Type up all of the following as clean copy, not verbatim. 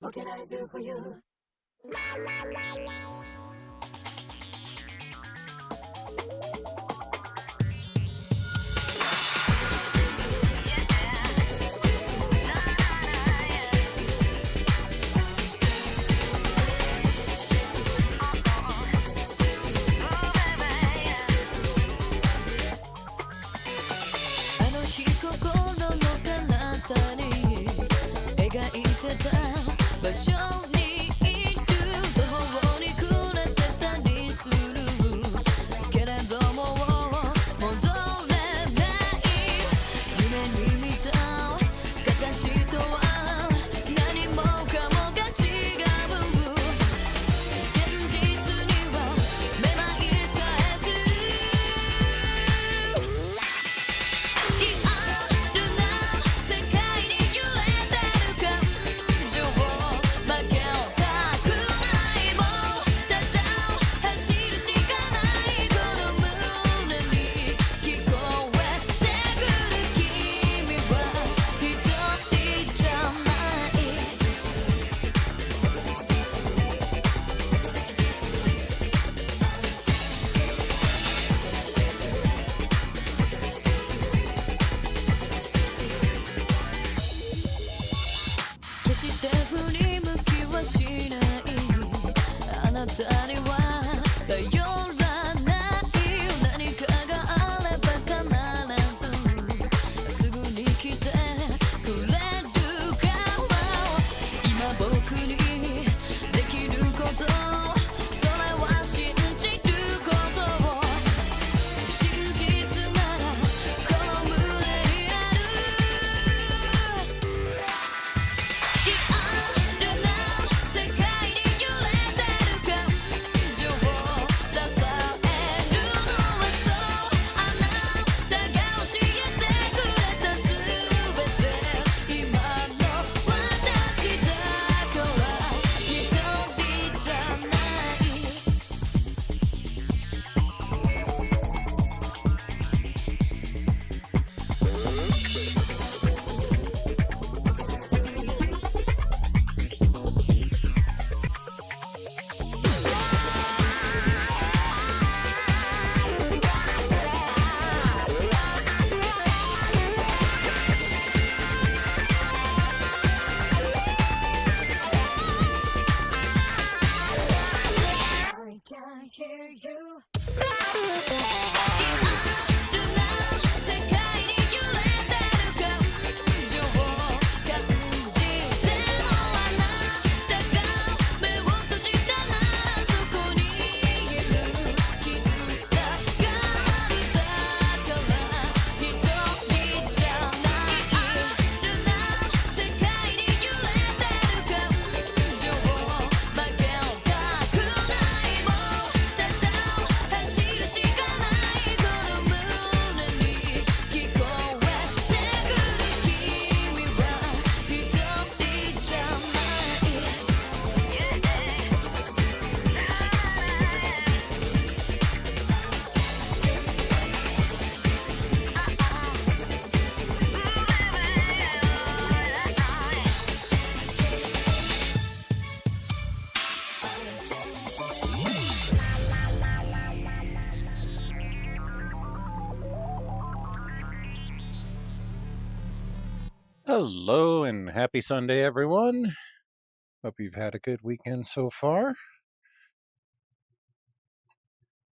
What can I do for you? Hello and happy Sunday, everyone. Hope you've had a good weekend so far.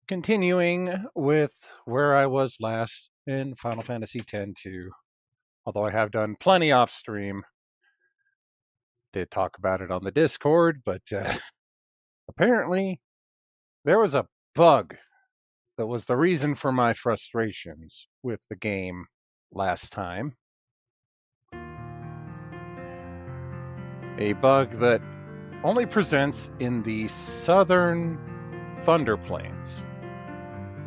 Continuing with where I was last in Final Fantasy X-2, although I have done plenty off stream. Did talk about it on the Discord, but apparently there was a bug that was the reason for my frustrations with the game last time. A bug that only presents in the southern Thunder Plains.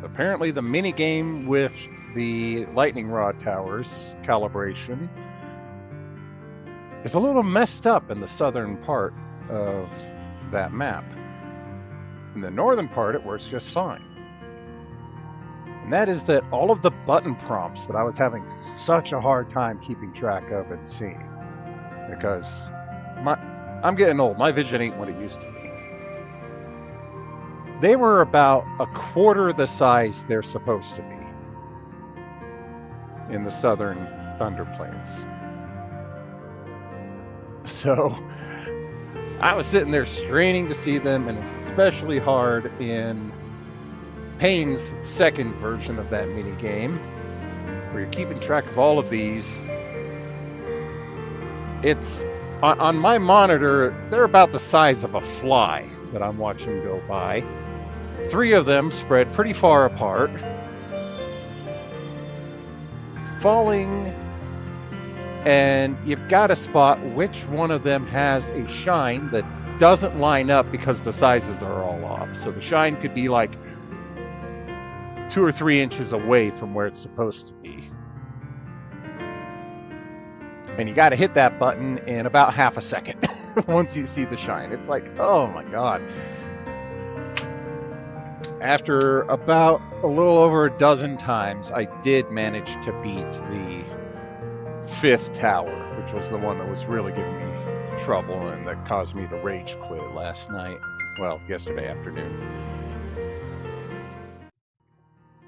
Apparently the minigame with the lightning rod towers calibration is a little messed up in the southern part of that map. In the northern part it works just fine. And that is that all of the button prompts that I was having such a hard time keeping track of and seeing, because I'm getting old. My vision ain't what it used to be. They were about a quarter the size they're supposed to be in the southern Thunder Plains. So I was sitting there straining to see them, and it's especially hard in Payne's second version of that mini game, where you're keeping track of all of these. It's on my monitor, they're about the size of a fly that I'm watching go by. 3 of them spread pretty far apart, falling, and you've got to spot which one of them has a shine that doesn't line up because the sizes are all off. So the shine could be like 2 or 3 inches away from where it's supposed to be. And you got to hit that button in about half a second once you see the shine. It's like, oh my God. After about a little over a dozen times, I did manage to beat the 5th tower, which was the one that was really giving me trouble and that caused me to rage quit last night. Well, yesterday afternoon.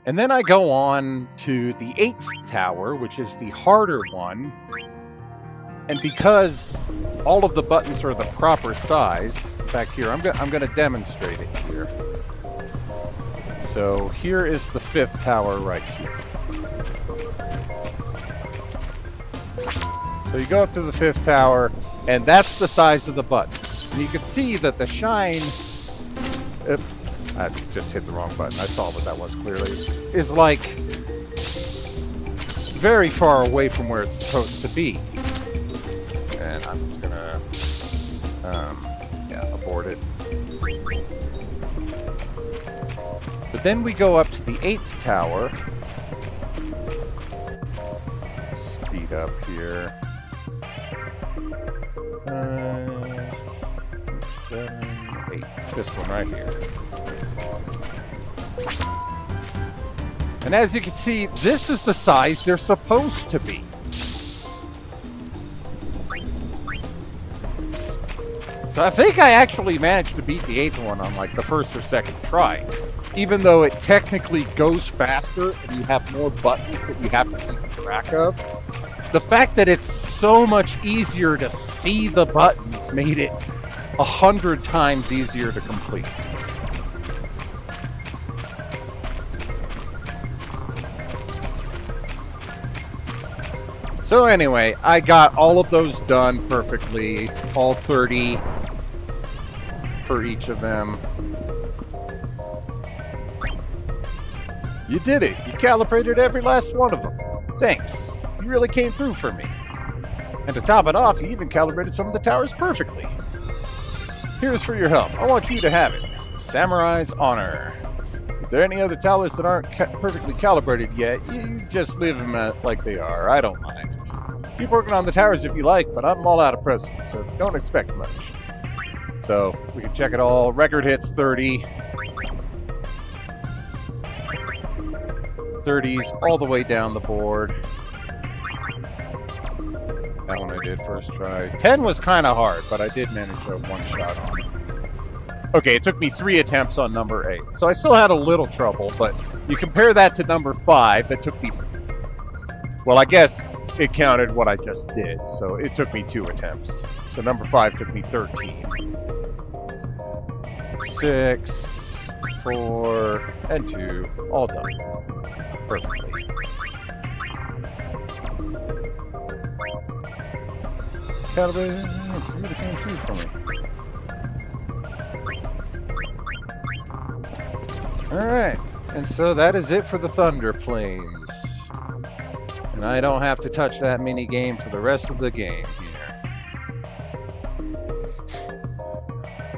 And then I go on to the 8th tower, which is the harder one. And because all of the buttons are the proper size, in fact, here, I'm going to demonstrate it here. So here is the 5th tower right here. So you go up to the 5th tower, and that's the size of the buttons. And you can see that the shine... I just hit the wrong button. I saw what that was clearly. Is like very far away from where it's supposed to be. And I'm just gonna abort it. But then we go up to the 8th tower. Speed up here. 7, 8. This one right here. And as you can see, this is the size they're supposed to be. So I think I actually managed to beat the 8th one on like the 1st or 2nd try. Even though it technically goes faster and you have more buttons that you have to keep track of. The fact that it's so much easier to see the buttons made it 100 times easier to complete. So anyway, I got all of those done perfectly, all 30 for each of them. You did it! You calibrated every last one of them. Thanks. You really came through for me. And to top it off, you even calibrated some of the towers perfectly. Here's for your help. I want you to have it. Samurai's Honor. If there are any other towers that aren't perfectly calibrated yet, you just leave them like they are. I don't mind. Keep working on the towers if you like, but I'm all out of presents, so don't expect much. So, we can check it all. Record hits 30. 30s all the way down the board. That one I did first try. 10 was kind of hard, but I did manage a one-shot on it. Okay, it took me 3 attempts on number 8. So I still had a little trouble, but you compare that to number 5, that took me... Well, I guess it counted what I just did, so it took me 2 attempts. So number 5 took me 13. 6, 4, and 2, all done. Perfectly. Calibrated. Let's see what it came through for me. Alright, and so that is it for the Thunder Plains. And I don't have to touch that mini game for the rest of the game here.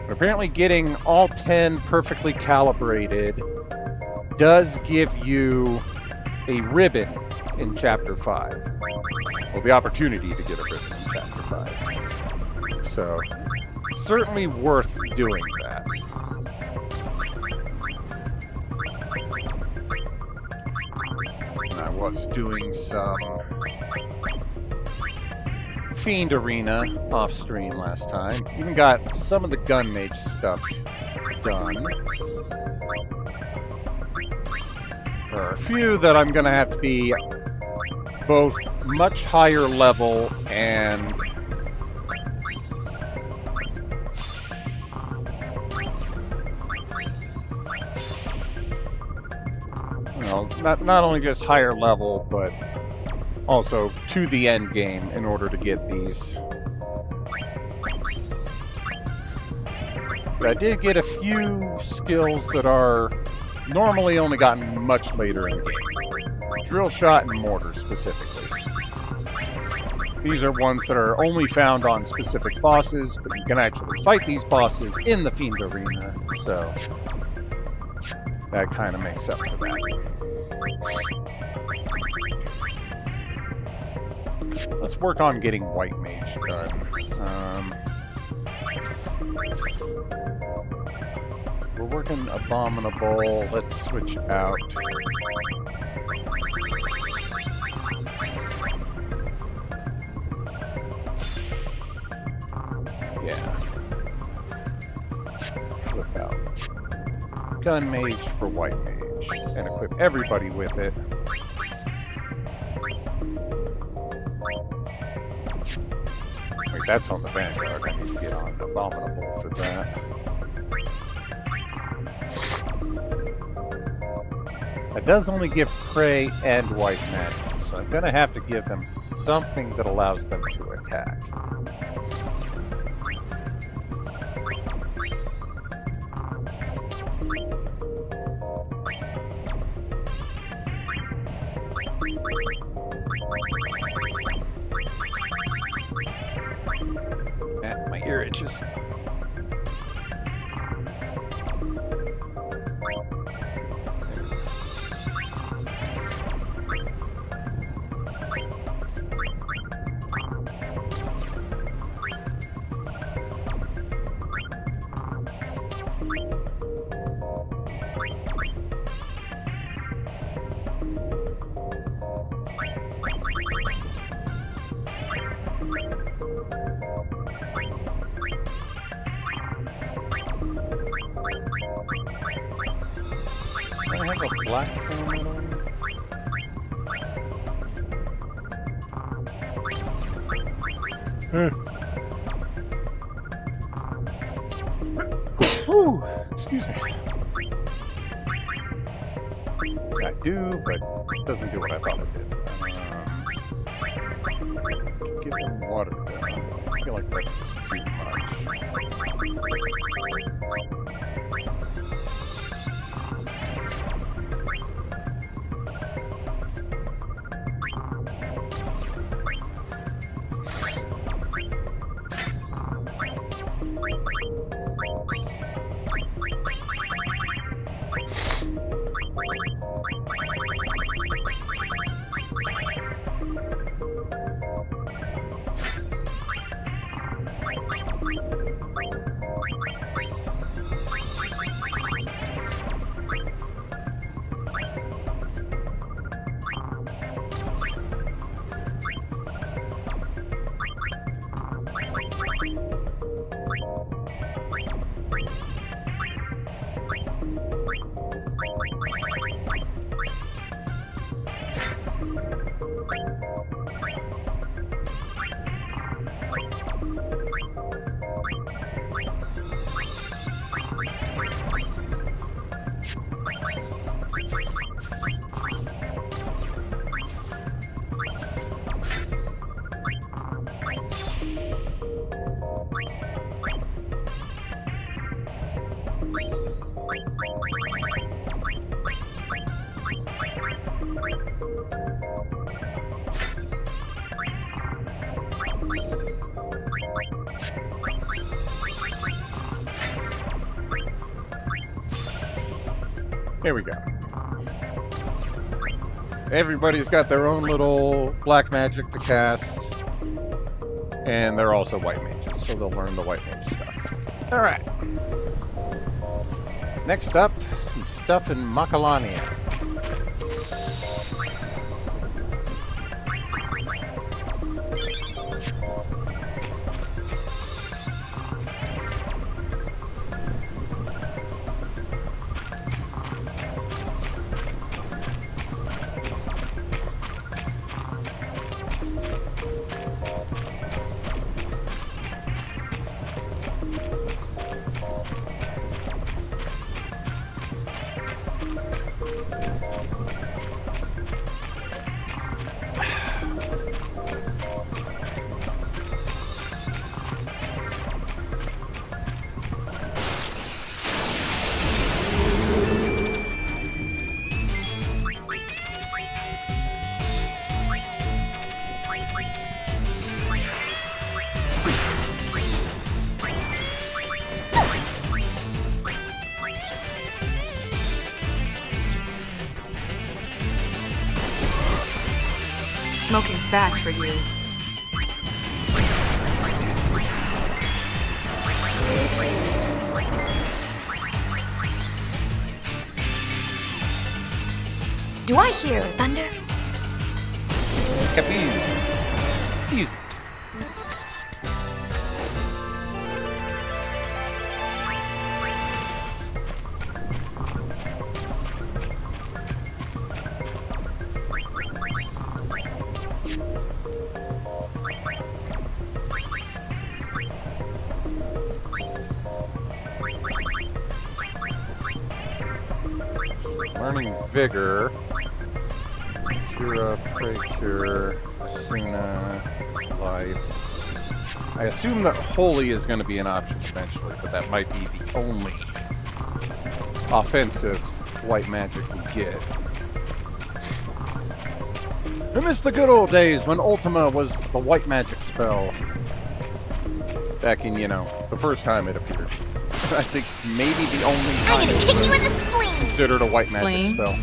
But apparently getting all 10 perfectly calibrated does give you a ribbon in Chapter 5. Well, the opportunity to get a ribbon in Chapter 5. So, certainly worth doing that. And I was doing some Fiend Arena off stream last time. Even got some of the gun mage stuff done. There are a few that I'm going to have to be both much higher level and not only just higher level, but also to the end game in order to get these. But I did get a few skills that are normally only gotten much later in the game. Drill shot and mortar specifically. These are ones that are only found on specific bosses, but you can actually fight these bosses in the Fiend Arena, so that kind of makes up for that. Let's work on getting White Mage done. We're working Abominable. Let's switch out. Yeah. Flip out Gun Mage for White Mage. And equip everybody with it. Wait, that's on the Vanguard. I need to get on Abominable for that. That does only give Prey and White Magic, so I'm gonna have to give them something that allows them to attack. My ear itches. I have a black helmet on? Whew, excuse me. I do, but it doesn't do what I thought it did. Give them water down. I feel like that's just too much. Here we go. Everybody's got their own little black magic to cast. And they're also white mages, so they'll learn the white mage stuff. Alright. Next up, some stuff in Makalania. Smoking's bad for you. Do I hear thunder? Easy. Easy. Learning Vigor, Cura, Precure, Asuna, Life. I assume that Holy is going to be an option eventually, but that might be the only offensive white magic we get. I miss the good old days when Ultima was the white magic spell. Back in, the first time it appeared. I think maybe the only time I'm gonna kick you in the spleen! Considered a white magic spell.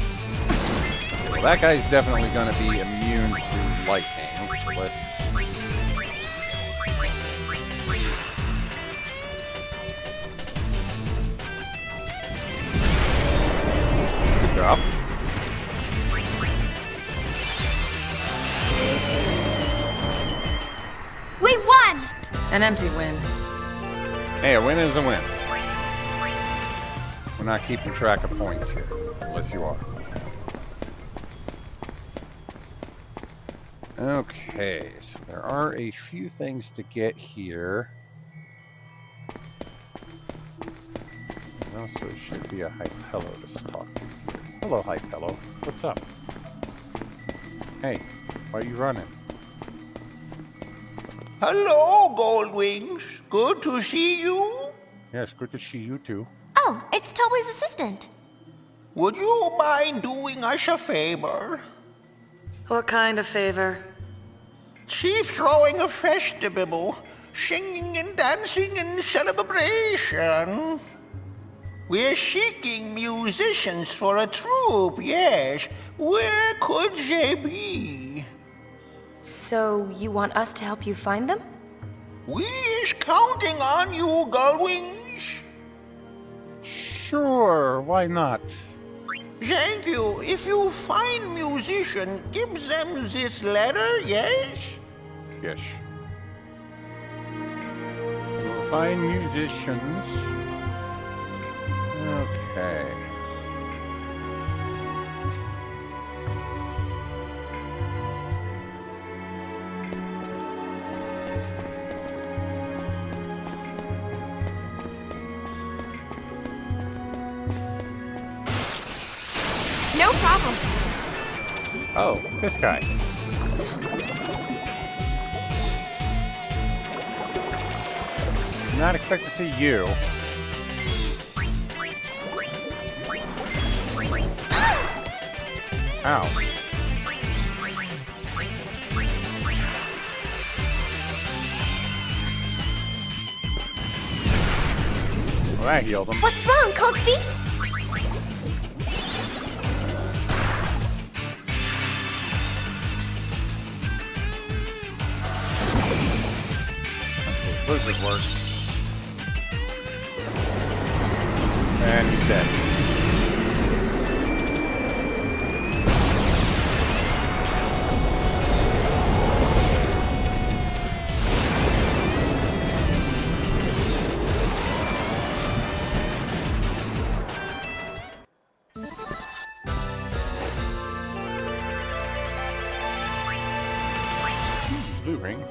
Well, that guy's definitely going to be immune to lightning. So let's... Good job. We won! An empty win. Hey, a win is a win. We're not keeping track of points here, unless you are. Okay, so there are a few things to get here. There also should be a Hypello to talk to. Hello, Hypello. What's up? Hey, why are you running? Hello, Goldwings. Good to see you. Yes, good to see you too. Oh, it's Toby's assistant. Would you mind doing us a favor? What kind of favor? Chief throwing a festival, singing and dancing in celebration. We're seeking musicians for a troupe, yes. Where could they be? So, you want us to help you find them? We is counting on you, Gullwings. Sure, why not? Thank you. If you find musician, give them this letter, yes? Yes. We'll find musicians. Okay. No problem. Oh, this guy. Did not expect to see you. Ow. Well, that healed him. What's wrong, Cold Feet? Blizzard work. And he's dead. Blue ring.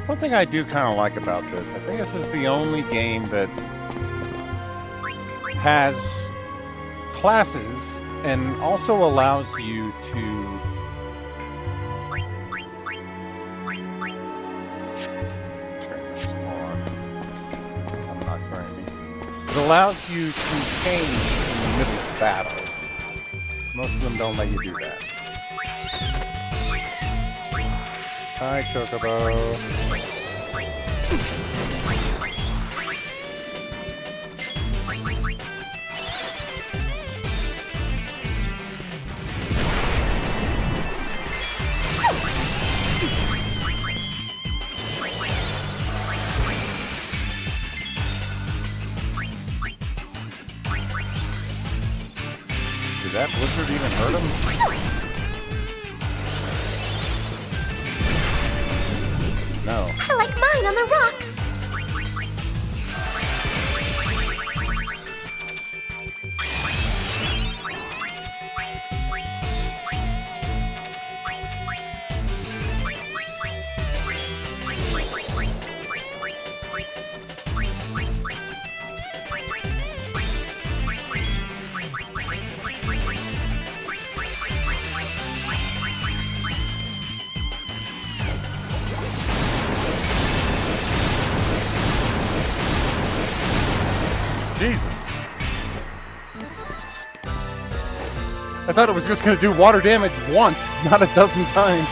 One thing I do kind of like about this, I think this is the only game that has classes and also allows you to turn this on. I'm not grinding. It allows you to change in the middle of battle. Most of them don't let you do that. Hi, Chocobo. Did that blizzard even hurt him? No. I like mine on the rocks. Jesus. I thought it was just going to do water damage once, not a dozen times.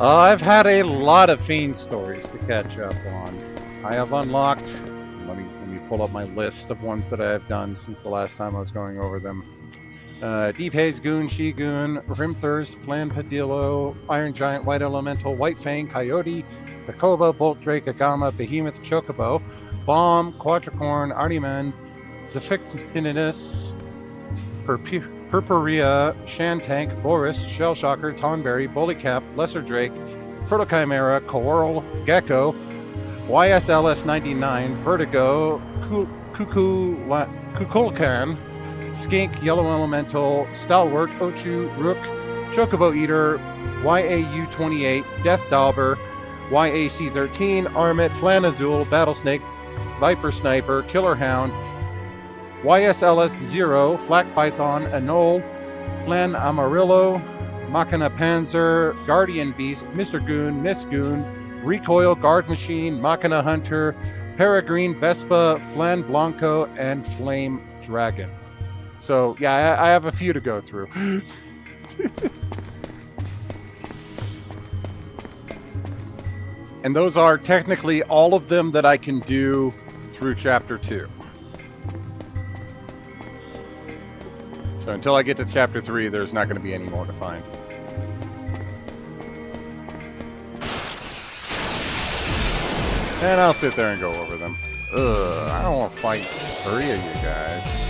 I've had a lot of Fiend stories to catch up on. I have unlocked... Let me pull up my list of ones that I have done since the last time I was going over them. Deep Haze Goon, She-Goon, Rimthurs, Flanpadillo, Iron Giant, White Elemental, White Fang, Coyote, Takoba, Bolt Drake, Agama, Behemoth, Chocobo, Bomb, Quadricorn, Artiman, Zephyctinus, Purpurea, Shantank, Boris, Shellshocker, Tonberry, Bullycap, Lesser Drake, Protochimera, Coral, Gecko, YSLS-99, Vertigo, Kukulkan, Skink, Yellow Elemental, Stalwart, Ochu, Rook, Chocobo Eater, YAU-28, Death Dauber, YAC-13, Armit, Flanazul, Battlesnake, Viper Sniper, Killer Hound, YSLS-0, Flak Python, Anole, Flan Amarillo, Machina Panzer, Guardian Beast, Mr. Goon, Miss Goon, Recoil, Guard Machine, Machina Hunter, Peregrine, Vespa, Flan Blanco, and Flame Dragon. So, yeah, I have a few to go through. And those are technically all of them that I can do through Chapter 2. So until I get to Chapter 3, there's not going to be any more to find. And I'll sit there and go over them. Ugh, I don't want to fight 3 of you guys.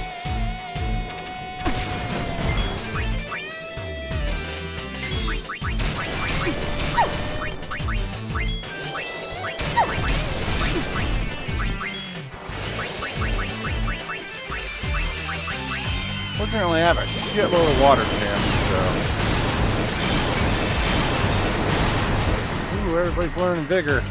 Fortunately, I have a shitload of water gems, so... Ooh, everybody's learning vigor.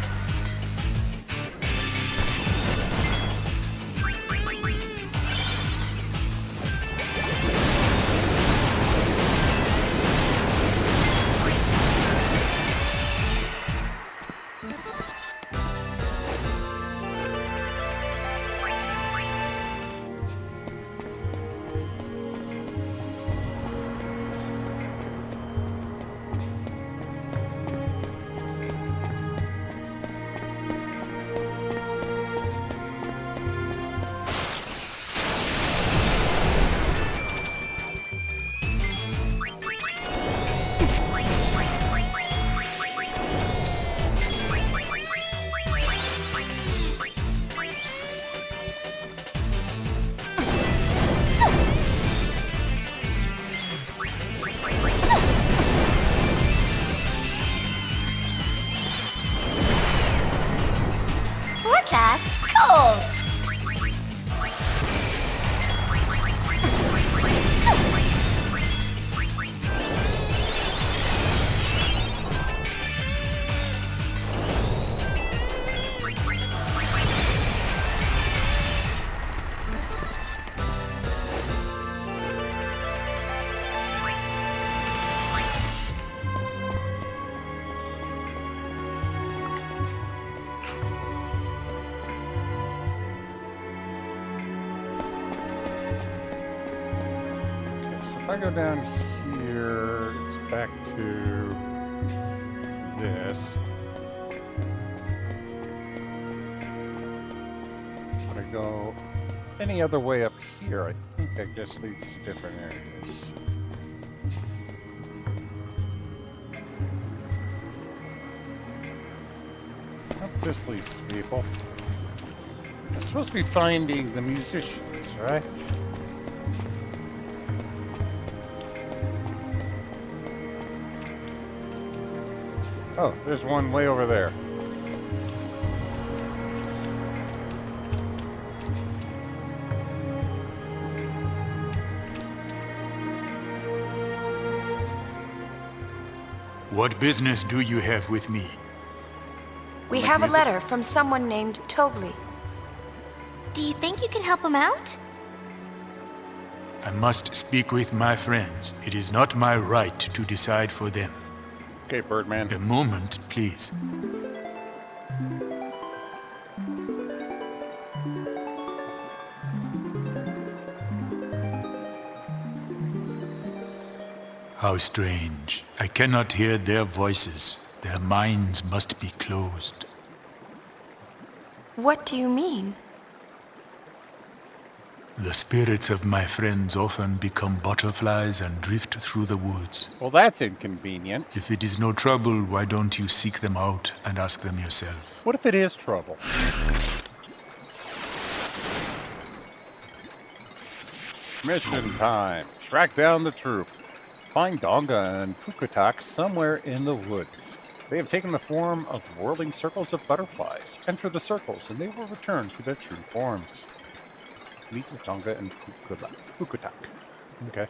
I go down here, it's back to this. If I go any other way up here, I think that just leads to different areas. This leads to people. I'm supposed to be finding the musicians, right? Oh, there's one way over there. What business do you have with me? We have a letter from someone named Tobley. Do you think you can help him out? I must speak with my friends. It is not my right to decide for them. Okay, Birdman. A moment, please. How strange. I cannot hear their voices. Their minds must be closed. What do you mean? The spirits of my friends often become butterflies and drift through the woods. Well, that's inconvenient. If it is no trouble, why don't you seek them out and ask them yourself? What if it is trouble? Mission time. Track down the troop. Find Donga and Pukutak somewhere in the woods. They have taken the form of whirling circles of butterflies. Enter the circles and they will return to their true forms. Meet with Donga and Pukutak. Okay.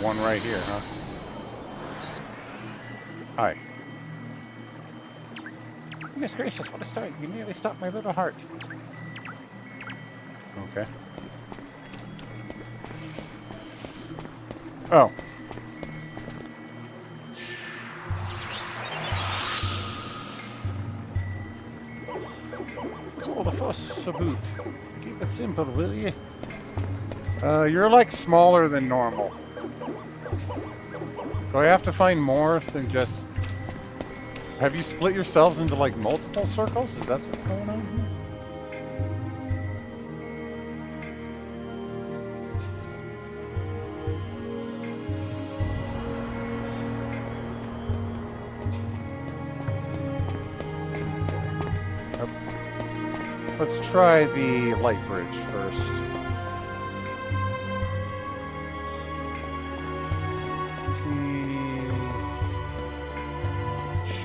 One right here, huh? Hi. Goodness gracious, what a start. You nearly stopped my little heart. Okay. Oh. So the first boot. Keep it simple, will you? You're like smaller than normal. Do I have to find more than just... Have you split yourselves into like multiple circles? Is that what's going on here? Let's try the light bridge first.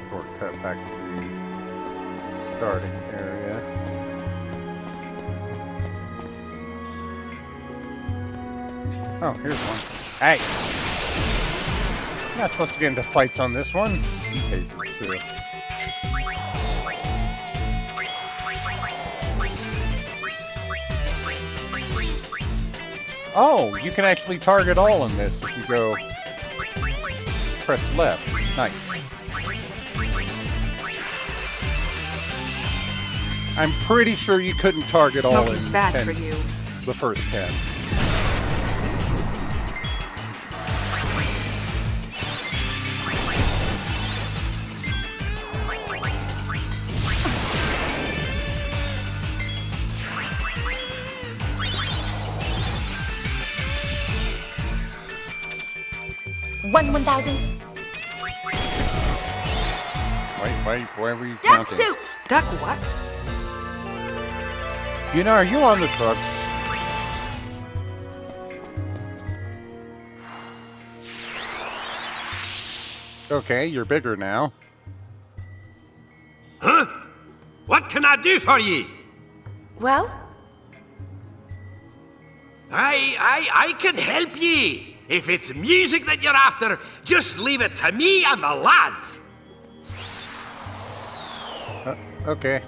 Shortcut back to the starting area. Oh, here's one. Hey! I'm not supposed to get into fights on this one. He pays us too. Oh, you can actually target all in this if you go press left. Nice. I'm pretty sure you couldn't target all in Smoking's bad 10, for you. the first 10. One thousand. Why were you Duck counting? soup. Duck what? You know, are you on the trucks? Okay, you're bigger now. Huh? What can I do for ye? Well, I can help ye. If it's music that you're after, just leave it to me and the lads. Okay.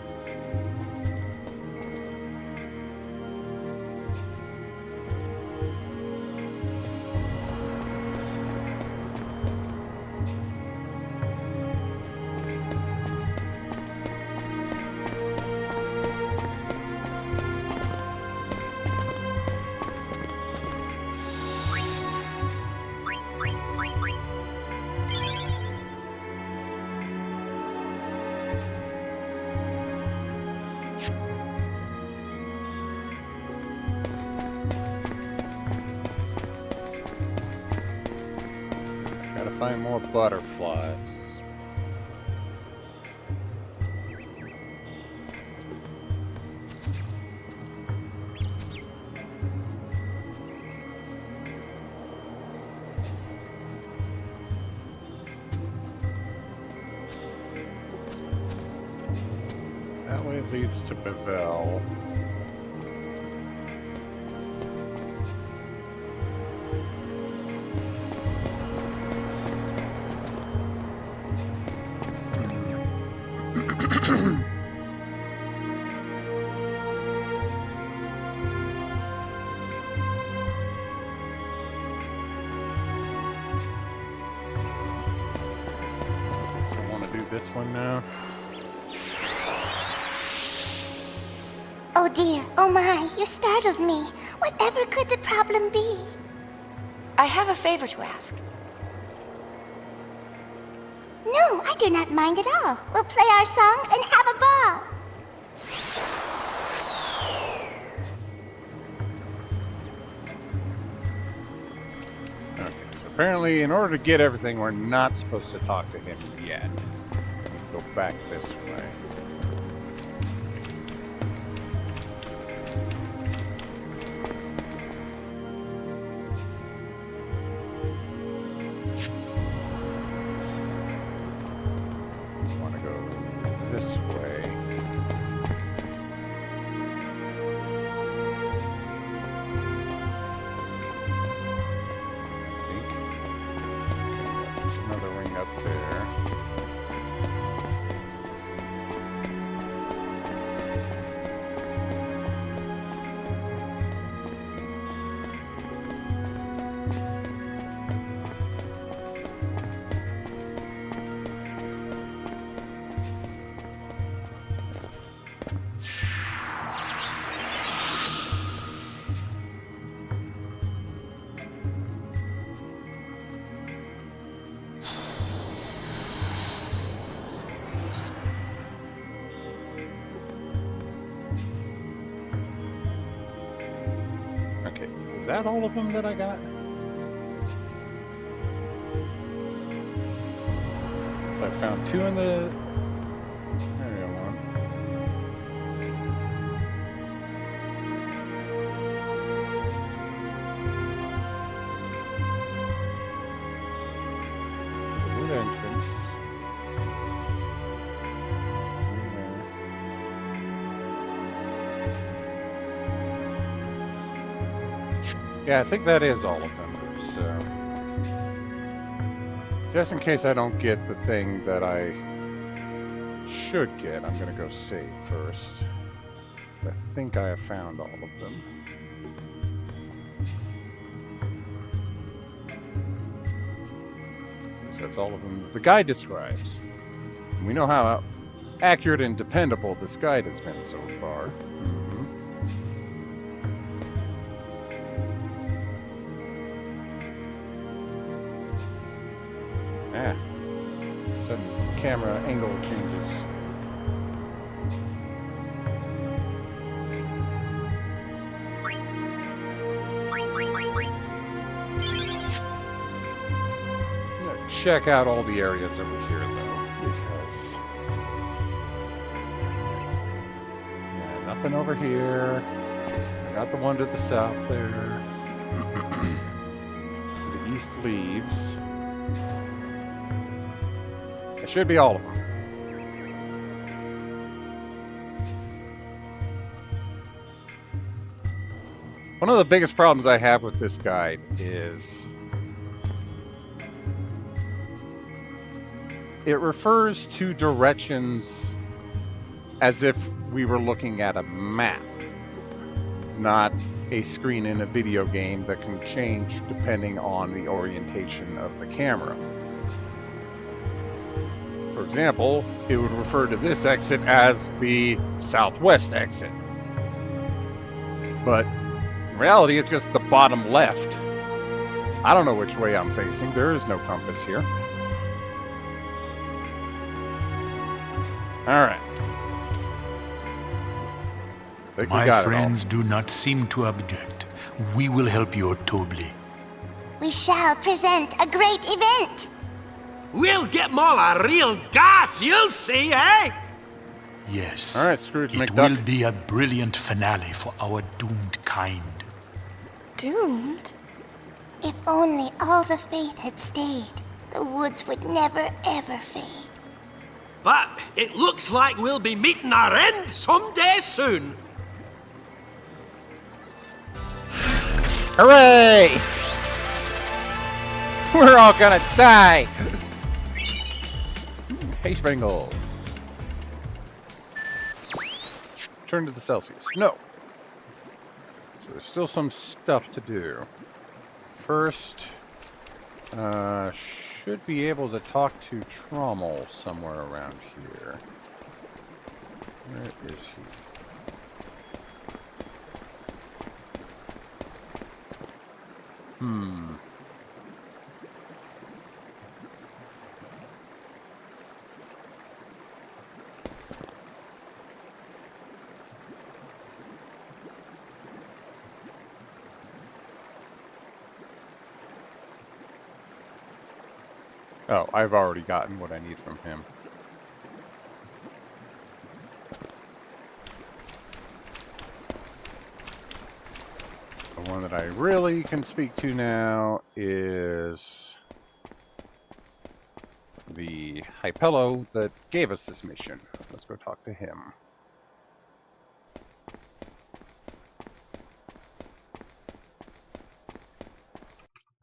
find more butterflies. That way leads to Bevel. This one now. Oh dear, oh my, you startled me. Whatever could the problem be? I have a favor to ask. No, I do not mind at all. We'll play our songs and have a ball. Okay, so apparently in order to get everything, we're not supposed to talk to him yet. Go back this way. Want to go this way. I think. Okay, there's another ring up there. Okay, is that all of them that I got? So I found 2 in the area one. The wood entrance. In there. Yeah, I think that is all of them. So, just in case I don't get the thing that I should get, I'm going to go save first. I think I have found all of them. So that's all of them the guide describes. We know how accurate and dependable this guide has been so far. Sudden camera angle changes. Check out all the areas over here, though, because yeah, nothing over here. I got the one to the south there. The east leaves. It should be all of them. One of the biggest problems I have with this guide is it refers to directions as if we were looking at a map, not a screen in a video game that can change depending on the orientation of the camera. For example, it would refer to this exit as the southwest exit. But in reality, it's just the bottom left. I don't know which way I'm facing. There is no compass here. All right. My friends do not seem to object. We will help you, Tobli. We shall present a great event. We'll get 'em all a real gas, you'll see, eh? Yes. All right, Scrooge It McDuck. will be a brilliant finale for our doomed kind. Doomed? If only all the faith had stayed, the woods would never ever fade. But it looks like we'll be meeting our end someday soon. Hooray! We're all gonna die! Hey, Spangle. Turn to the Celsius. No. So there's still some stuff to do. First, should be able to talk to Trommel somewhere around here. Where is he? Oh, I've already gotten what I need from him. The one that I really can speak to now is the Hypello that gave us this mission. Let's go talk to him.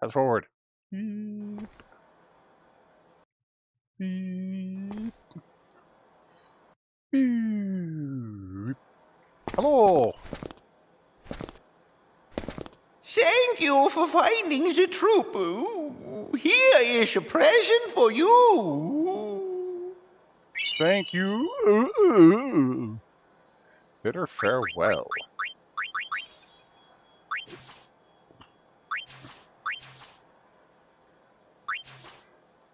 Fast forward. Hello. Thank you for finding the troop. Here is a present for you. Thank you. Bitter farewell.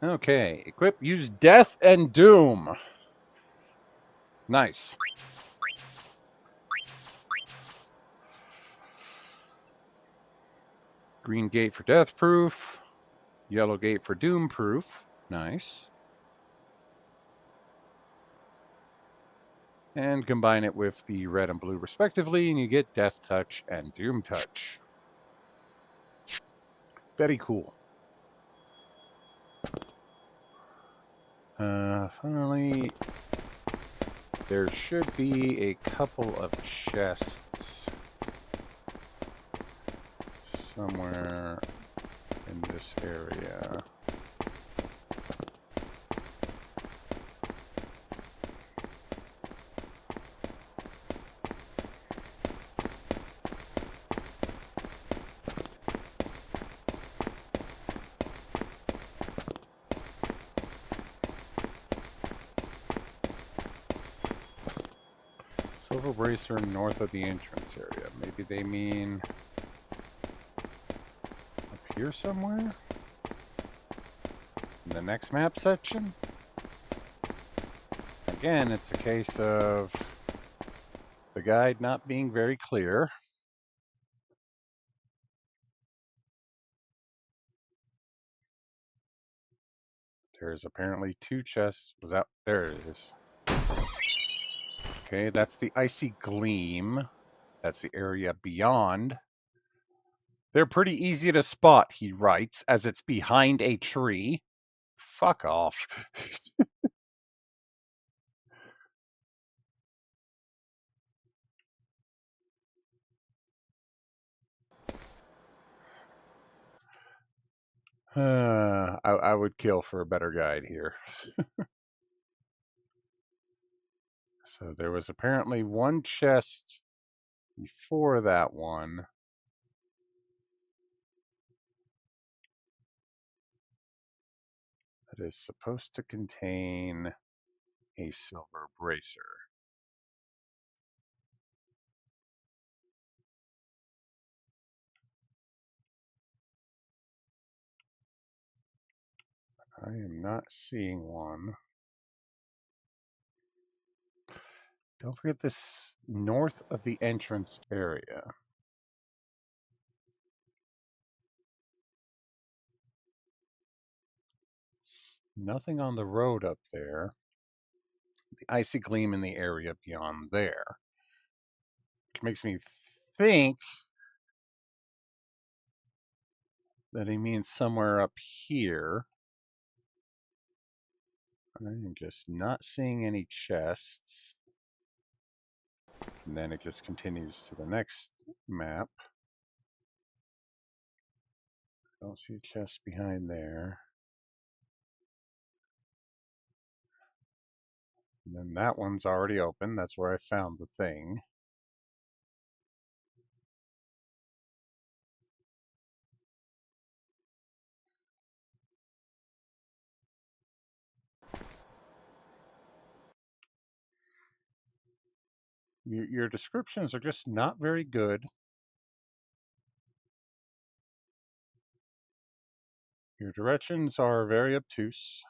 Okay, equip, use death and doom. Nice. Green gate for death proof. Yellow gate for doom proof. Nice. And combine it with the red and blue respectively, and you get death touch and doom touch. Very cool. Finally, there should be a couple of chests somewhere in this area. Silver bracer north of the entrance area. Maybe they mean up here somewhere? In the next map section? Again, it's a case of the guide not being very clear. There's apparently two chests. Was that? There it is. Okay, that's the Icy Gleam. That's the area beyond. They're pretty easy to spot, he writes, as it's behind a tree. Fuck off. I would kill for a better guide here. So there was apparently one chest before that one. That is supposed to contain a silver bracer. I am not seeing one. Don't forget this north of the entrance area. Nothing on the road up there. The icy gleam in the area beyond there. Which makes me think that he means somewhere up here. I'm just not seeing any chests. And then it just continues to the next map. Don't see a chest behind there. And then that one's already open. That's where I found the thing. Your descriptions are just not very good. Your directions are very obtuse.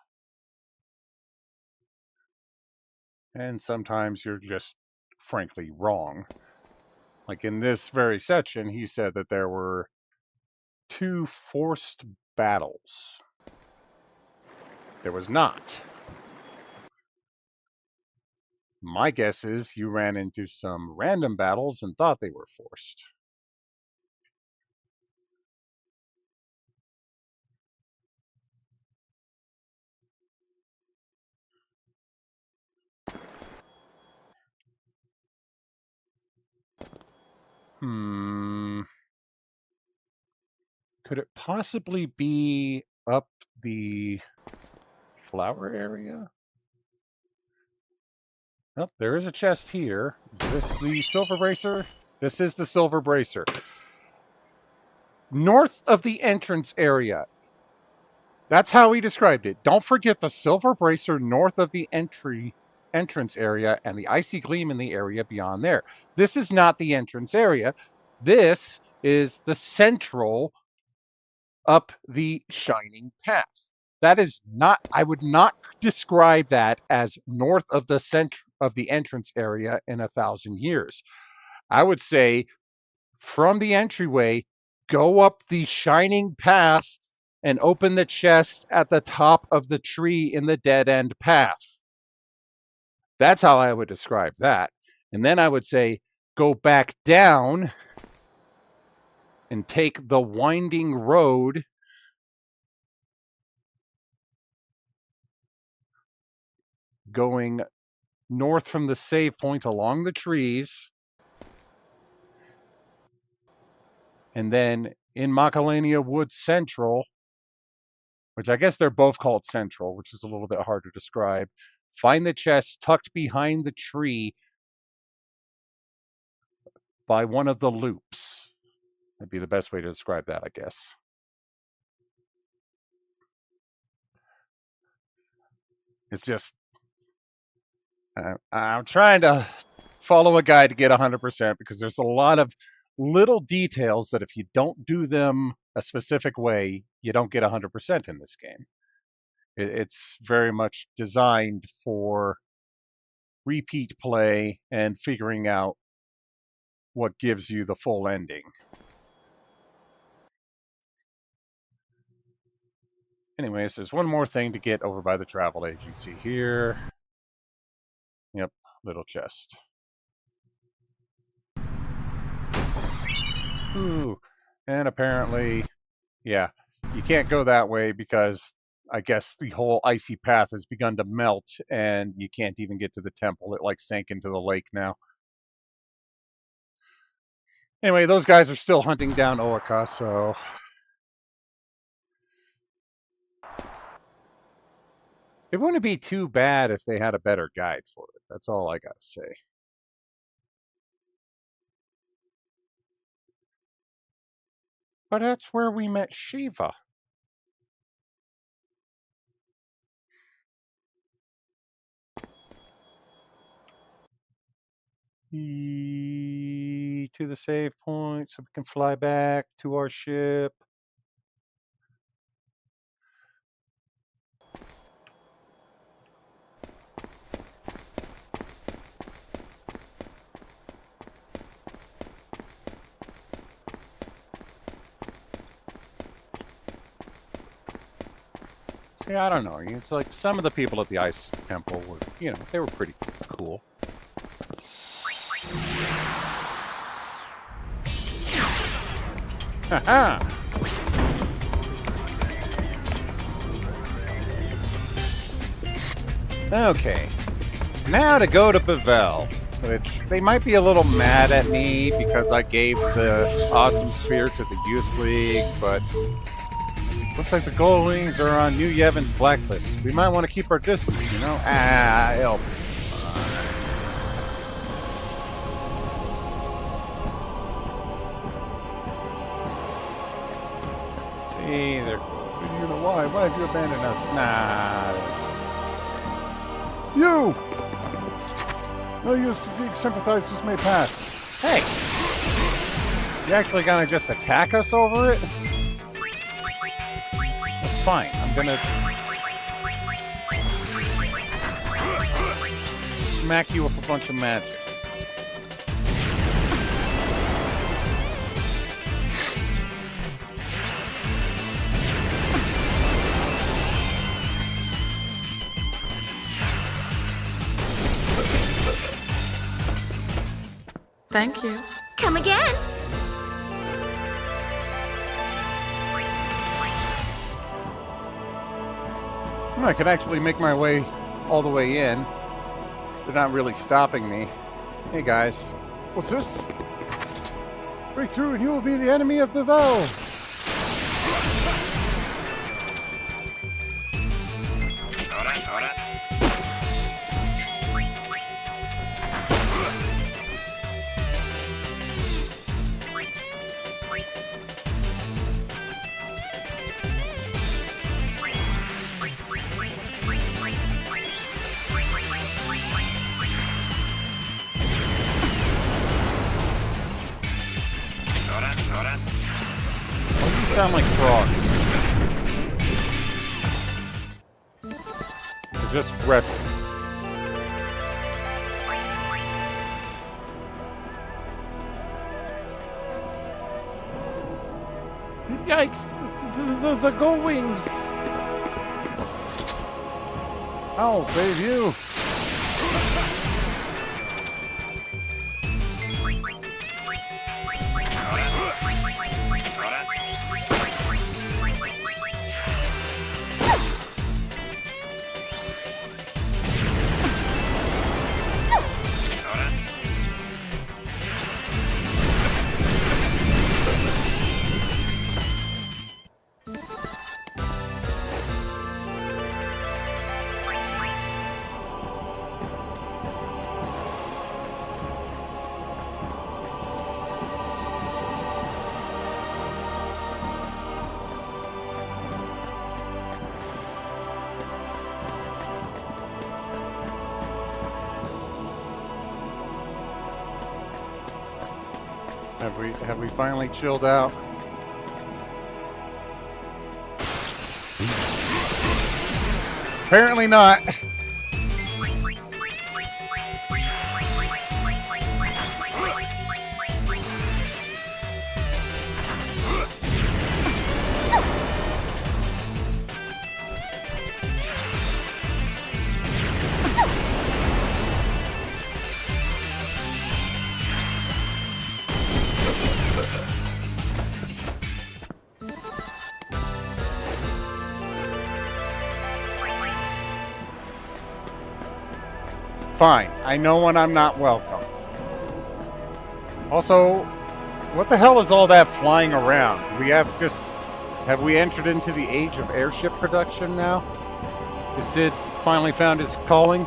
And sometimes you're just frankly wrong. Like in this very section, he said that there were 2 forced battles. There was not. My guess is you ran into some random battles and thought they were forced. Could it possibly be up the flower area? Oh, there is a chest here. Is this the silver bracer? This is the silver bracer. North of the entrance area. That's how he described it. Don't forget the silver bracer north of the entrance area and the icy gleam in the area beyond there. This is not the entrance area. This is the central up the shining path. That is not, I would not describe that as north of the center of the entrance area in 1,000 years. I would say from the entryway, go up the shining path and open the chest at the top of the tree in the dead end path. That's how I would describe that. And then I would say, go back down and take the winding road going north from the save point along the trees. And then in Macalania Woods Central, which I guess they're both called Central, which is a little bit hard to describe, find the chest tucked behind the tree by one of the loops. That'd be the best way to describe that, I guess. It's just, I'm trying to follow a guide to get 100% because there's a lot of little details that if you don't do them a specific way, you don't get 100% in this game. It's very much designed for repeat play and figuring out what gives you the full ending. Anyways, there's one more thing to get over by the travel agency here. Yep, little chest. Ooh, and apparently, yeah, you can't go that way because I guess the whole icy path has begun to melt and you can't even get to the temple. It like sank into the lake now. Anyway, those guys are still hunting down Oaka, so it wouldn't be too bad if they had a better guide for it. That's all I gotta say. But that's where we met Shiva. To the save point so we can fly back to our ship. Yeah, I don't know. It's like some of the people at the Ice Temple were, you know, they were pretty cool. Haha! Okay. Now to go to Bevel, which they might be a little mad at me because I gave the Awesome Sphere to the Youth League, but looks like the Gold Wings are on New Yevon's blacklist. We might want to keep our distance, you know? It'll be fine. See, they're cool. You know why? Why have you abandoned us? Nah. You! No use fatigue sympathizers may pass. Hey! You actually gonna just attack us over it? That's fine. I'm gonna smack you with a bunch of magic. Thank you. Come again. I can actually make my way all the way in. They're not really stopping me. Hey guys, what's this? Break through and you will be the enemy of Bevel. You sound like frogs. They're just resting. Yikes! The Gold Wings! I'll save you! Have we finally chilled out? Apparently not. Fine. I know when I'm not welcome. Also, what the hell is all that flying around? Have we entered into the age of airship production now? Has Sid finally found his calling?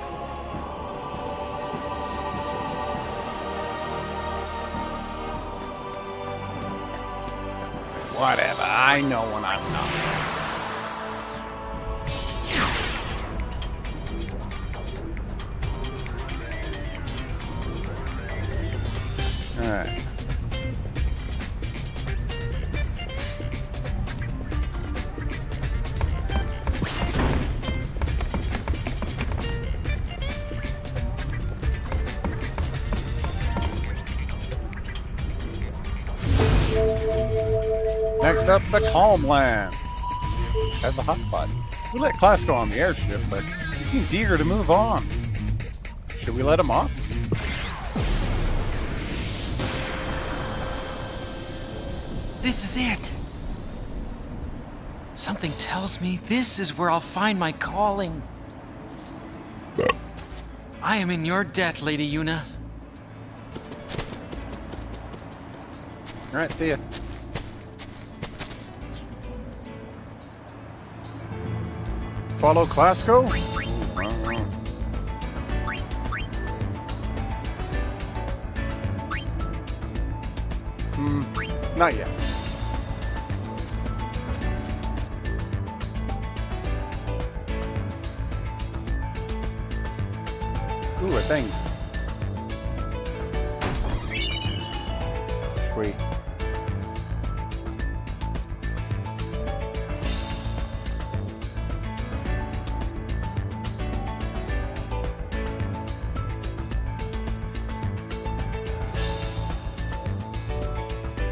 Whatever. I know when I'm not. Alright. Next up, the Calm Lands. Has a hotspot. We let Class go on the airship, but he seems eager to move on. Should we let him off? This is it. Something tells me this is where I'll find my calling. I am in your debt, Lady Yuna. Alright, see ya. Follow Clasco? Not yet. Ooh, a thing. Sweet.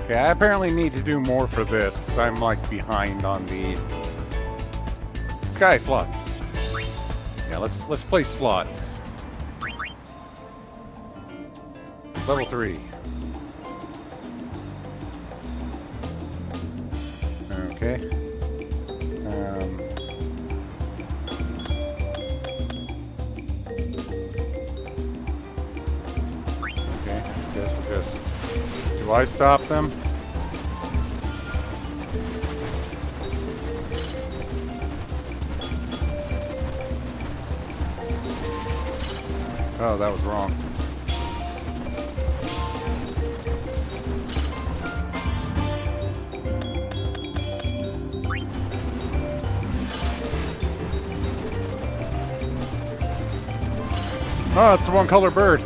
Okay, I apparently need to do more for this because I'm like behind on the sky slots. Yeah, let's play slots. Level 3. Okay. Okay, guess we'll just... Do I stop them? Oh, that was wrong. Oh, it's the one color bird.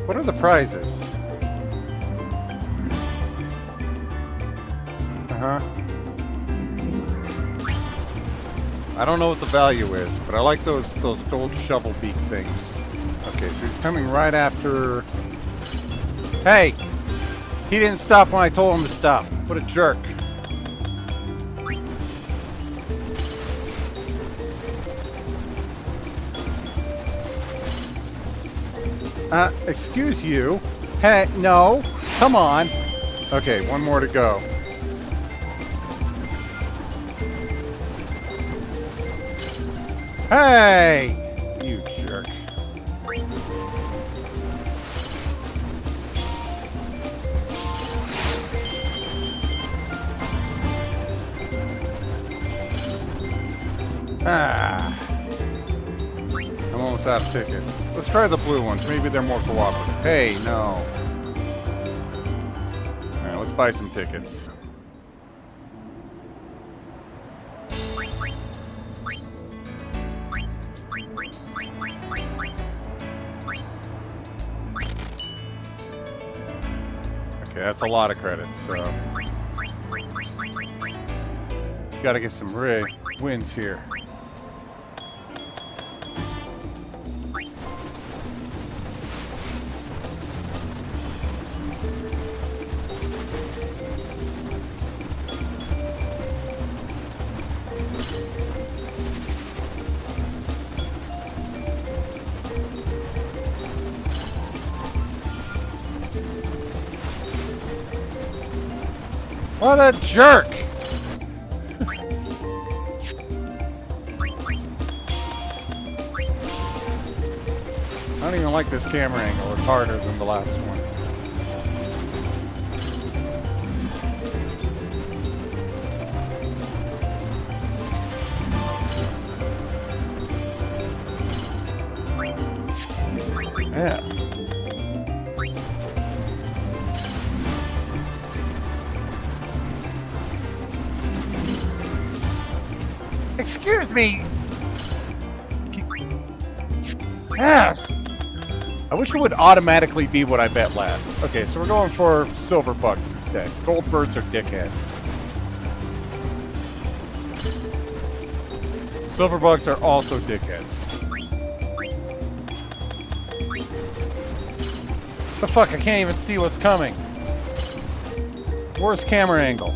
What are the prizes? I don't know what the value is, but I like those gold shovel beak things. Okay, so he's coming right after... Hey! He didn't stop when I told him to stop. What a jerk. Excuse you? Hey, no. Come on. Okay, one more to go. Hey! You jerk. I'm almost out of tickets. Let's try the blue ones. Maybe they're more cooperative. Hey, no. Alright, let's buy some tickets. Okay, that's a lot of credits, so... Gotta get some wins here. What a jerk! I don't even like this camera angle. It's harder than the last one. Yeah. Excuse me! Yes! I wish it would automatically be what I bet last. Okay, so we're going for silver bucks instead. Gold birds are dickheads. Silver bucks are also dickheads. The fuck, I can't even see what's coming. Worst camera angle.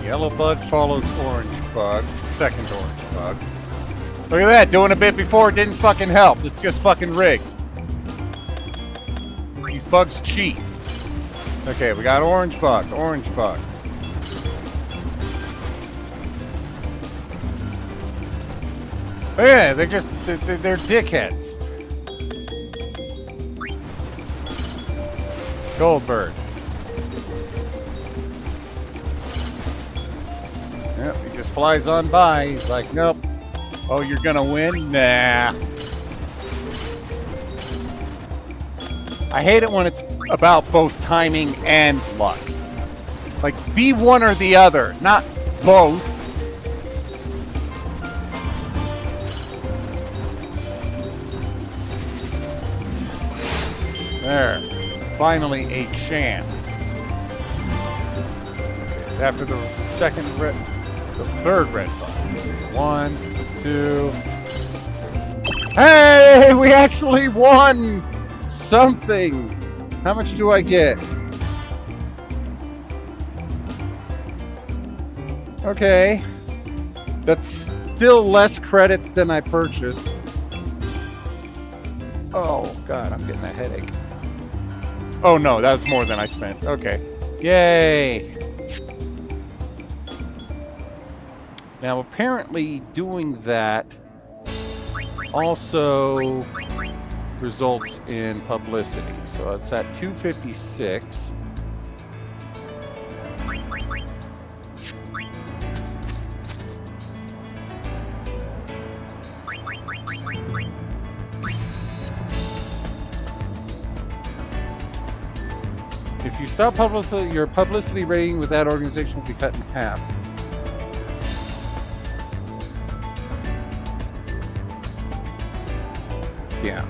Yellow bug follows orange bug. Second orange bug. Look at that, doing a bit before didn't fucking help. It's just fucking rigged. These bugs cheat. Okay, we got orange bug, orange bug. Oh yeah, they're dickheads. Goldberg. Yep, he just flies on by. He's like, nope. Oh, you're gonna win? Nah. I hate it when it's about both timing and luck. Like, be one or the other, not both. There. Finally a chance. After the second red, the third red button. 1, 2. Hey, we actually won something. How much do I get? Okay. That's still less credits than I purchased. Oh, God, I'm getting a headache. Oh, no, that was more than I spent. Okay. Yay. Now, apparently doing that also results in publicity. So it's at 256. If you stop publicity, your publicity rating with that organization will be cut in half. Yeah.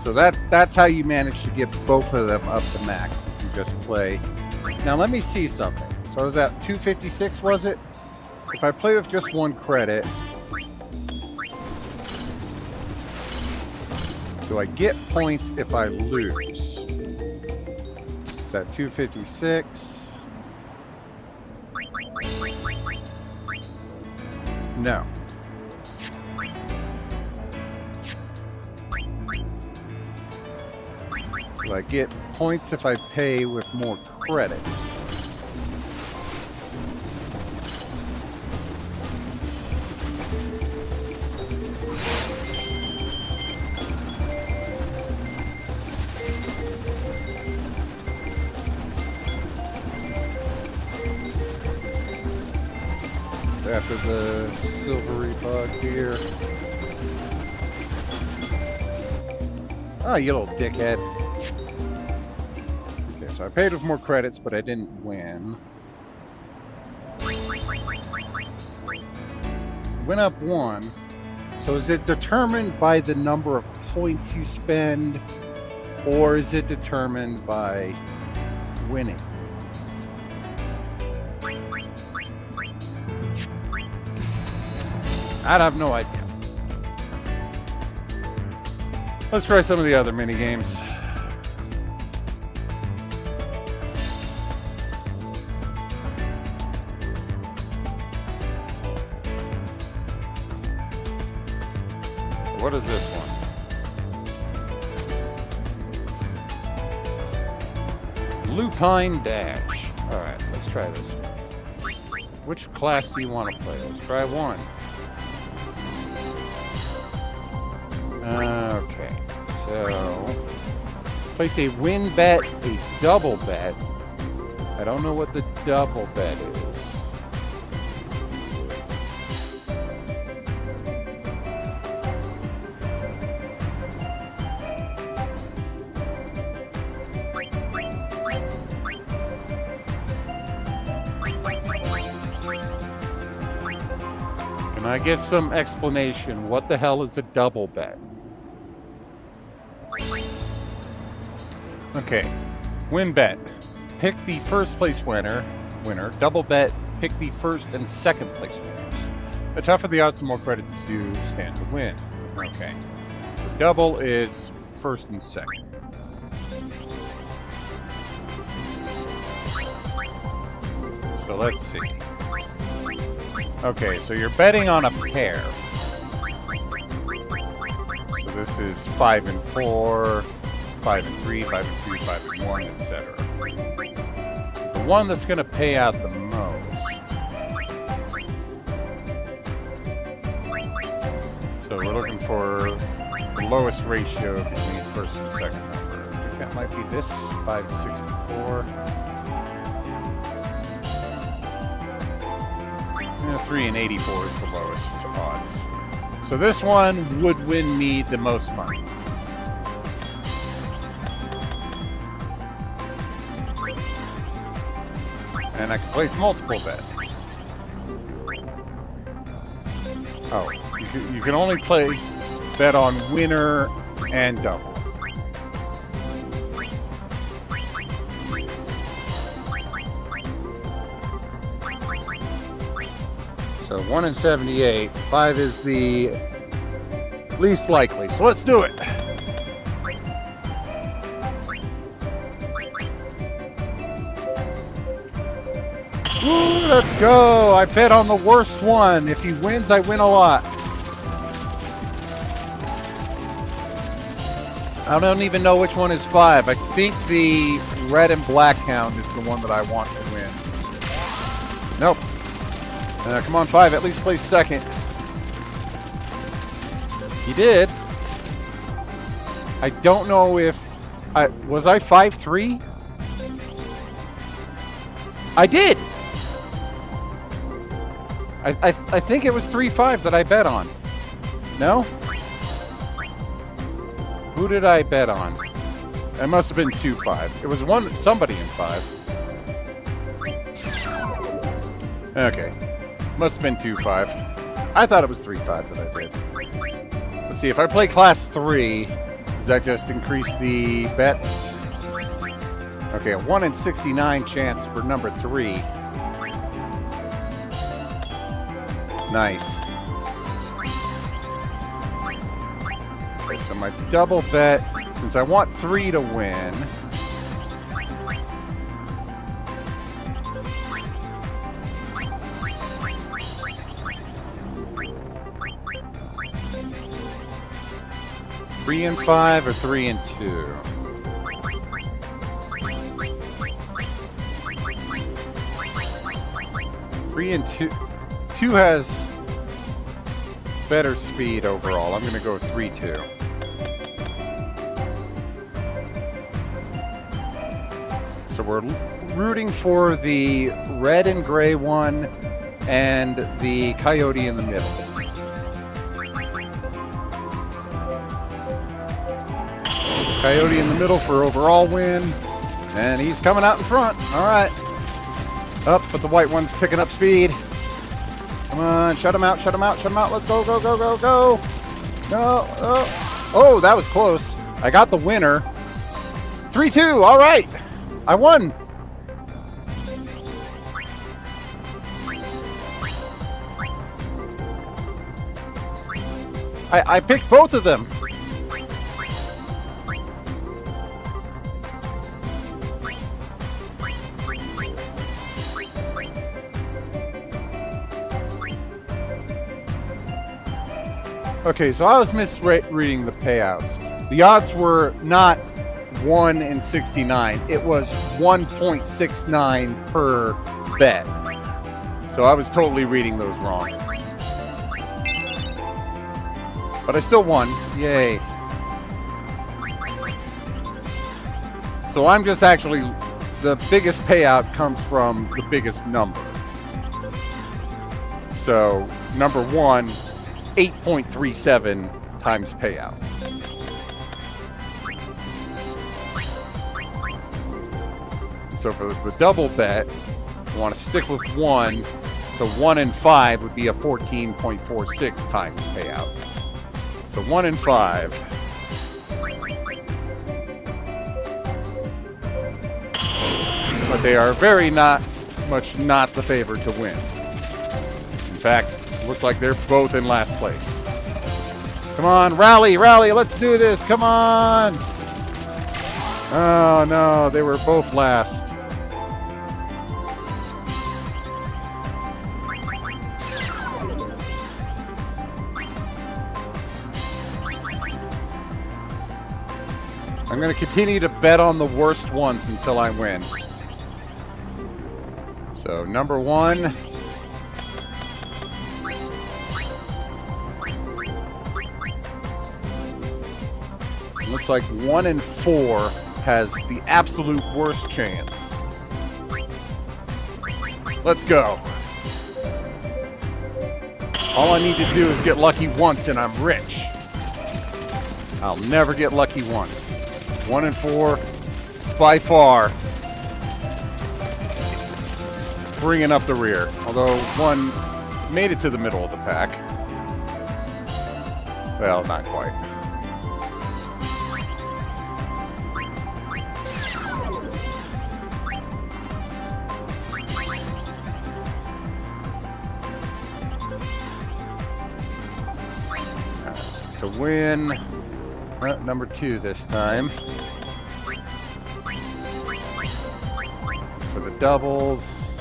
So that's how you manage to get both of them up to max, is you just play. Now let me see something. So I was at 256, was it? If I play with just one credit, do I get points if I lose? Is that 256? No. Do I get points if I pay with more credits? After the silvery bug here. Oh, you little dickhead. Okay, so I paid with more credits, but I didn't win. Went up 1. So is it determined by the number of points you spend, or is it determined by winning? I have no idea. Let's try some of the other mini games. What is this one? Lupine Dash. All right, let's try this one. Which class do you want to play? Let's try 1. Okay, so place a win bet, a double bet. I don't know what the double bet is. Can I get some explanation? What the hell is a double bet? Okay. Win bet. Pick the first place winner. Double bet. Pick the first and second place winners. The tougher the odds, the more credits you stand to win. Okay. So double is first and second. So let's see. Okay, so you're betting on a pair. So this is 5 and 4, 5 and 3, 5 and 3, 5 and 1, etc. The one that's going to pay out the most. So we're looking for the lowest ratio between first and second number. I think that might be this, 564. 3 and 84 is the lowest odds. So this one would win me the most money. And I can place multiple bets. Oh, you can only bet on winner and double. So 1 in 78. 5 is the least likely. So let's do it. Woo, let's go. I bet on the worst one. If he wins, I win a lot. I don't even know which one is 5. I think the red and black hound is the one that I want to win. Nope. Come on, 5. At least place second. He did. I don't know if... was I 5-3? I did! I think it was 3-5 that I bet on. No? Who did I bet on? It must have been 2-5. It was somebody in 5. Okay. Must have been 2-5. I thought it was 3-5 that I did. Let's see, if I play class 3, does that just increase the bets? Okay, a 1 in 69 chance for number 3. Nice. Okay, so my double bet, since I want 3 to win, Three and 5 or 3 and 2? Three and 2. 2 has better speed overall. I'm going to go 3-2. So we're rooting for the red and gray one and the coyote in the middle. Coyote in the middle for overall win. And he's coming out in front. All right. Up, but the white one's picking up speed. Come on, shut him out, shut him out, shut him out. Let's go, go, go, go, go. No, oh, that was close. I got the winner. 3-2, all right. I won. I picked both of them. Okay, so I was misreading the payouts. The odds were not 1 in 69. It was 1.69 per bet. So I was totally reading those wrong. But I still won. Yay. So I'm just actually... the biggest payout comes from the biggest number. So, number 1... 8.37 times payout. So for the double bet, I want to stick with 1 So 1 in 5 would be a 14.46 times payout. So 1 in 5. But they are very much not the favorite to win. In fact, looks like they're both in last place. Come on, rally, let's do this, come on! Oh no, they were both last. I'm going to continue to bet on the worst ones until I win. So, number 1. Looks like 1 in 4 has the absolute worst chance. Let's go. All I need to do is get lucky once and I'm rich. I'll never get lucky once. 1 in 4, by far, bringing up the rear. Although 1 made it to the middle of the pack. Well, not quite. To win, number 2 this time. For the doubles,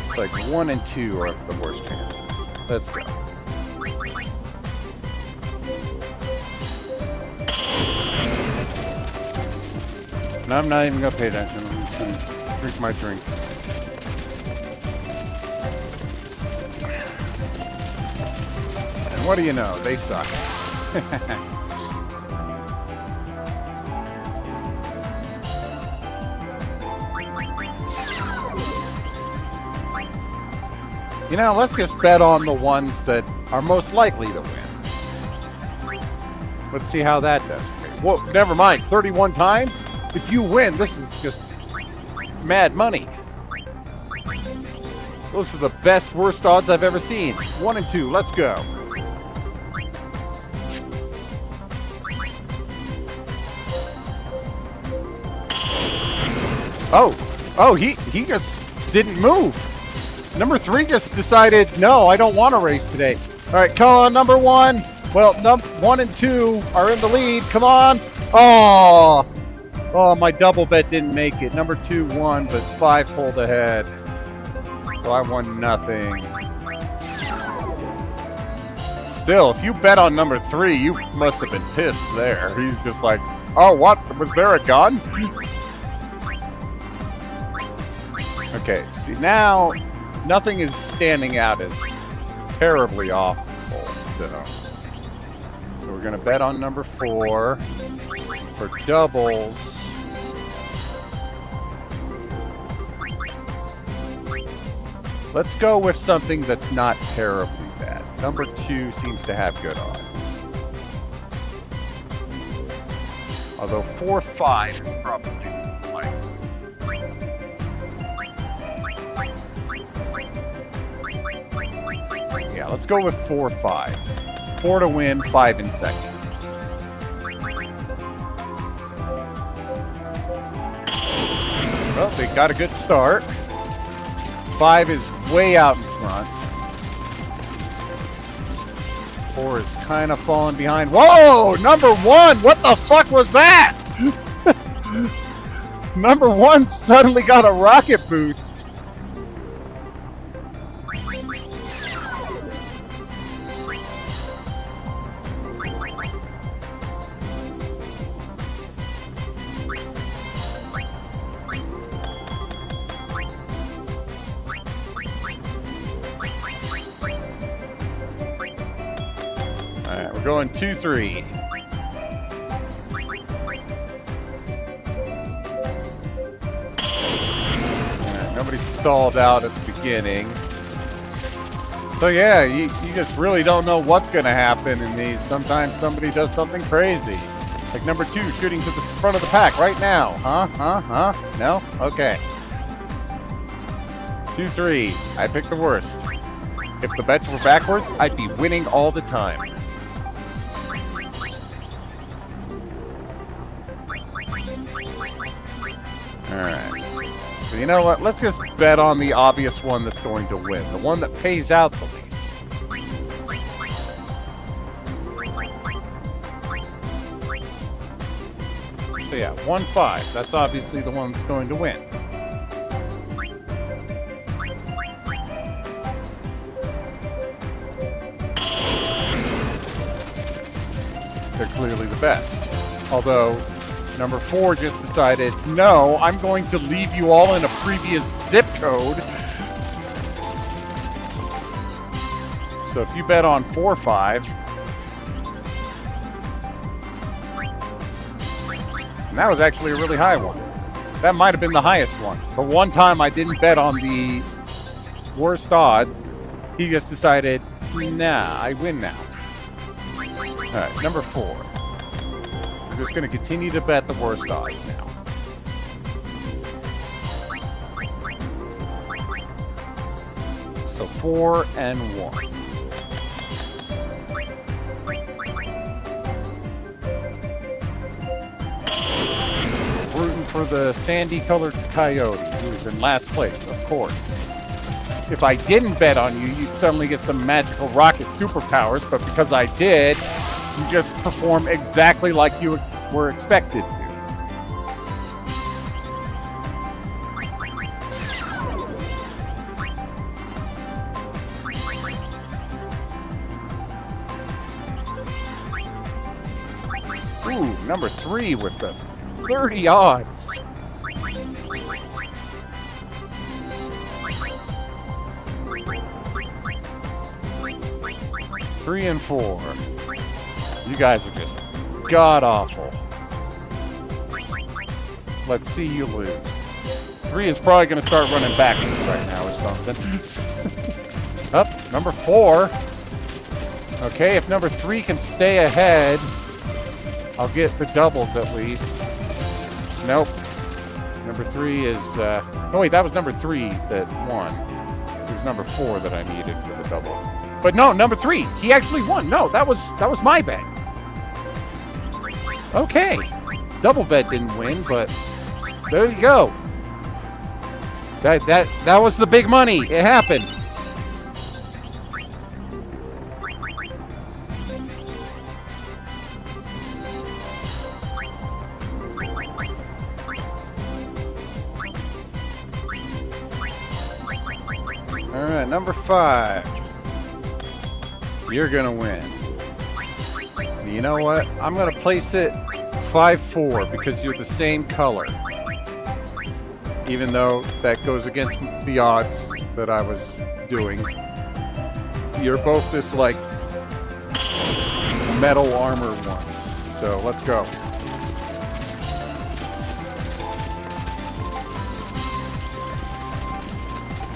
it's like 1 and 2 are the worst chances. Let's go. And I'm not even gonna pay attention. I'm just gonna drink my drink. And what do you know? They suck. You know, let's just bet on the ones that are most likely to win. Let's see how that does for me. Whoa, never mind. 31 times? If you win, this is just mad money. Those are the best, worst odds I've ever seen. 1 and 2, let's go. Oh, he just didn't move. Number 3 just decided, no, I don't want to race today. All right, come on, number 1. Well, 1 and 2 are in the lead. Come on. Oh, my double bet didn't make it. Number 2 won, but 5 pulled ahead. So I won nothing. Still, if you bet on number 3, you must have been pissed there. He's just like, oh, what? Was there a gun? Okay, see, now nothing is standing out as terribly awful. So we're going to bet on number 4 for doubles. Let's go with something that's not terribly bad. Number 2 seems to have good odds. Although 4-5 is probably like. Yeah, let's go with 4-5. 4 to win, 5 in second. Well, they got a good start. 5 is way out in front. 4 is kind of falling behind. Whoa! Number 1! What the fuck was that? Number 1 suddenly got a rocket boost. Alright, we're going 2-3. Alright, nobody stalled out at the beginning. So yeah, you just really don't know what's going to happen in these. Sometimes somebody does something crazy. Like number 2 shooting to the front of the pack right now. Huh? No? Okay. 2-3. I picked the worst. If the bets were backwards, I'd be winning all the time. Alright. So you know what? Let's just bet on the obvious one that's going to win. The one that pays out the least. So yeah, 1-5. That's obviously the one that's going to win. They're clearly the best. Although, number 4 just decided, no, I'm going to leave you all in a previous zip code. So if you bet on 4-5, and that was actually a really high one. That might have been the highest one. But one time I didn't bet on the worst odds. He just decided, nah, I win now. Alright, number 4. We're just going to continue to bet the worst odds now. So 4 and 1. Rooting for the sandy-colored coyote, who's in last place, of course. If I didn't bet on you, you'd suddenly get some magical rocket superpowers, but because I did, you just perform exactly like you were expected to. Ooh, number 3 with the 30 odds. Three and 4. You guys are just god-awful. Let's see you lose. 3 is probably going to start running backwards right now or something. Up, number 4. Okay, if number 3 can stay ahead, I'll get the doubles at least. Nope. Number 3 is... no, wait, that was number 3 that won. It was number 4 that I needed for the double. But no, number 3. He actually won. No, that was my bet. Okay. Double bet didn't win, but there you go. That was the big money. It happened. All right, number 5. You're gonna win. You know what? I'm gonna place it 5-4 because you're the same color. Even though that goes against the odds that I was doing. You're both this like metal armor ones. So let's go.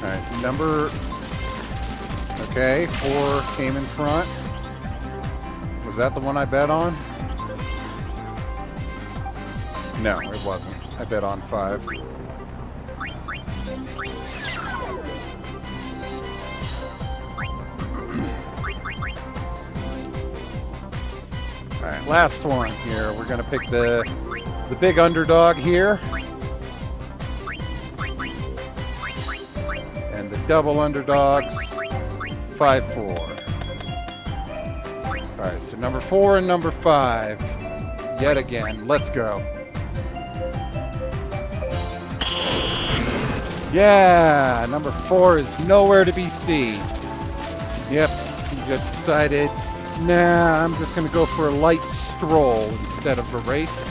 Alright, number... Okay, 4 came in front. Was that the one I bet on? No, it wasn't. I bet on 5. Alright, last one here. We're gonna pick the big underdog here. And the double underdogs. 5-4. Alright, so number 4 and number 5. Yet again. Let's go. Yeah! Number 4 is nowhere to be seen. Yep, he just decided, nah, I'm just going to go for a light stroll instead of a race.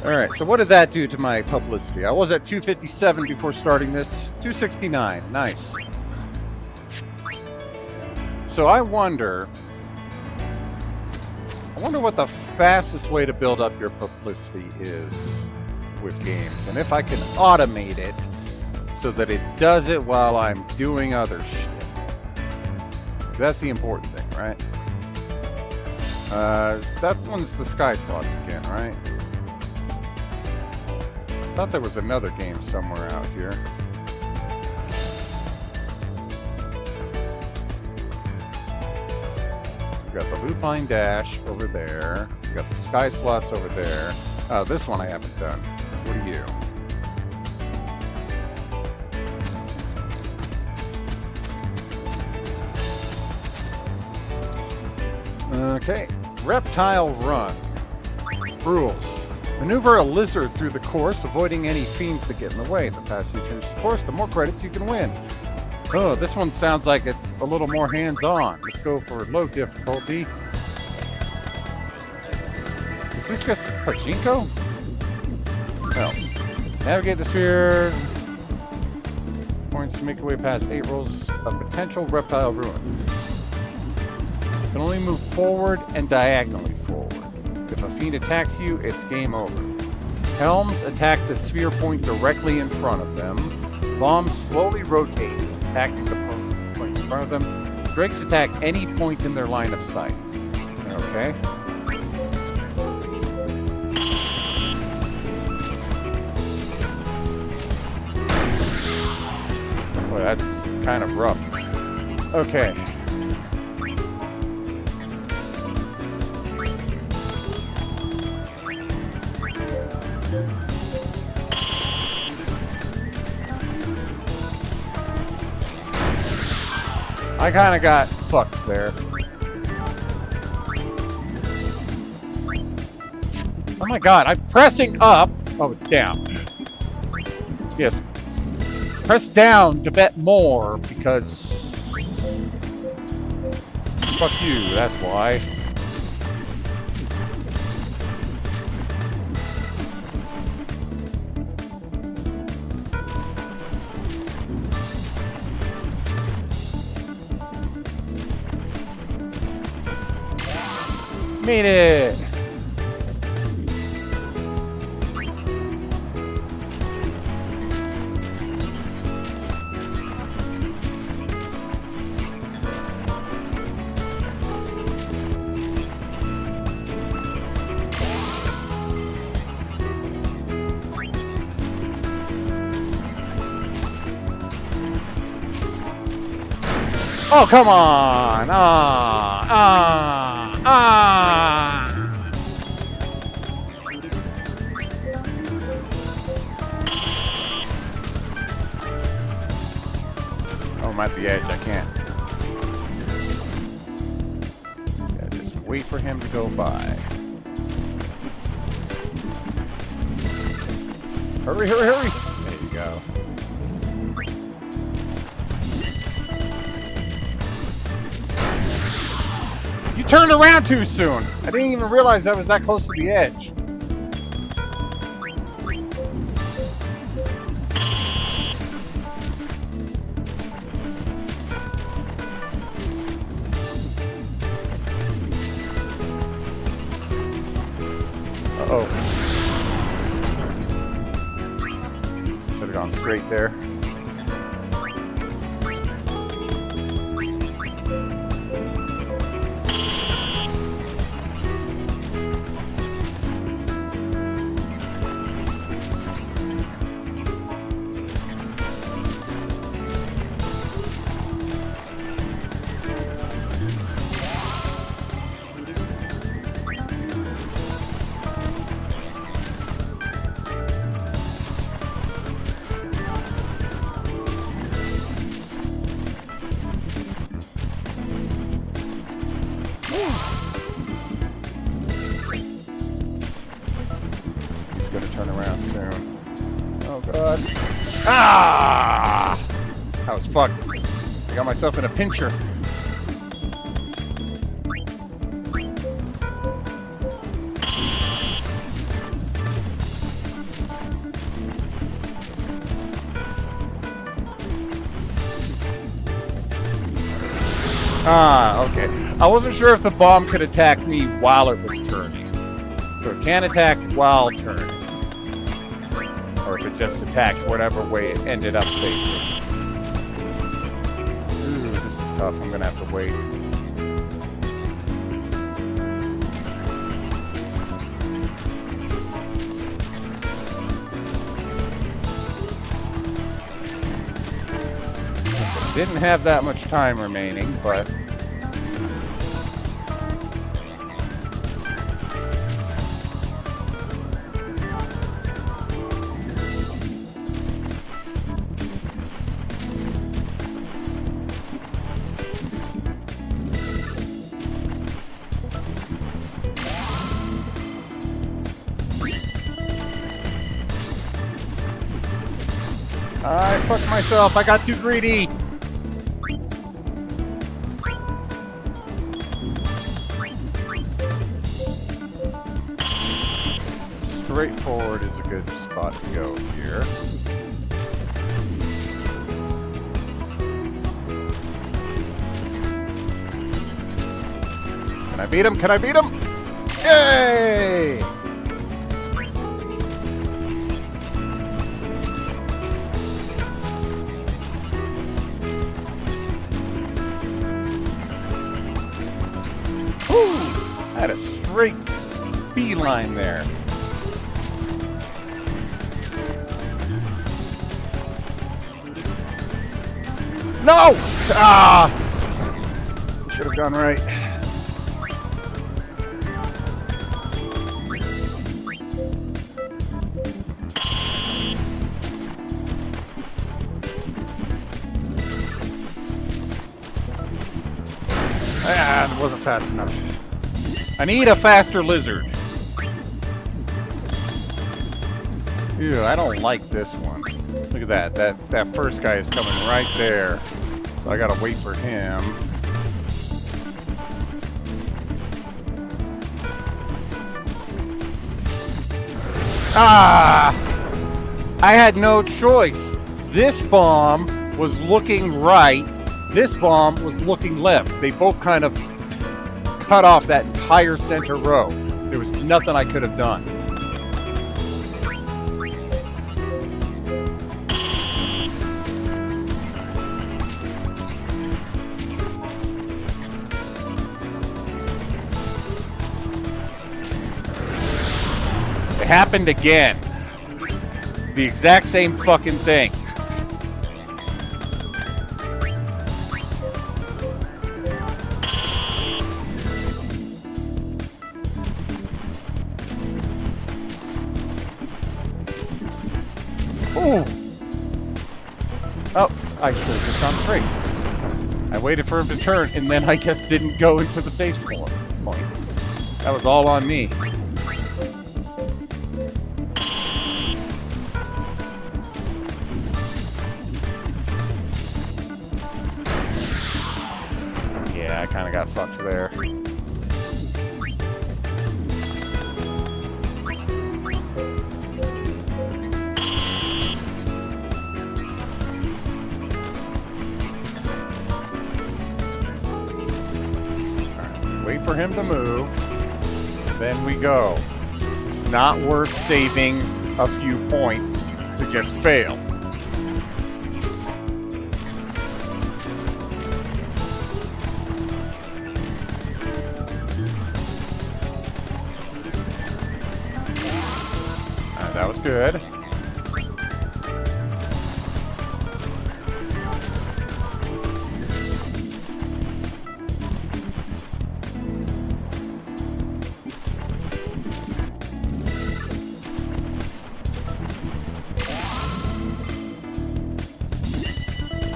Alright, so what did that do to my publicity? I was at 257 before starting this. 269. Nice. So I wonder what the fastest way to build up your publicity is. with games, and if I can automate it so that it does it while I'm doing other shit. That's the important thing, right? That one's the sky slots again, right? I thought there was another game somewhere out here. We got the Lupine Dash over there. We got the sky slots over there. This one I haven't done. What are you? Okay, Reptile Run. Rules. Maneuver a lizard through the course, avoiding any fiends that get in the way. The faster you finish the course, the more credits you can win. Oh, this one sounds like it's a little more hands-on. Let's go for low difficulty. Is this just pachinko? No. Navigate the sphere. Points to make your way past 8 rolls of potential reptile ruin. You can only move forward and diagonally forward. If a fiend attacks you, it's game over. Helms attack the sphere point directly in front of them. Bombs slowly rotate, attacking the point in front of them. Drakes attack any point in their line of sight. Okay. Boy, that's kind of rough. Okay. I kind of got fucked there. Oh my god, I'm pressing up. Oh, it's down. Yes. Press down to bet more because... Fuck you, that's why. Made it! Oh, come on! Oh, I'm at the edge. I can't. Yeah, just wait for him to go by. Hurry, hurry, hurry! There you go. You turned around too soon. I didn't even realize I was that close to the edge. Uh-oh. Should have gone straight there. Gonna turn around soon. Oh god. Ah! I was fucked. I got myself in a pincher. Ah, okay. I wasn't sure if the bomb could attack me while it was turning. So it can attack while turning. if it just attacked whatever way it ended up facing. Ooh, this is tough. I'm gonna have to wait. Didn't have that much time remaining, but I fucked myself. I got too greedy. Straightforward is a good spot to go here. Can I beat him? Can I beat him? Yay! Woo! I had a straight beeline there. No! Ah! Should have gone right. Ah, it wasn't fast enough. I need a faster lizard. Ew, I don't like this one. Look at that. That first guy is coming right there. So I gotta wait for him. Ah! I had no choice. This bomb was looking right. This bomb was looking left. They both kind of cut off that entire center row. There was nothing I could have done. It happened again. The exact same fucking thing. Ooh. Oh, I should have just gone straight. I waited for him to turn, and then I just didn't go into the safe score point. That was all on me. Yeah, I kind of got fucked there. Wait for him to move, then we go. It's not worth saving a few points to just fail. That was good.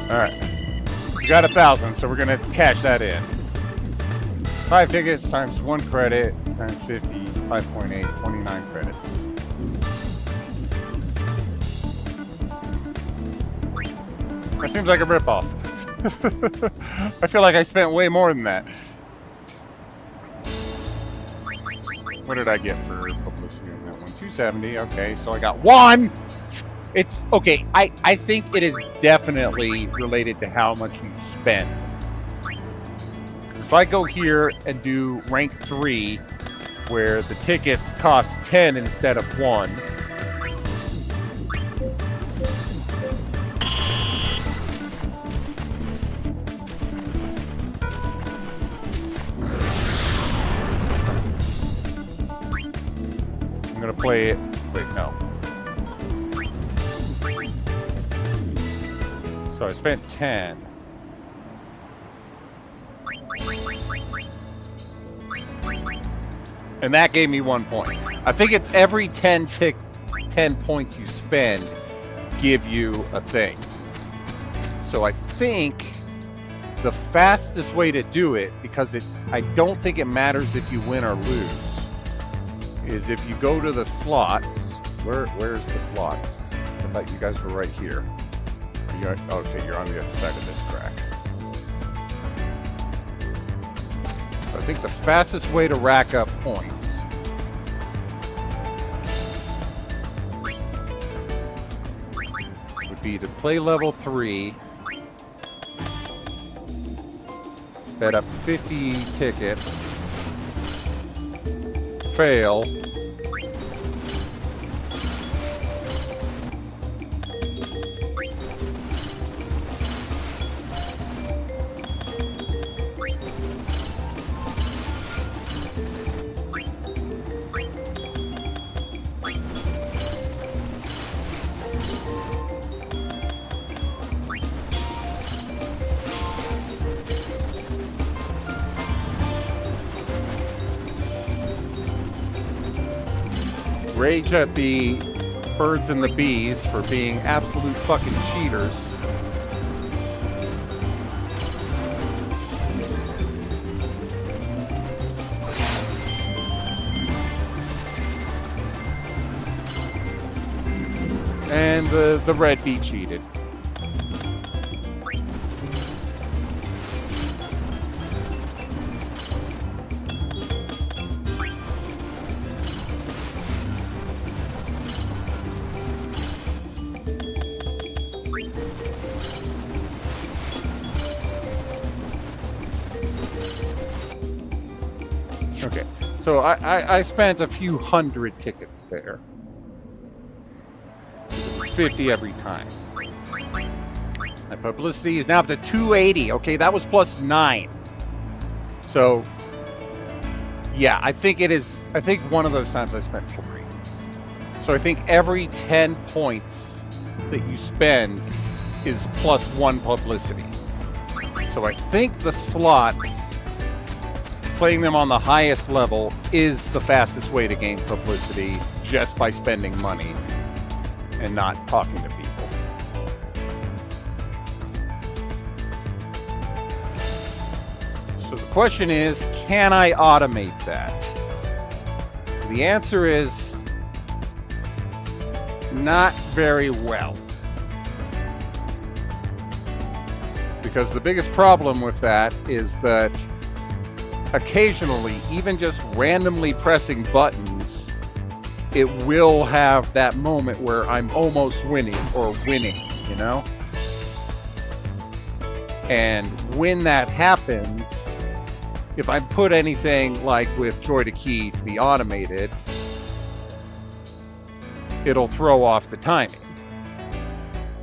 All right, we got 1,000, so we're gonna cash that in. 5 tickets times 1 credit times 50, 5.8, 29 credits. That seems like a ripoff. I feel like I spent way more than that. What did I get for publicity on that one? 270. Okay, so I got 1. It's okay. I think it is definitely related to how much you spend. Because if I go here and do rank 3, where the tickets cost 10 instead of 1, play it. Wait, no. So I spent 10. And that gave me 1 point. I think it's every 10 points you spend give you a thing. So I think the fastest way to do it, because I don't think it matters if you win or lose, is if you go to the slots. Where's the slots? I thought you guys were right here. Okay, you're on the other side of this crack. I think the fastest way to rack up points would be to play level 3, bet up 50 tickets, fail, rage at the birds and the bees for being absolute fucking cheaters. And the red bee cheated. Okay, so I spent a few hundred tickets there. It was 50 every time. My publicity is now up to 280. Okay, that was plus 9. So, yeah, I think one of those times I spent 40. So I think every 10 points that you spend is plus 1 publicity. So I think the slots, playing them on the highest level, is the fastest way to gain publicity just by spending money and not talking to people. So the question is, can I automate that? The answer is not very well. Because the biggest problem with that is that occasionally, even just randomly pressing buttons, it will have that moment where I'm almost winning or winning, you know? And when that happens, if I put anything like with Joy to Key to be automated, it'll throw off the timing.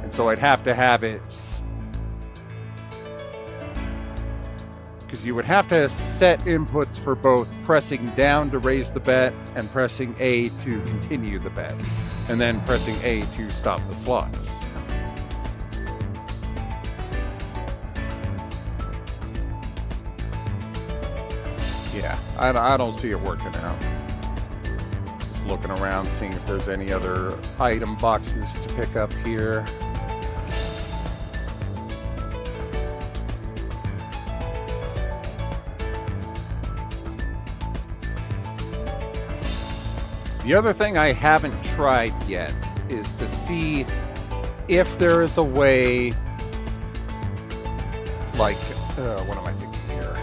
And so I'd have to have it, because you would have to set inputs for both pressing down to raise the bet and pressing A to continue the bet, and then pressing A to stop the slots. Yeah, I don't see it working out. Just looking around, seeing if there's any other item boxes to pick up here. The other thing I haven't tried yet is to see if there is a way, like, what am I thinking here?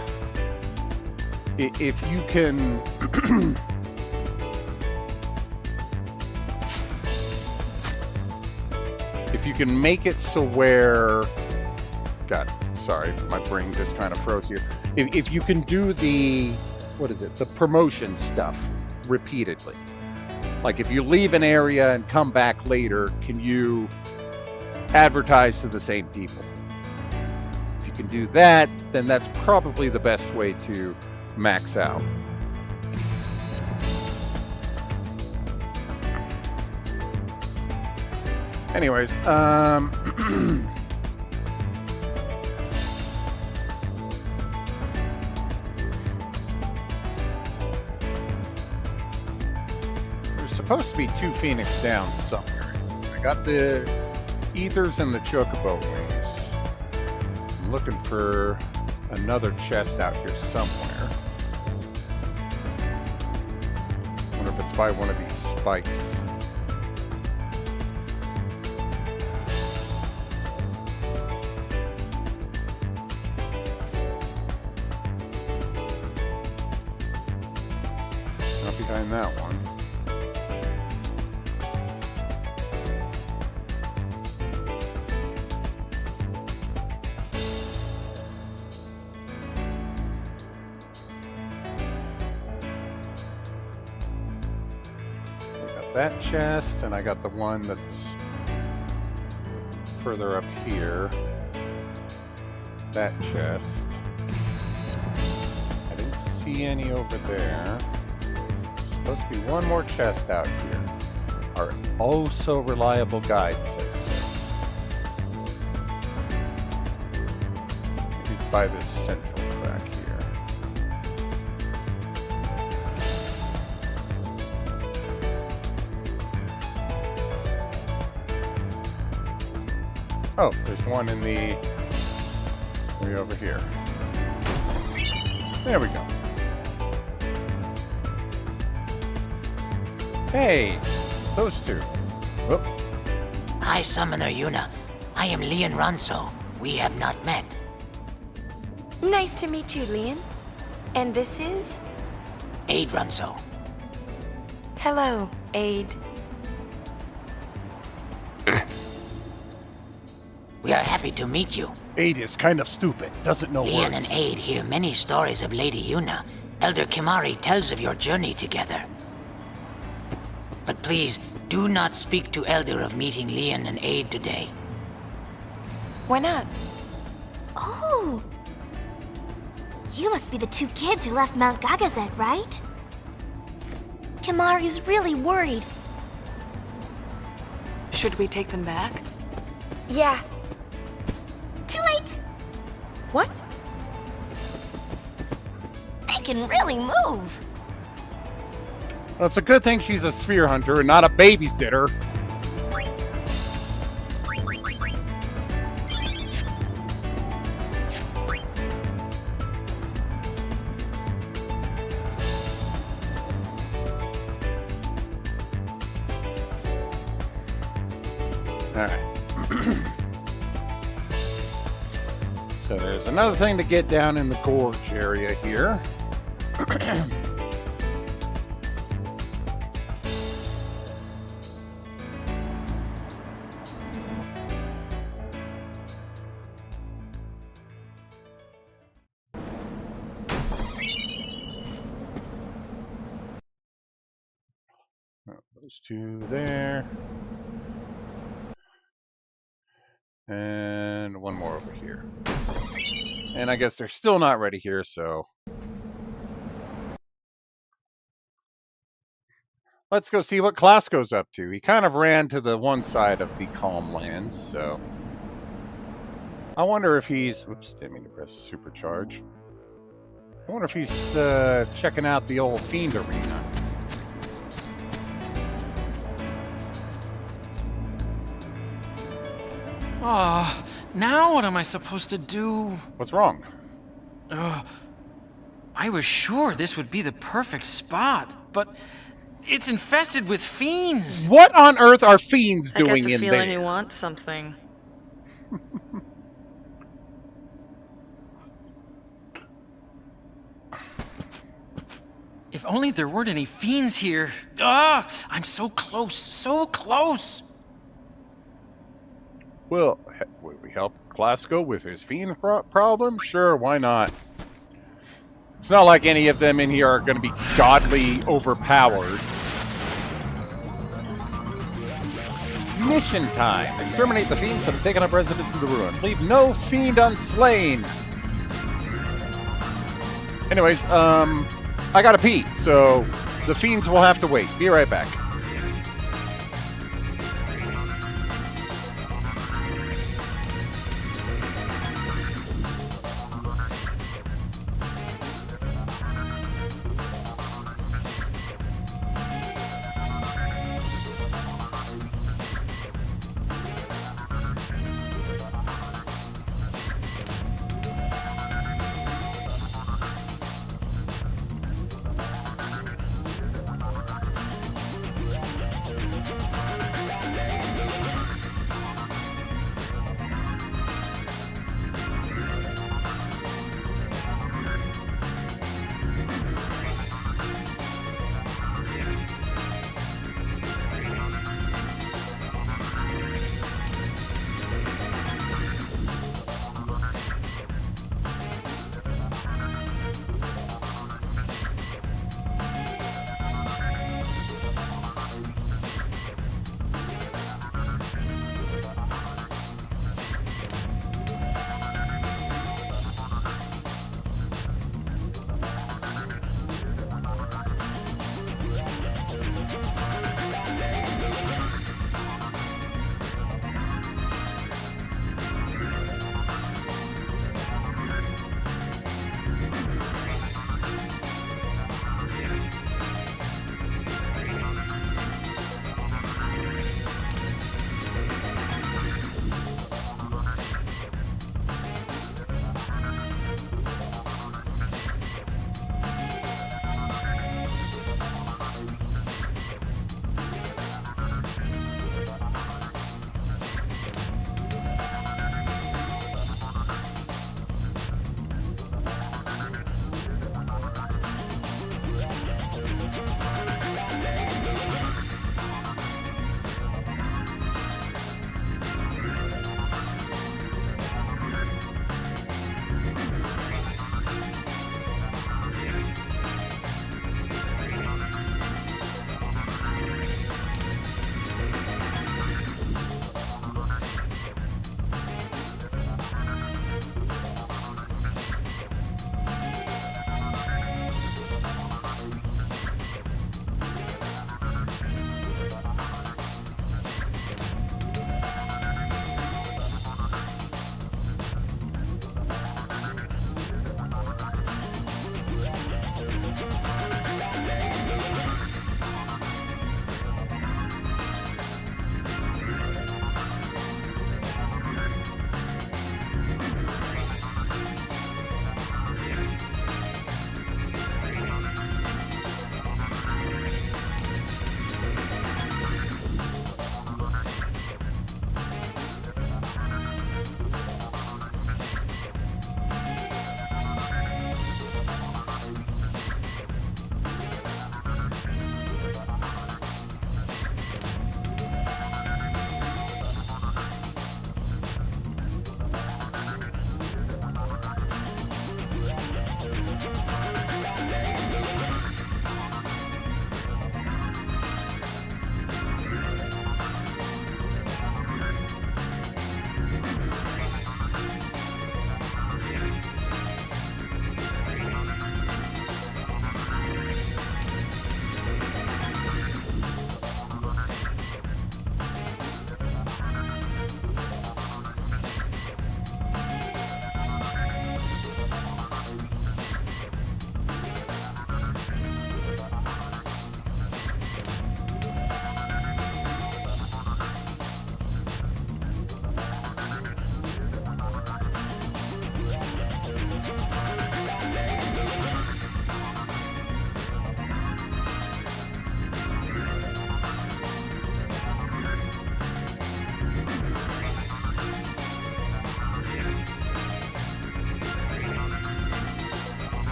If you can, if you can make it so where, God, sorry, my brain just kind of froze here. If you can do the, what is it, the promotion stuff repeatedly. Like if you leave an area and come back later, can you advertise to the same people? If you can do that, then that's probably the best way to max out. Anyways, there's supposed to be 2 Phoenix down somewhere. I got the Ethers and the Chocobo wings. I'm looking for another chest out here somewhere. Wonder if it's by one of these spikes. Not behind that one. That chest, and I got the one that's further up here. That chest. I didn't see any over there. Supposed to be one more chest out here. Our oh so reliable guide says so. Maybe it's by this central track here. Oh, there's one in the way over here. There we go. Hey, those two. Whoop. Hi, Summoner Yuna. I am Leon Ronso. We have not met. Nice to meet you, Leon. And this is? Aid Ronso. Hello, Aid. We are happy to meet you. Aid is kind of stupid, doesn't know Leon words. and Aid hear many stories of Lady Yuna. Elder Kimari tells of your journey together. But please, do not speak to Elder of meeting Leon and Aid today. Why not? Oh! You must be the 2 kids who left Mount Gagazet, right? Kimari's really worried. Should we take them back? Yeah. Too late! What? They can really move. Well, it's a good thing she's a sphere hunter and not a babysitter. Alright. So there's another thing to get down in the gorge area here. Those 2 there. And one more over here. And I guess they're still not ready here, so let's go see what Klasko's up to. He kind of ran to the one side of the Calm Lands, so I wonder if he's... Oops, didn't mean to press supercharge. I wonder if he's checking out the old Fiend Arena. Ah, now what am I supposed to do? What's wrong? I was sure this would be the perfect spot, but it's infested with fiends. What on earth are fiends I get doing the in feeling there? you want something. If only there weren't any fiends here. Ah, I'm so close, so close. Well, would we help Klasko with his fiend problem? Sure, why not? It's not like any of them in here are going to be godly overpowered. Mission time. Exterminate the fiends that have taken up residence in the ruin. Leave no fiend unslain. Anyways, I gotta pee, so the fiends will have to wait. Be right back.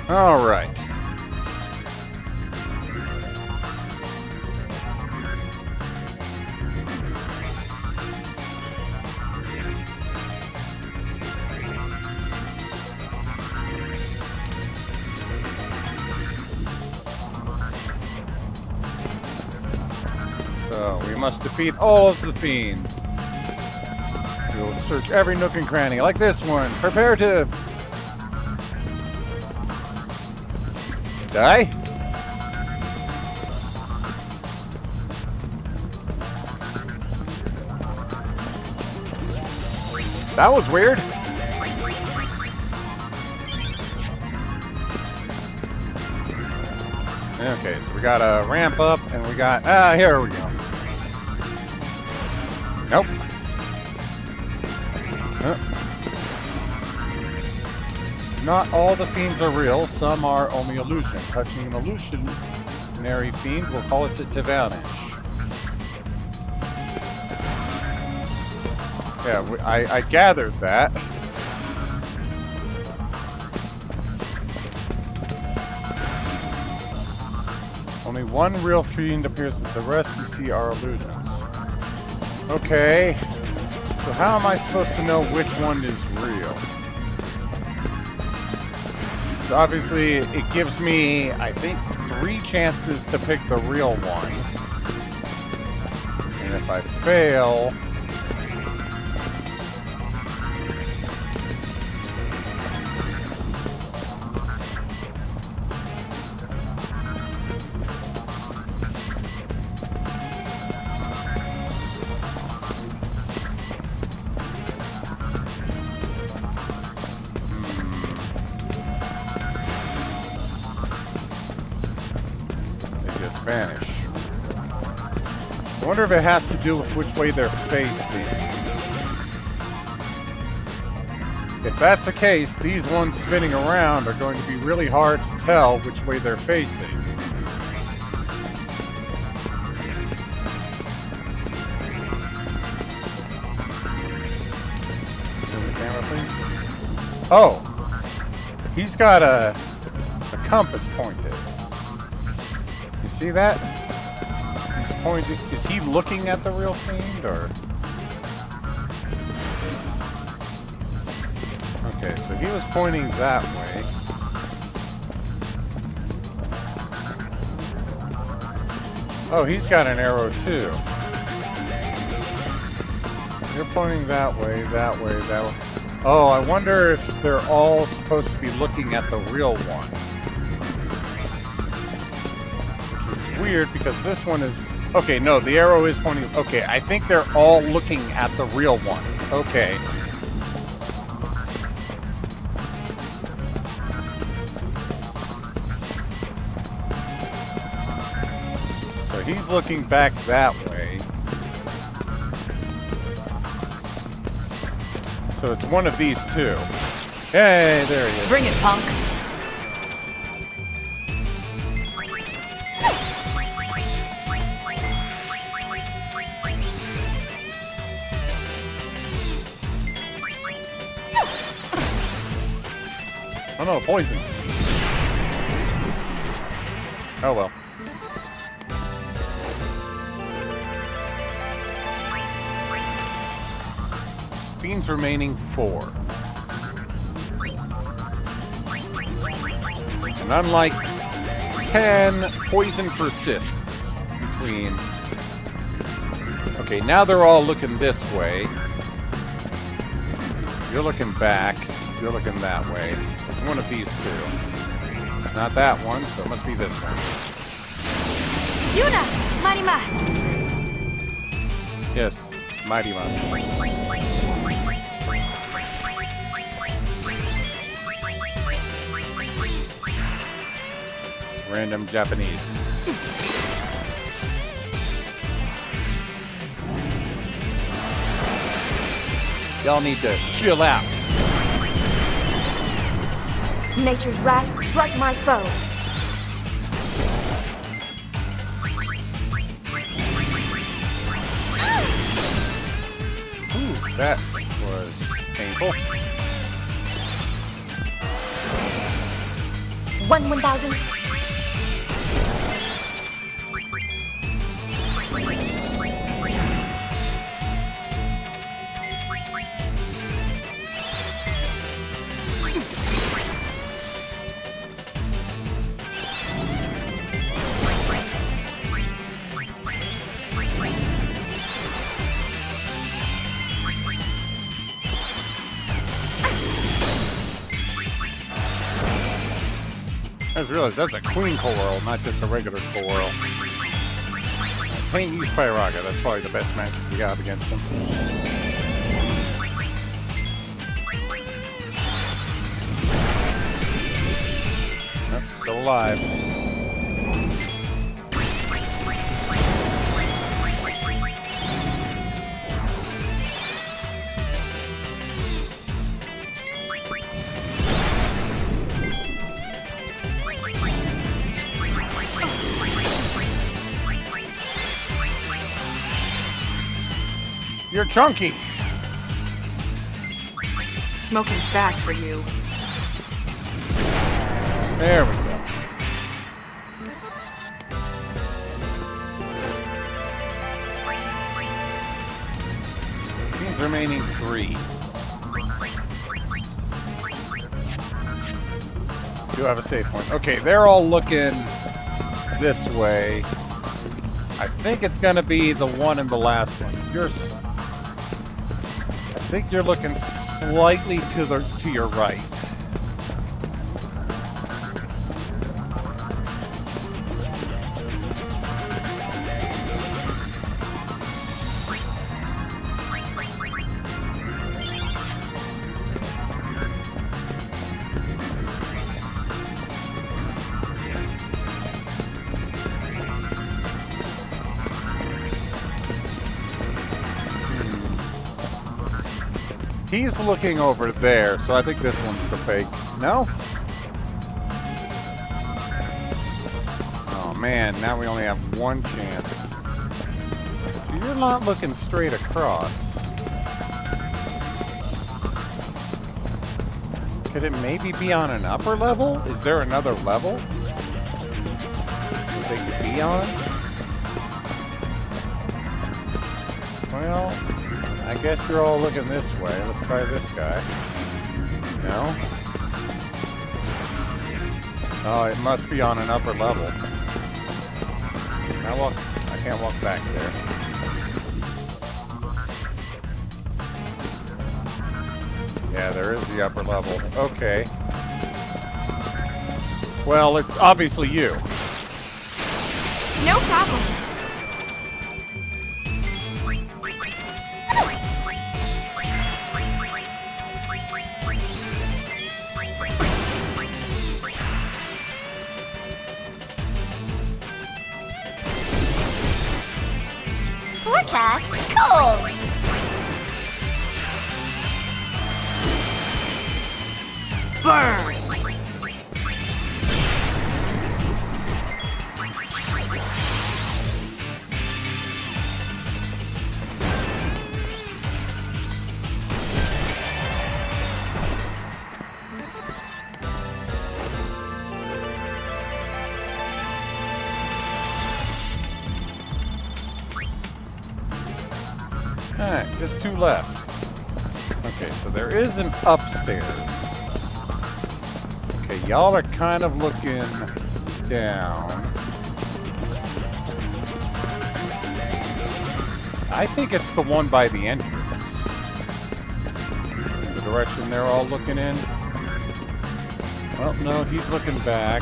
All right. So we must defeat all of the fiends. We will search every nook and cranny, like this one. Prepare to die. That was weird. Okay, so we got a ramp up, and we got here we go. Nope. Not all the fiends are real, some are only illusion. Touching an illusionary fiend will cause it to vanish. Yeah, I gathered that. Only one real fiend appears, the rest you see are illusions. Okay, so how am I supposed to know which one is real? So obviously, it gives me, I think, 3 chances to pick the real one. And if I fail... vanish. I wonder if it has to do with which way they're facing. If that's the case, these ones spinning around are going to be really hard to tell which way they're facing. Zoom the camera, please. Oh, he's got a compass pointed. You see that? He's pointing. Is he looking at the real fiend, or? Okay, so he was pointing that way. Oh, he's got an arrow too. You're pointing that way, that way, that way. Oh, I wonder if they're all supposed to be looking at the real one. Weird, because this one is... Okay, no, the arrow is pointing... Okay, I think they're all looking at the real one. Okay. So he's looking back that way. So it's one of these two. Hey, there he is. Bring it, punk. Oh no, poison. Oh well. Fiends remaining 4. And unlike 10, poison persists between... Okay, now they're all looking this way. You're looking back. You're looking that way. One of these two. Not that one, so it must be this one. Yuna! Marimas! Yes, mighty mas. Random Japanese. Y'all need to chill out. Nature's wrath, strike my foe. Ooh, that was painful. 1,000. I just realized that's a queen coral, not just a regular coral. Can't use Pyraga, that's probably the best match we got against him. Nope, still alive. You're chunky. Smoking's back for you. There we go. Means remaining 3. Do have a save point. Okay, they're all looking this way. I think it's gonna be the one and the last one. I think you're looking slightly to your right. He's looking over there, so I think this one's the fake. No? Oh man, now we only have one chance. So you're not looking straight across. Could it maybe be on an upper level? Is there another level that they could be on? Well, I guess you're all looking this way. Let's try this guy. No? Oh, it must be on an upper level. I can't walk back there. Yeah, there is the upper level. Okay. Well, it's obviously you. No problem. Forecast cold. Burn! Alright, just 2 left. Okay, so there is an upstairs. Okay, y'all are kind of looking down. I think it's the one by the entrance. The direction they're all looking in. Well, no, he's looking back.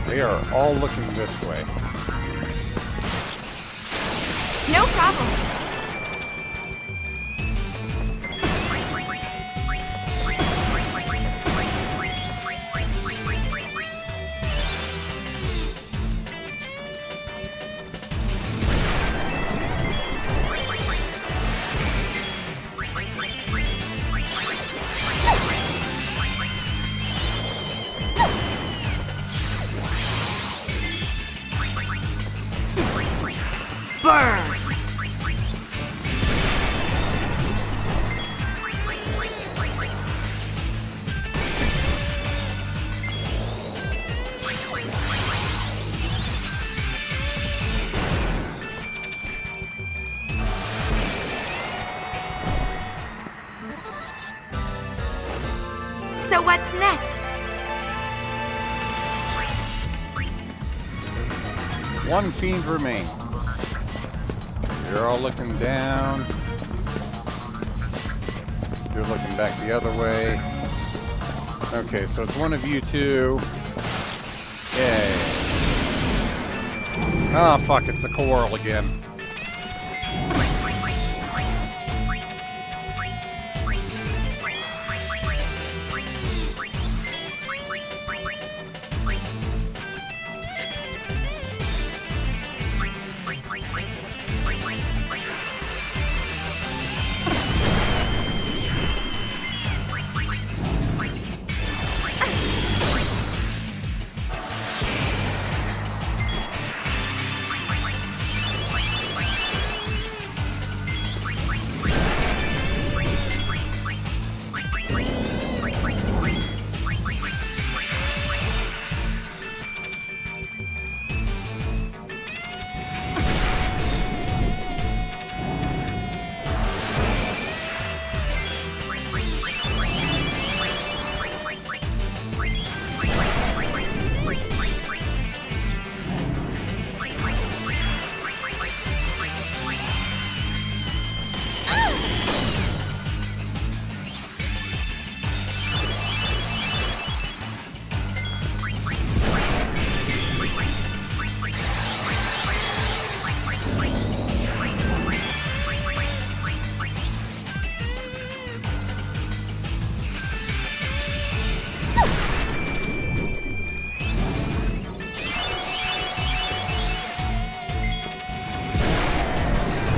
They are all looking this way. No problem. Burn! So what's next? One fiend remains. You're all looking down. You're looking back the other way. Okay, so it's one of you two. Yay. Oh, fuck, it's the coral again.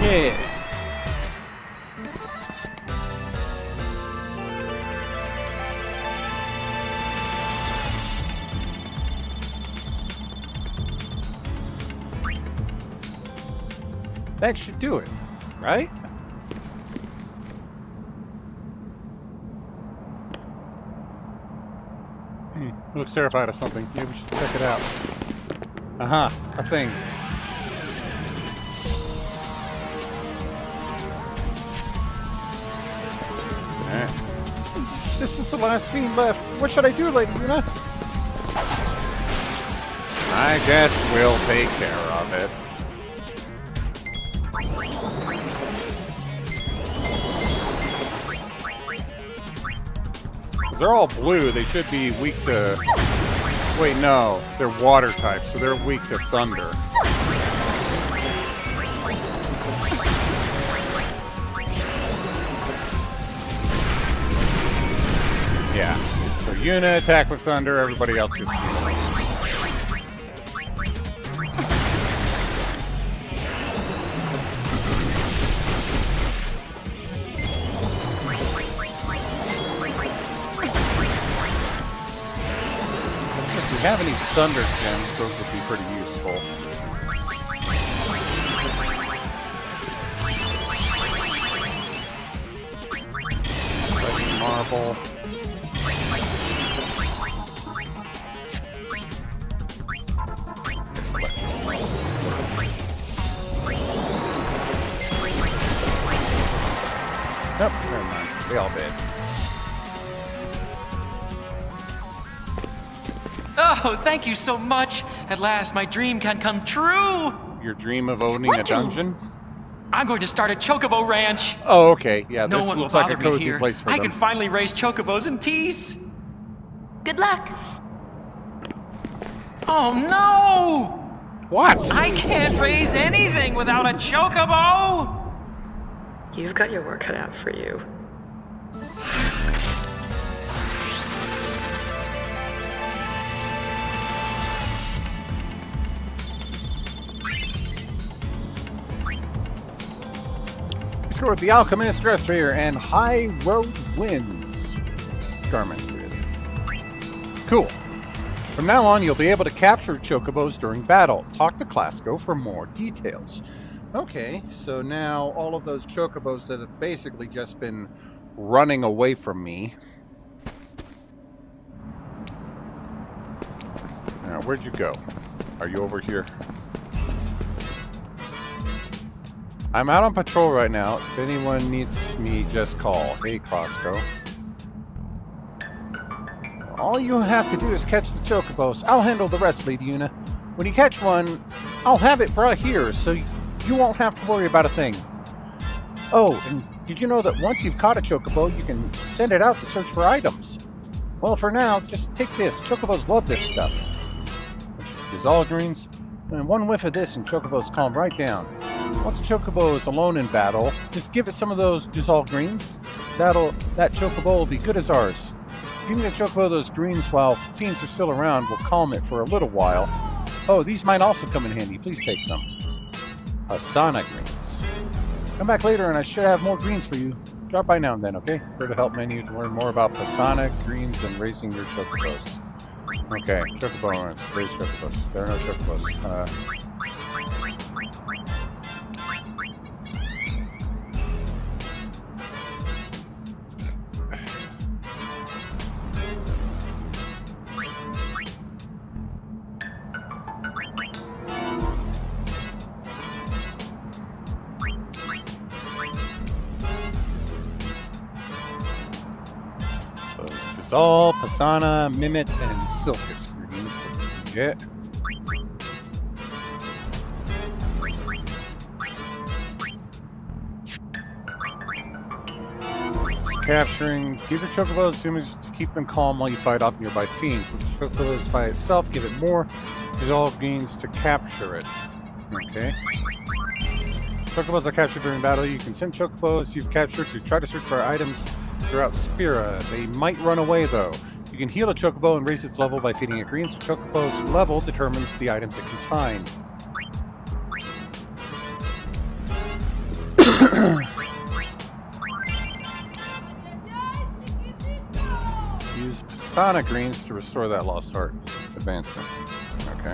Yeah. That should do it, right? He looks terrified of something. Maybe we should check it out. Aha, a thing. This is the last fiend left. What should I do, Lady Yuna? I guess we'll take care of it. They're all blue. They should be weak to... Wait, no. They're water type, so they're weak to thunder. Yeah. So Yuna attack with thunder, everybody else just heals. If we have any thunder gems, those would be pretty useful. Marble. Nope, never mind. They all did. Oh, thank you so much. At last, my dream can come true. Your dream of owning a dungeon? I'm going to start a chocobo ranch. Oh, okay. Yeah, No this one will looks like a bother me cozy here. place for I them. can finally raise chocobos in peace. Good luck. Oh no! What? I can't raise anything without a chocobo! You've got your work cut out for you. Score with the Alchemist Dress Fair and High Road Winds. Garment grid. Cool. From now on, you'll be able to capture chocobos during battle. Talk to Clasco for more details. Okay, so now all of those chocobos that have basically just been running away from me. Now, where'd you go? Are you over here? I'm out on patrol right now. If anyone needs me, just call. Hey, Costco. All you have to do is catch the chocobos. I'll handle the rest, Lady Una. When you catch one, I'll have it brought here, so you won't have to worry about a thing. Oh, and did you know that once you've caught a chocobo, you can send it out to search for items? Well, for now, just take this. Chocobos love this stuff. Dissolve greens, and one whiff of this and chocobos calm right down. Once a chocobo is alone in battle, just give it some of those dissolve greens. That chocobo will be good as ours. Giving a chocobo those greens while fiends are still around will calm it for a little while. Oh, these might also come in handy. Please take some. Asana greens. Come back later and I should have more greens for you. Drop by now and then, okay? Go to help menu to learn more about Pasana, greens, and raising your chocobos. Okay, chocobo, raise chocobos. There are no chocobos. All Pasana, Mimit, and Silkus greens that we can get. Capturing. Give your chocobos to keep them calm while you fight off nearby fiends. With chocobos by itself, give it more dissolve greens to capture it. Okay. Chocobos are captured during battle. You can send chocobos you've captured to try to search for items throughout Spira. They might run away though. You can heal a chocobo and raise its level by feeding it greens. The chocobo's level determines the items it can find. Use Pasana greens to restore that lost heart advancement. Okay.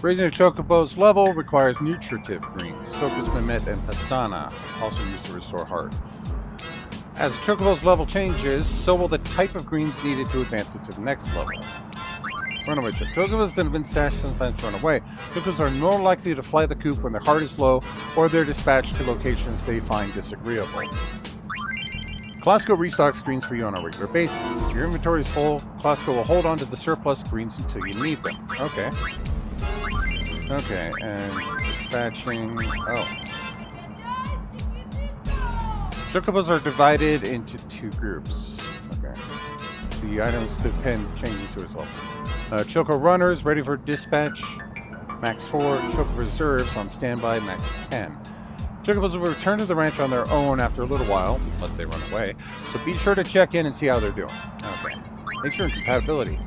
Raising a chocobo's level requires nutritive greens. Silkus, Mimit, and Pasana also used to restore heart. As the chocobo's level changes, so will the type of greens needed to advance it to the next level. Runaway chocobos that have been stashed sometimes run away. Chocobos are more likely to fly the coop when their heart is low, or they're dispatched to locations they find disagreeable. Classico restocks greens for you on a regular basis. If your inventory is full, Classico will hold on to the surplus greens until you need them. Okay. Okay, and dispatching. Oh. Chocobos are divided into two groups. Okay. The items depend changing to as well. Choco runners ready for dispatch, max 4. Choco reserves on standby, max 10. Chocobos will return to the ranch on their own after a little while, unless they run away. So be sure to check in and see how they're doing. Okay. Nature and compatibility.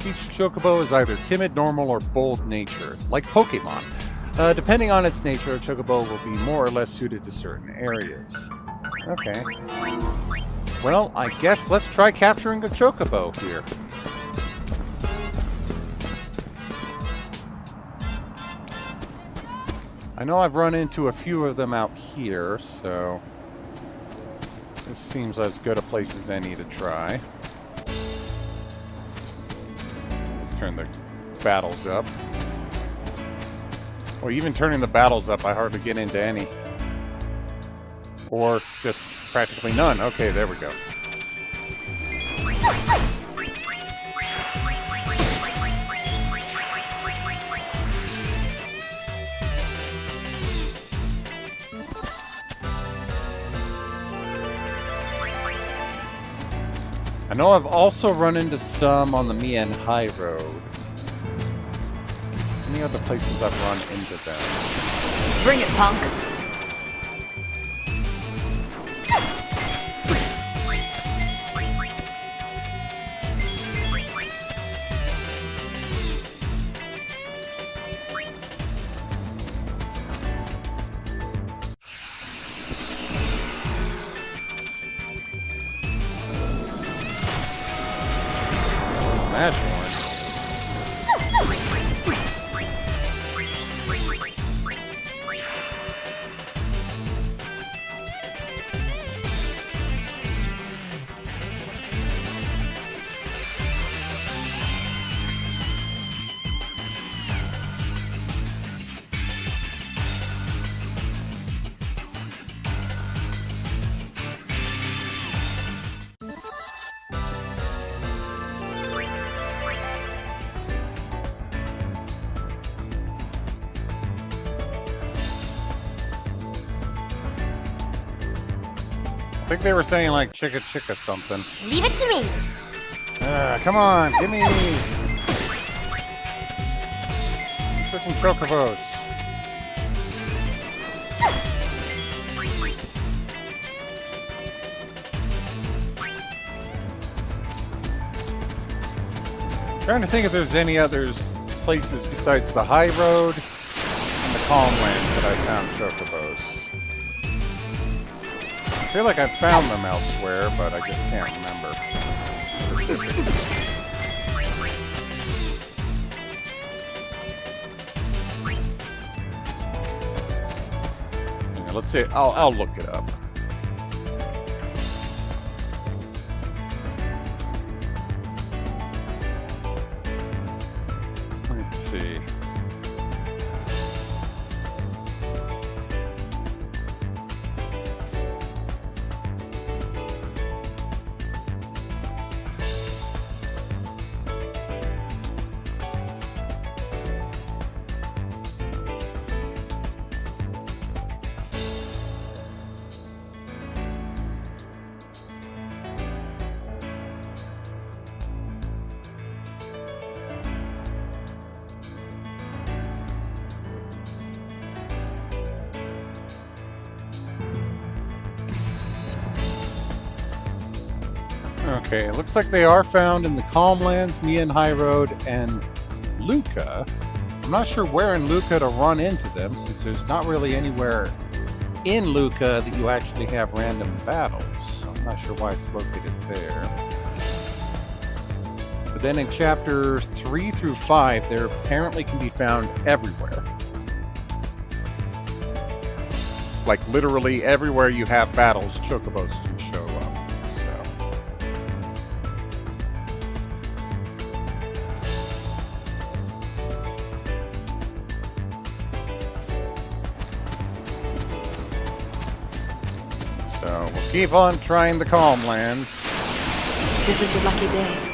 Each chocobo is either timid, normal, or bold nature. It's like Pokemon. Depending on its nature, a chocobo will be more or less suited to certain areas. Okay. Well, I guess let's try capturing a chocobo here. I know I've run into a few of them out here, so this seems as good a place as any to try. Let's turn the battles up. Or even turning the battles up, I hardly get into any. Or just practically none. Okay, there we go. I know I've also run into some on the Mian High Road. Any other places I've run into them? Bring it, punk! Smash one. think they were saying like chicka chicka something. Leave it to me. Come on, give me freaking chocobos. Trying to think if there's any other places besides the high road and the calm lands that I found chocobos. I feel like I've found them elsewhere, but I just can't remember specifically. Yeah, let's see. I'll look it up. Let's see. Okay, it looks like they are found in the Calmlands, Mian High Road, and Luca. I'm not sure where in Luca to run into them, since there's not really anywhere in Luca that you actually have random battles. So I'm not sure why it's located there. But then in chapter 3 through 5, they apparently can be found everywhere. Like literally everywhere you have battles, chocobos can show up. So we'll keep on trying the Calmlands. This is your lucky day.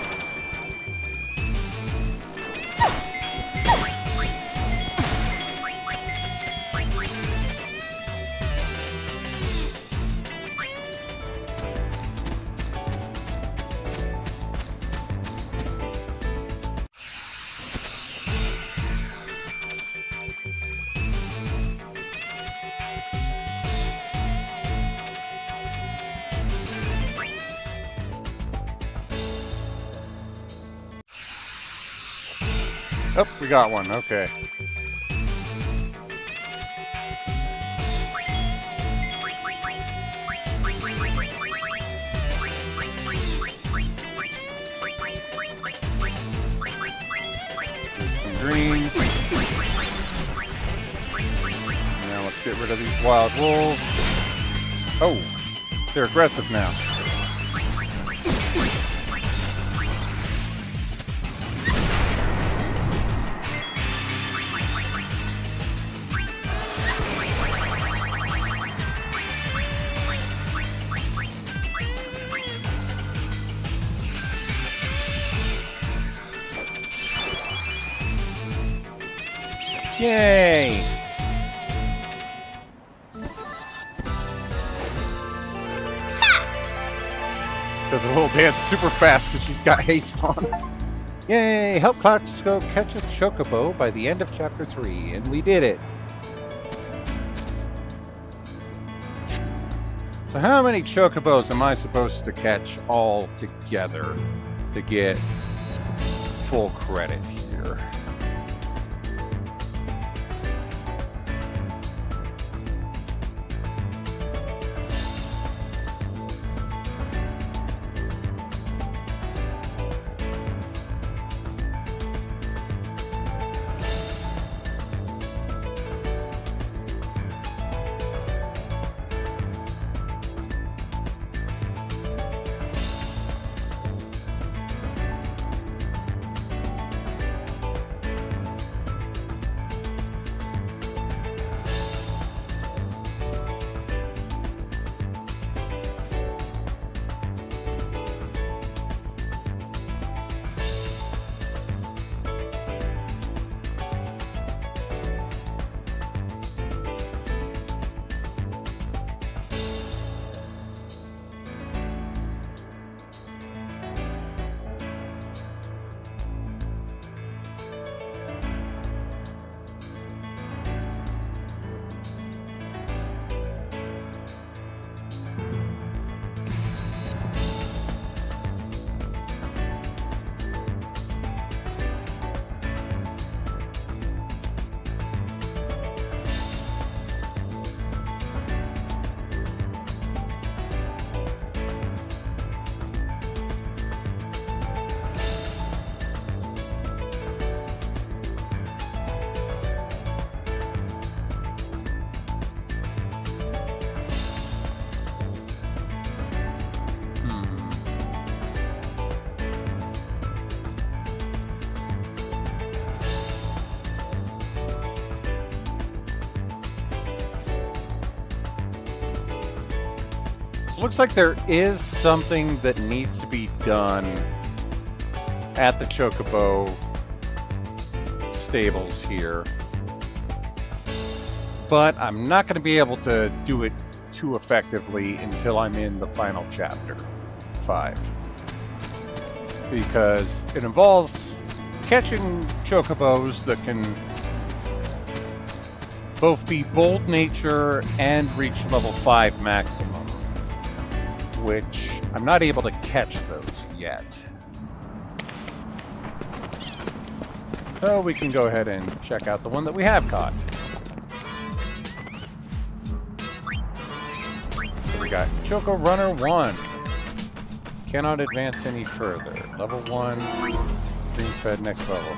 Oh, we got one. Okay. Some greens. Now let's get rid of these wild wolves. Oh, they're aggressive now. Yay! Does a little dance super fast because she's got haste on. Yay! Help Cloxco catch a chocobo by the end of chapter 3, and we did it. So how many chocobos am I supposed to catch all together to get full credit here? Looks like there is something that needs to be done at the Chocobo stables here. But I'm not going to be able to do it too effectively until I'm in the final chapter, 5. Because it involves catching Chocobos that can both be bold nature and reach level 5 maximum, which I'm not able to catch those yet. So we can go ahead and check out the one that we have caught. So we got Choco Runner 1. Cannot advance any further. Level 1. Greens fed next level.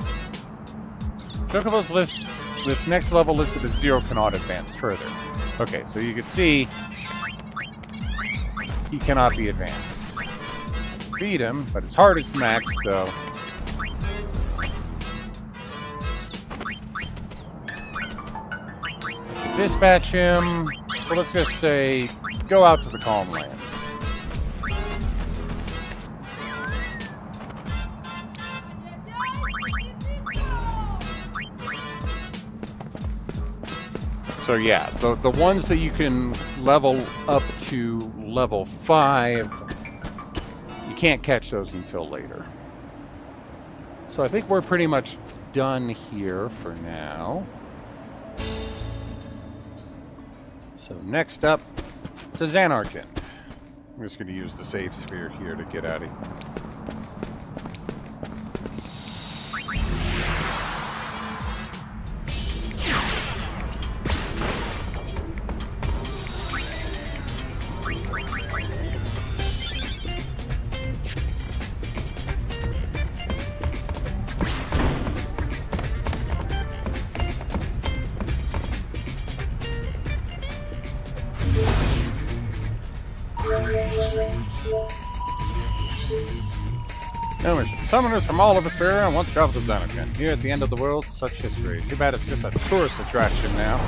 Chocobos with next level listed as 0 cannot advance further. Okay, so you can see he cannot be advanced. Feed him, but his heart is maxed, so dispatch him. So let's just say go out to the Calm Lands. So yeah, the ones that you can level up to level 5, you can't catch those until later. So I think we're pretty much done here for now. So next up to Xanarkin. I'm just going to use the save sphere here to get out of here. Summoners from all over Spira once traveled to Xanarkin. Here at the end of the world, such history. Too bad it's just a tourist attraction now.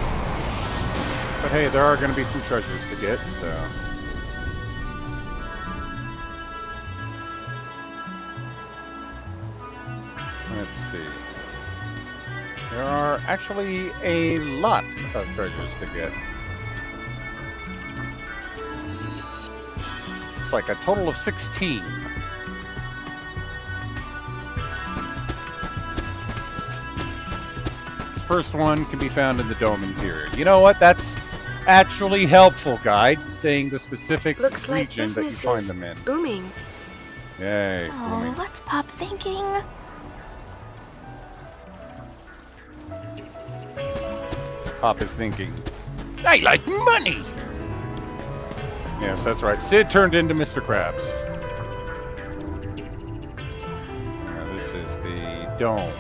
But hey, there are going to be some treasures to get, so... Let's see. There are actually a lot of treasures to get. It's like a total of 16. First one can be found in the dome interior. You know what? That's actually helpful, guide, saying the specific Looks like region that you business find is them in. booming. Yay, Oh, booming. what's Pop thinking? Pop is thinking, I like money! Yes, that's right. Sid turned into Mr. Krabs. This is the dome.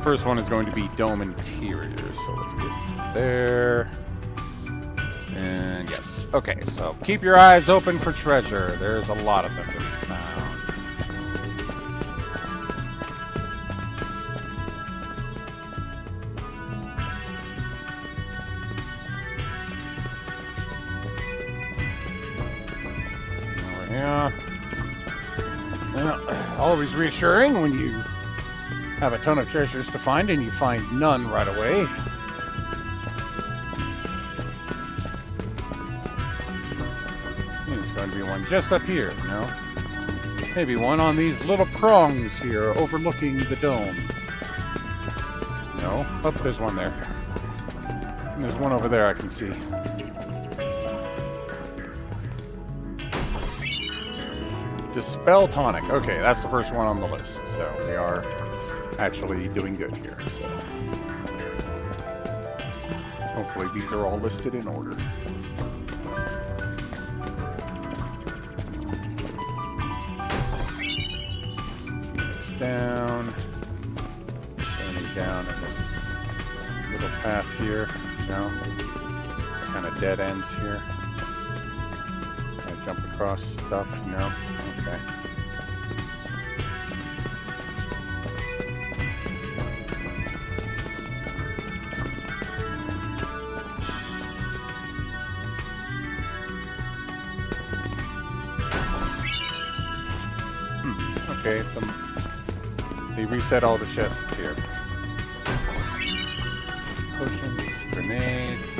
First one is going to be dome interior, so let's get there. And yes, okay, so keep your eyes open for treasure. There's a lot of them to be found. Over here. Well, always reassuring when you have a ton of treasures to find and you find none right away. There's going to be one just up here, no? Maybe one on these little prongs here overlooking the dome. No? Oh, there's one there. And there's one over there I can see. Dispel Tonic. Okay, that's the first one on the list, so we are actually doing good here. So hopefully these are all listed in order. Phoenix down. Standing down in this little path here. No. It's kind of dead ends here. Can I jump across stuff? No. Okay. Okay, they reset all the chests here. Potions, grenades.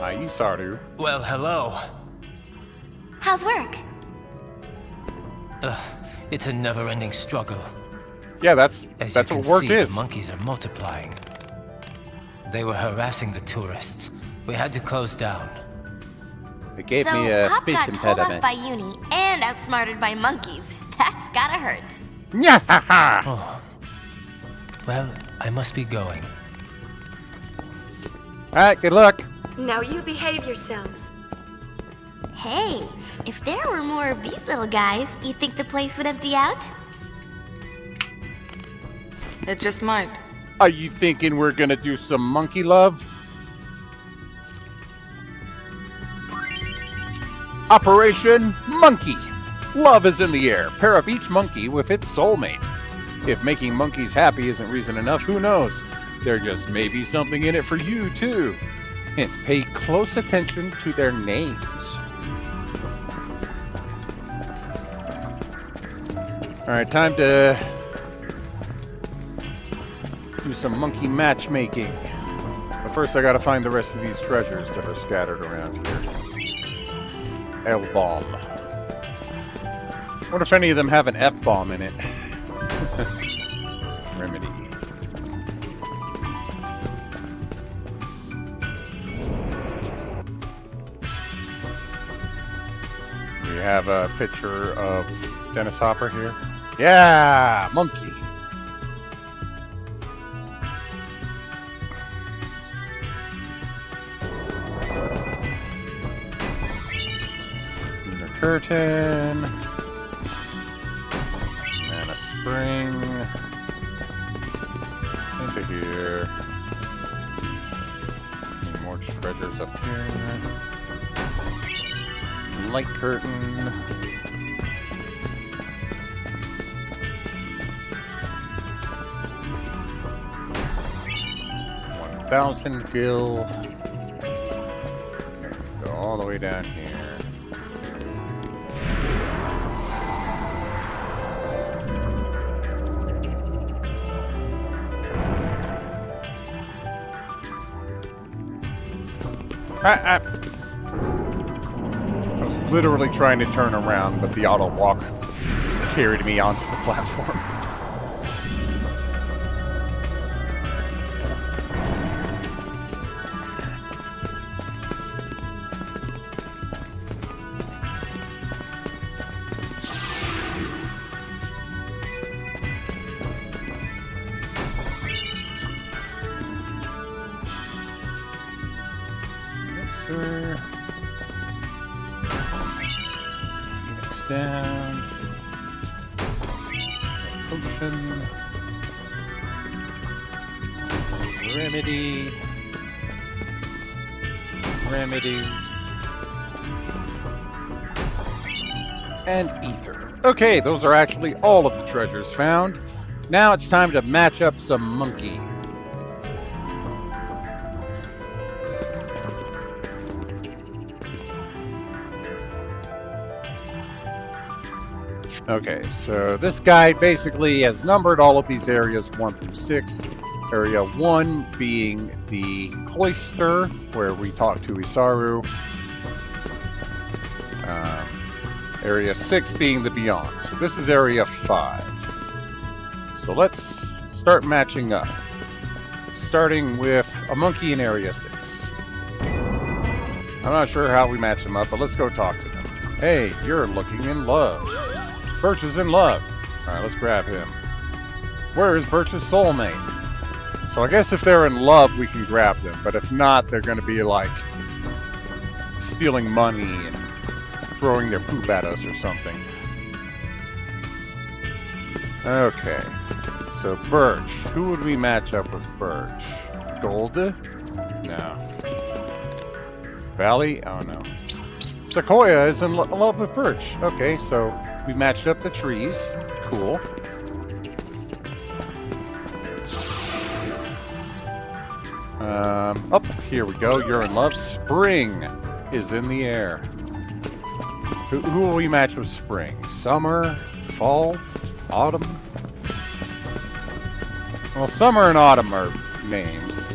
Hi, Isaru. Well, hello. How's work? It's a never-ending struggle. Yeah, that's As you what can work see, is. the monkeys are multiplying. They were harassing the tourists. We had to close down. They gave so me a Pop speech got told off impediment. by Uni and outsmarted by monkeys. That's gotta hurt. Nyahaha! Oh. Well, I must be going. Alright, good luck. Now you behave yourselves. Hey, if there were more of these little guys, you think the place would empty out? It just might. Are you thinking we're gonna do some monkey love? Operation Monkey. Love is in the air. Pair up each monkey with its soulmate. If making monkeys happy isn't reason enough, who knows? There just may be something in it for you, too. And pay close attention to their names. Alright, time to do some monkey matchmaking. But first I gotta find the rest of these treasures that are scattered around here. L-bomb. Wonder if any of them have an F-bomb in it. Remedy. We have a picture of Dennis Hopper here. Yeah! Monkey! Lunar curtain. And a spring. Into here. Any more treasures up here. Light curtain. 1,000 gil. There we go, all the way down here. I was literally trying to turn around, but the auto walk carried me onto the platform. Mixer. Mix down. Potion. Remedy. Remedy. And ether. Okay, those are actually all of the treasures found. Now it's time to match up some monkey. Okay, so this guide basically has numbered all of these areas 1 through 6. Area 1 being the cloister, where we talk to Isaru. Area 6 being the beyond. So this is area 5. So let's start matching up. Starting with a monkey in area 6. I'm not sure how we match them up, but let's go talk to them. Hey, you're looking in love. Birch is in love. Alright, let's grab him. Where is Birch's soulmate? So I guess if they're in love, we can grab them. But if not, they're going to be like stealing money and throwing their poop at us or something. Okay. So Birch. Who would we match up with Birch? Gold? No. Valley? Oh no. Sequoia is in love with Birch. Okay, so we matched up the trees. Cool. Oh, here we go. You're in love. Spring is in the air. Who will we match with spring? Summer? Fall? Autumn? Well, summer and autumn are names.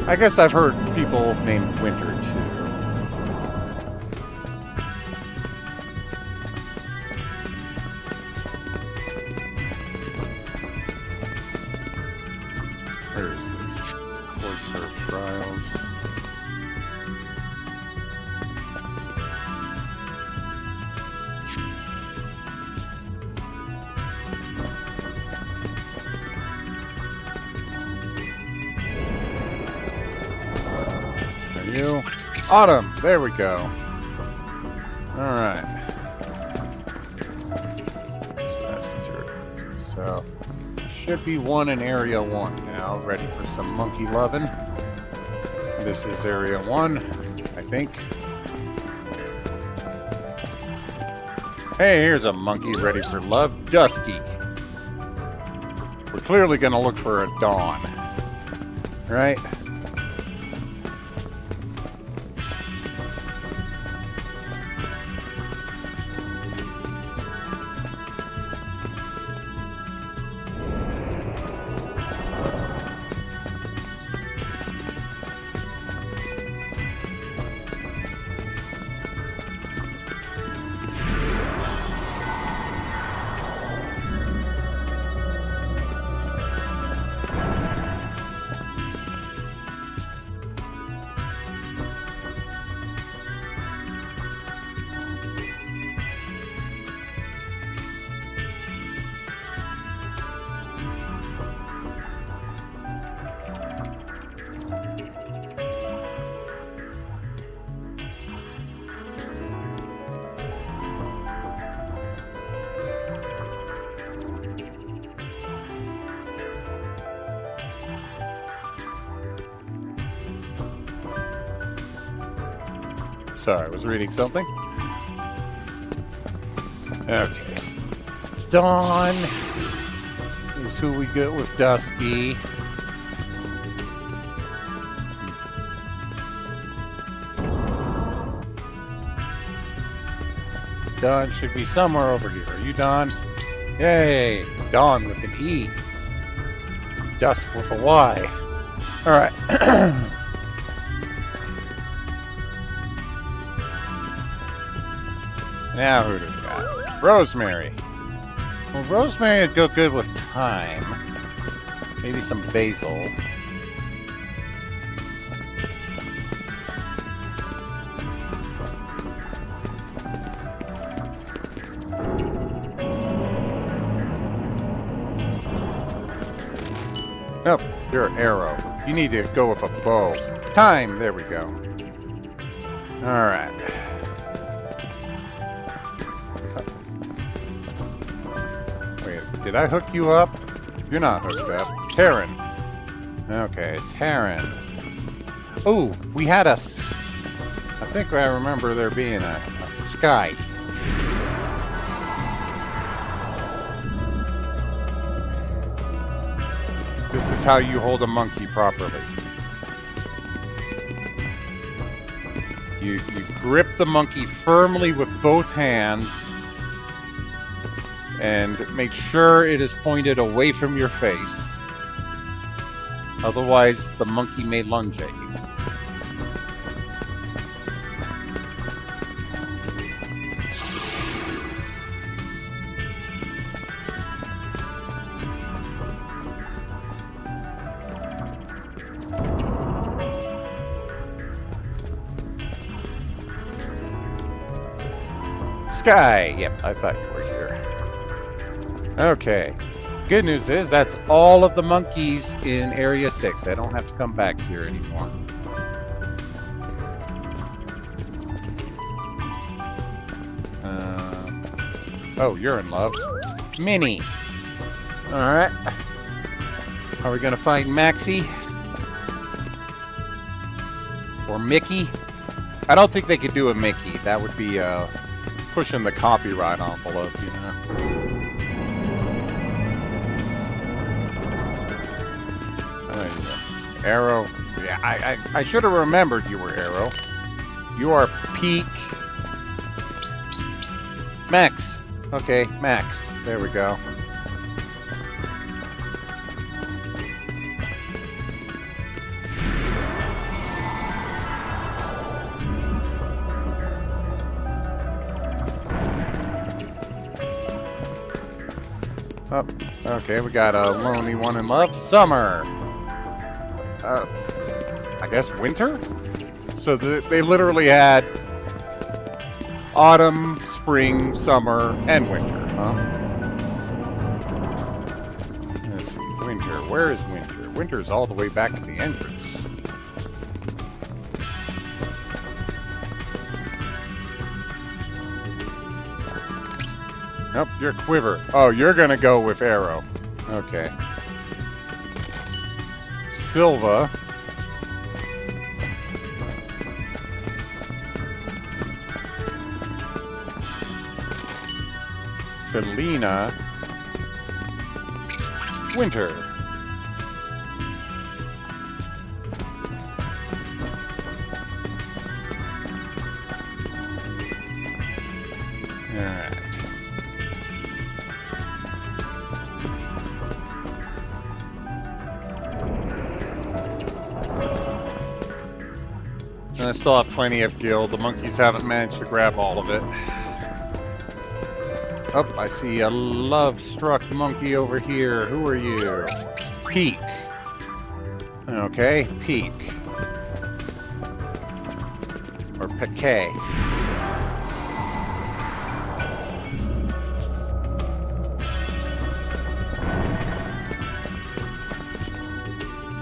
I guess I've heard people named winter, too. Where is this? Court Serve Trials. Are you? Autumn! There we go. Alright. So that's the third. So, should be one in Area 1 now. Ready for some monkey loving. This is Area 1, I think. Hey, here's a monkey ready for love. Dusky. We're clearly going to look for a dawn. Right? Sorry, I was reading something. Okay. Dawn is who we get with Dusky. Dawn should be somewhere over here. Are you Dawn? Yay! Dawn with an E. Dusk with a Y. Alright. Now who do we got? Rosemary. Well, Rosemary would go good with thyme. Maybe some basil. Nope, you're an arrow. You need to go with a bow. Thyme, there we go. Alright. Did I hook you up? You're not hooked up. Taryn. Okay, Taryn. Oh, we had I think I remember there being a sky. This is how you hold a monkey properly. You grip the monkey firmly with both hands and make sure it is pointed away from your face. Otherwise, the monkey may lunge at you. Sky! Yep, I thought you were here. Okay. Good news is that's all of the monkeys in Area 6. I don't have to come back here anymore. Oh, you're in love. Minnie. Alright. Are we going to find Maxie? Or Mickey? I don't think they could do a Mickey. That would be pushing the copyright envelope, you know. Arrow, Yeah, I should have remembered you were Arrow. You are Peak. Max. Okay, Max. There we go. Oh, okay, we got a lonely one in love. Summer. I guess winter? So they literally had autumn, spring, summer, and winter, huh? Let's see, winter. Where is winter? Winter's all the way back at the entrance. Nope, you're Quiver. Oh, you're gonna go with Arrow. Okay. Silva. Felina. Winter. Alright. And I still have plenty of guild. The monkeys haven't managed to grab all of it. Oh, I see a love-struck monkey over here. Who are you? Peak. Okay, Peak. Or Piquet.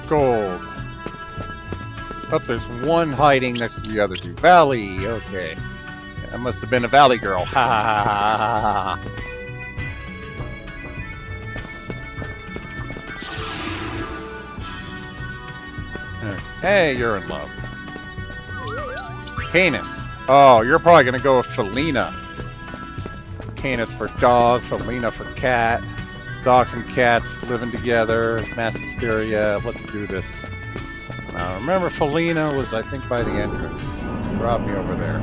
Gold. Oh, there's one hiding next to the other two. Valley, okay. That must have been a Valley girl. Ha ha ha ha ha ha. Hey, you're in love. Canis. Oh, you're probably gonna go with Felina. Canis for dog, Felina for cat. Dogs and cats living together. Mass hysteria. Let's do this. Now, remember, Felina was, I think, by the entrance. Drop me over there.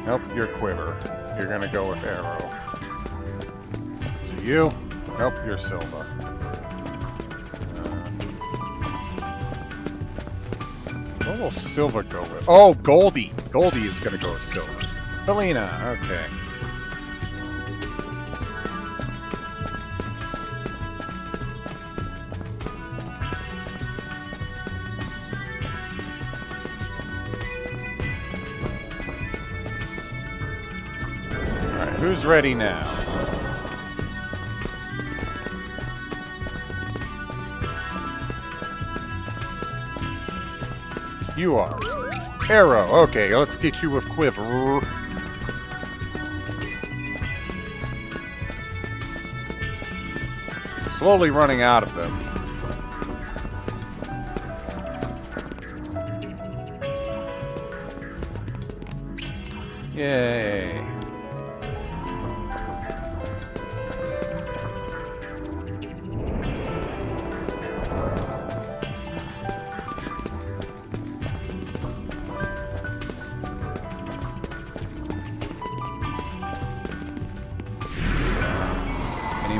Nope, you're Quiver. You're gonna go with Arrow. Is it you? Nope, you're Silva. What will Silva go with? Oh, Goldie! Goldie is gonna go with Silva. Felina, okay. Alright, who's ready now? You are. Arrow. Okay, let's get you with Quiver. Slowly running out of them. Yay.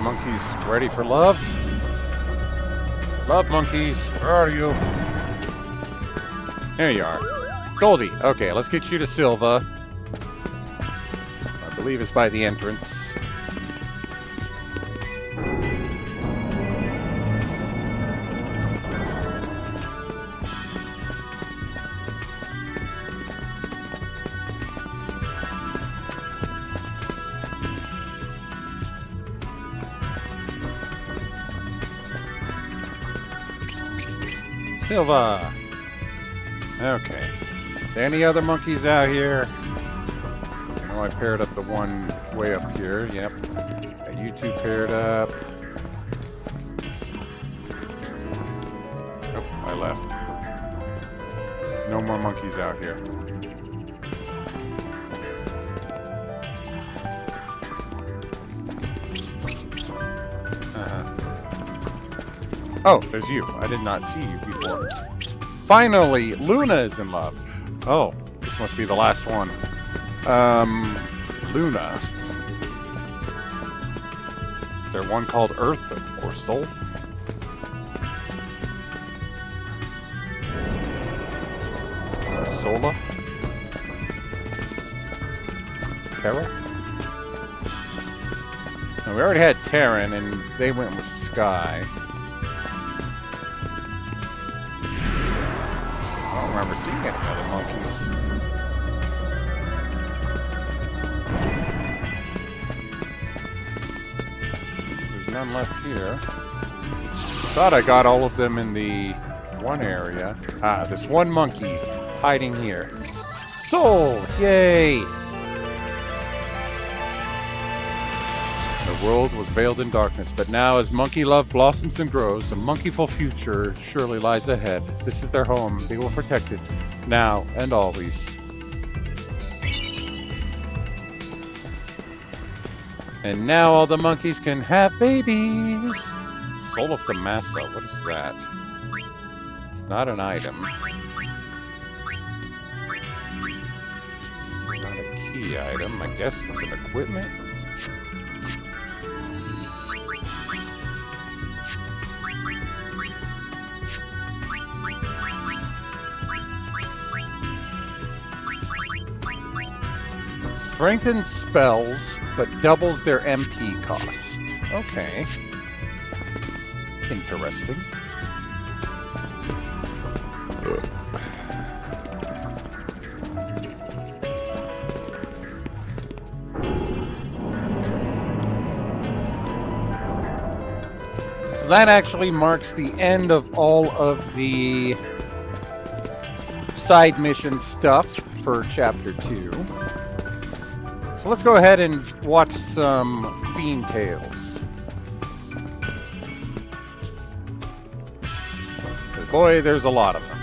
Monkeys ready for love? Love monkeys, where are you? There you are. Goldie, okay, let's get you to Silva. I believe it's by the entrance. Silva. Okay. Any other monkeys out here? I know I paired up the one way up here. Yep. Got you two paired up. Oh, I left. No more monkeys out here. Oh, there's you. I did not see you before. Finally, Luna is in love. Oh, this must be the last one. Luna. Is there one called Earth or Soul? Sola? Terra? No, we already had Terran, and they went with Sky. I don't remember seeing any other monkeys. There's none left here. Thought I got all of them in the one area. Ah, this one monkey hiding here. Soul! Yay! The world was veiled in darkness, but now as monkey love blossoms and grows, a monkeyful future surely lies ahead. This is their home. They will protect it, now and always. And now all the monkeys can have babies! Soul of the Massa, what is that? It's not an item. It's not a key item. I guess it's an equipment. Strengthens spells, but doubles their MP cost. Okay. Interesting. So that actually marks the end of all of the side mission stuff for Chapter 2. So let's go ahead and watch some Fiend Tales. Boy, there's a lot of them.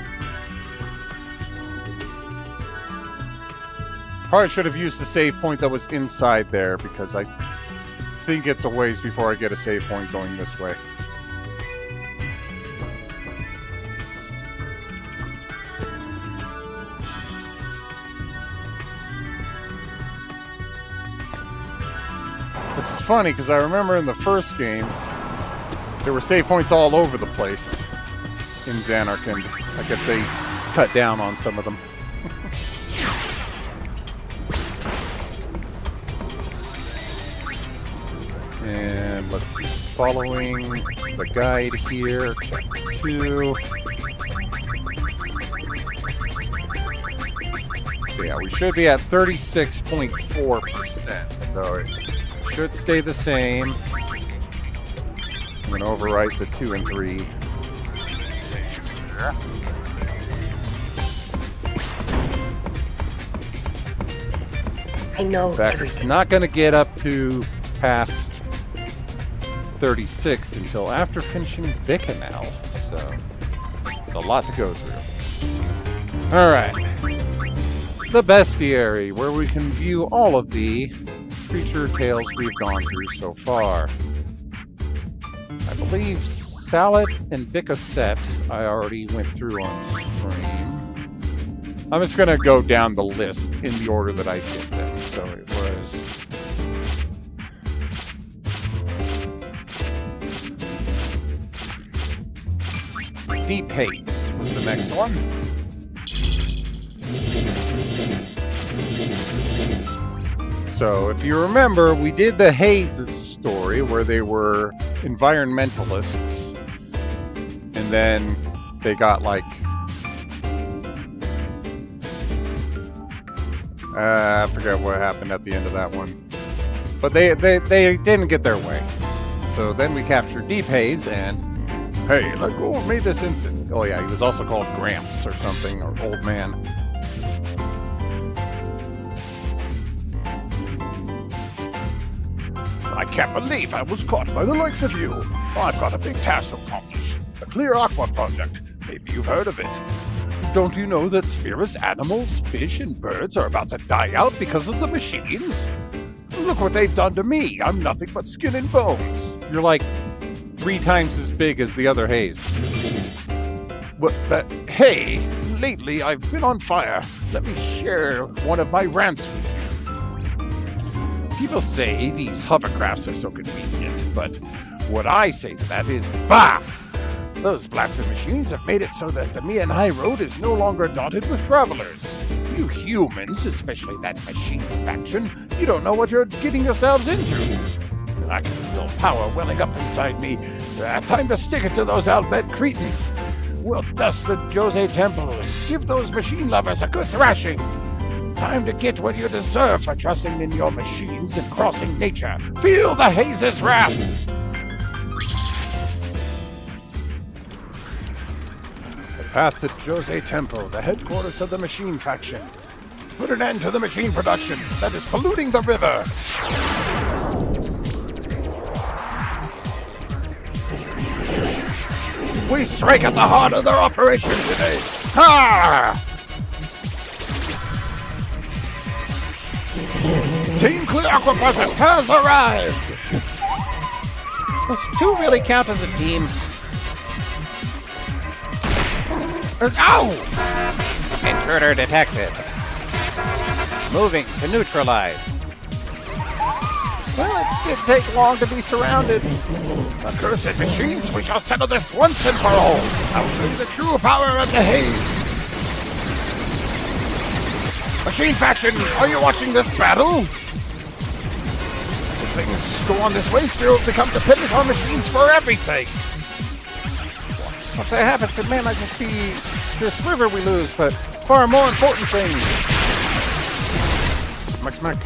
Probably should have used the save point that was inside there, because I think it's a ways before I get a save point going this way. Which is funny, because I remember in the first game, there were save points all over the place in Xanark, and I guess they cut down on some of them. And let's see, following the guide here, Chapter 2. So yeah, we should be at 36.4%, so it should stay the same. I'm going to overwrite the 2 and 3 saves there. I know In fact, everything. it's not going to get up to past 36 until after finishing Bicanal, so it's a lot to go through. Alright. The Bestiary, where we can view all of the creature tales we've gone through so far. I believe Salad and Vicasset I already went through on stream. I'm just going to go down the list in the order that I did them. So it was... Deep Haze was the next one. So, if you remember, we did the Hazes story where they were environmentalists, and then they got like... I forgot what happened at the end of that one. But they didn't get their way. So then we captured Deep Haze, and hey, let go of me this instant. Oh yeah, he was also called Gramps or something, or Old Man. I can't believe I was caught by the likes of you. I've got a big task to accomplish. The Clear Aqua Project. Maybe you've heard of it. Don't you know that spirits, animals, fish, and birds are about to die out because of the machines? Look what they've done to me. I'm nothing but skin and bones. You're like 3 times as big as the other Haze. But hey, lately I've been on fire. Let me share one of my rants with you. People say these hovercrafts are so convenient, but what I say to that is, bah! Those blasted machines have made it so that the Mia and High Road is no longer dotted with travelers. You humans, especially that machine faction, you don't know what you're getting yourselves into. And I can feel power welling up inside me. Time to stick it to those Albed cretins. We'll dust the Jose Temple and give those machine lovers a good thrashing. Time to get what you deserve for trusting in your machines and crossing nature. Feel the Haze's wrath! Path to Jose Temple, the headquarters of the machine faction. Put an end to the machine production that is polluting the river. We strike at the heart of their operation today. Ha! Team Clear Aqua Project has arrived. Does 2 really count as a team? Ow! Intruder detected. Moving to neutralize. Well, it didn't take long to be surrounded. Accursed machines, we shall settle this once and for all. I'll show you the true power of the Haze. Machine faction, are you watching this battle? If things go on this way, Spirit will become dependent on machines for everything. Once that happens, it may not just be this river we lose, but far more important things. Smack, smack.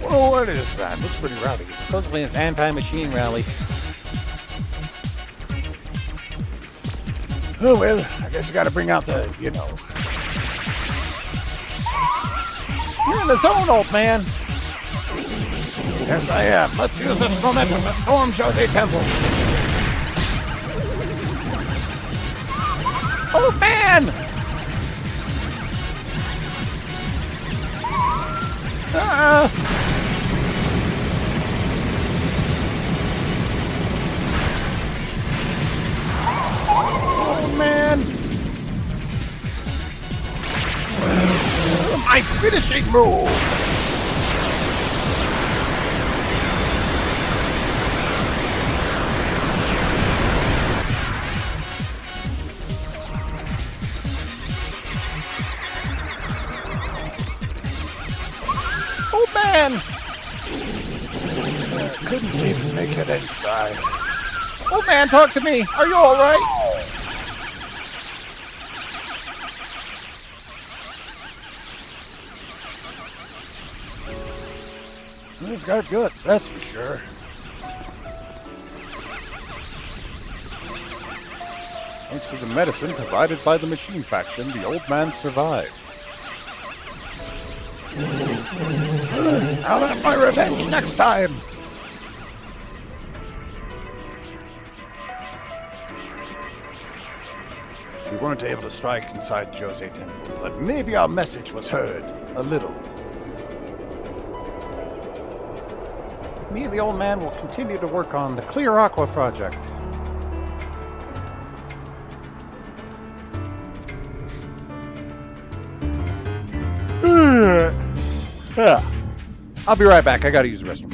Whoa, what is that? Looks pretty rowdy. Supposedly it's anti-machine rally. Oh well, I guess you gotta bring out the, you know. You're in the zone, old man. Yes, I am. Let's use this momentum to storm Jose Temple. Oh man! Oh man! My finishing move! Oh man! Couldn't even make it inside. Oh man, talk to me! Are you alright? We've got guts, that's for sure. Thanks to the medicine provided by the machine faction, the old man survived. I'll have my revenge next time! We weren't able to strike inside Jose Temple, but maybe our message was heard. A little. Me and the old man will continue to work on the Clear Aqua project. I'll be right back. I gotta use the restroom.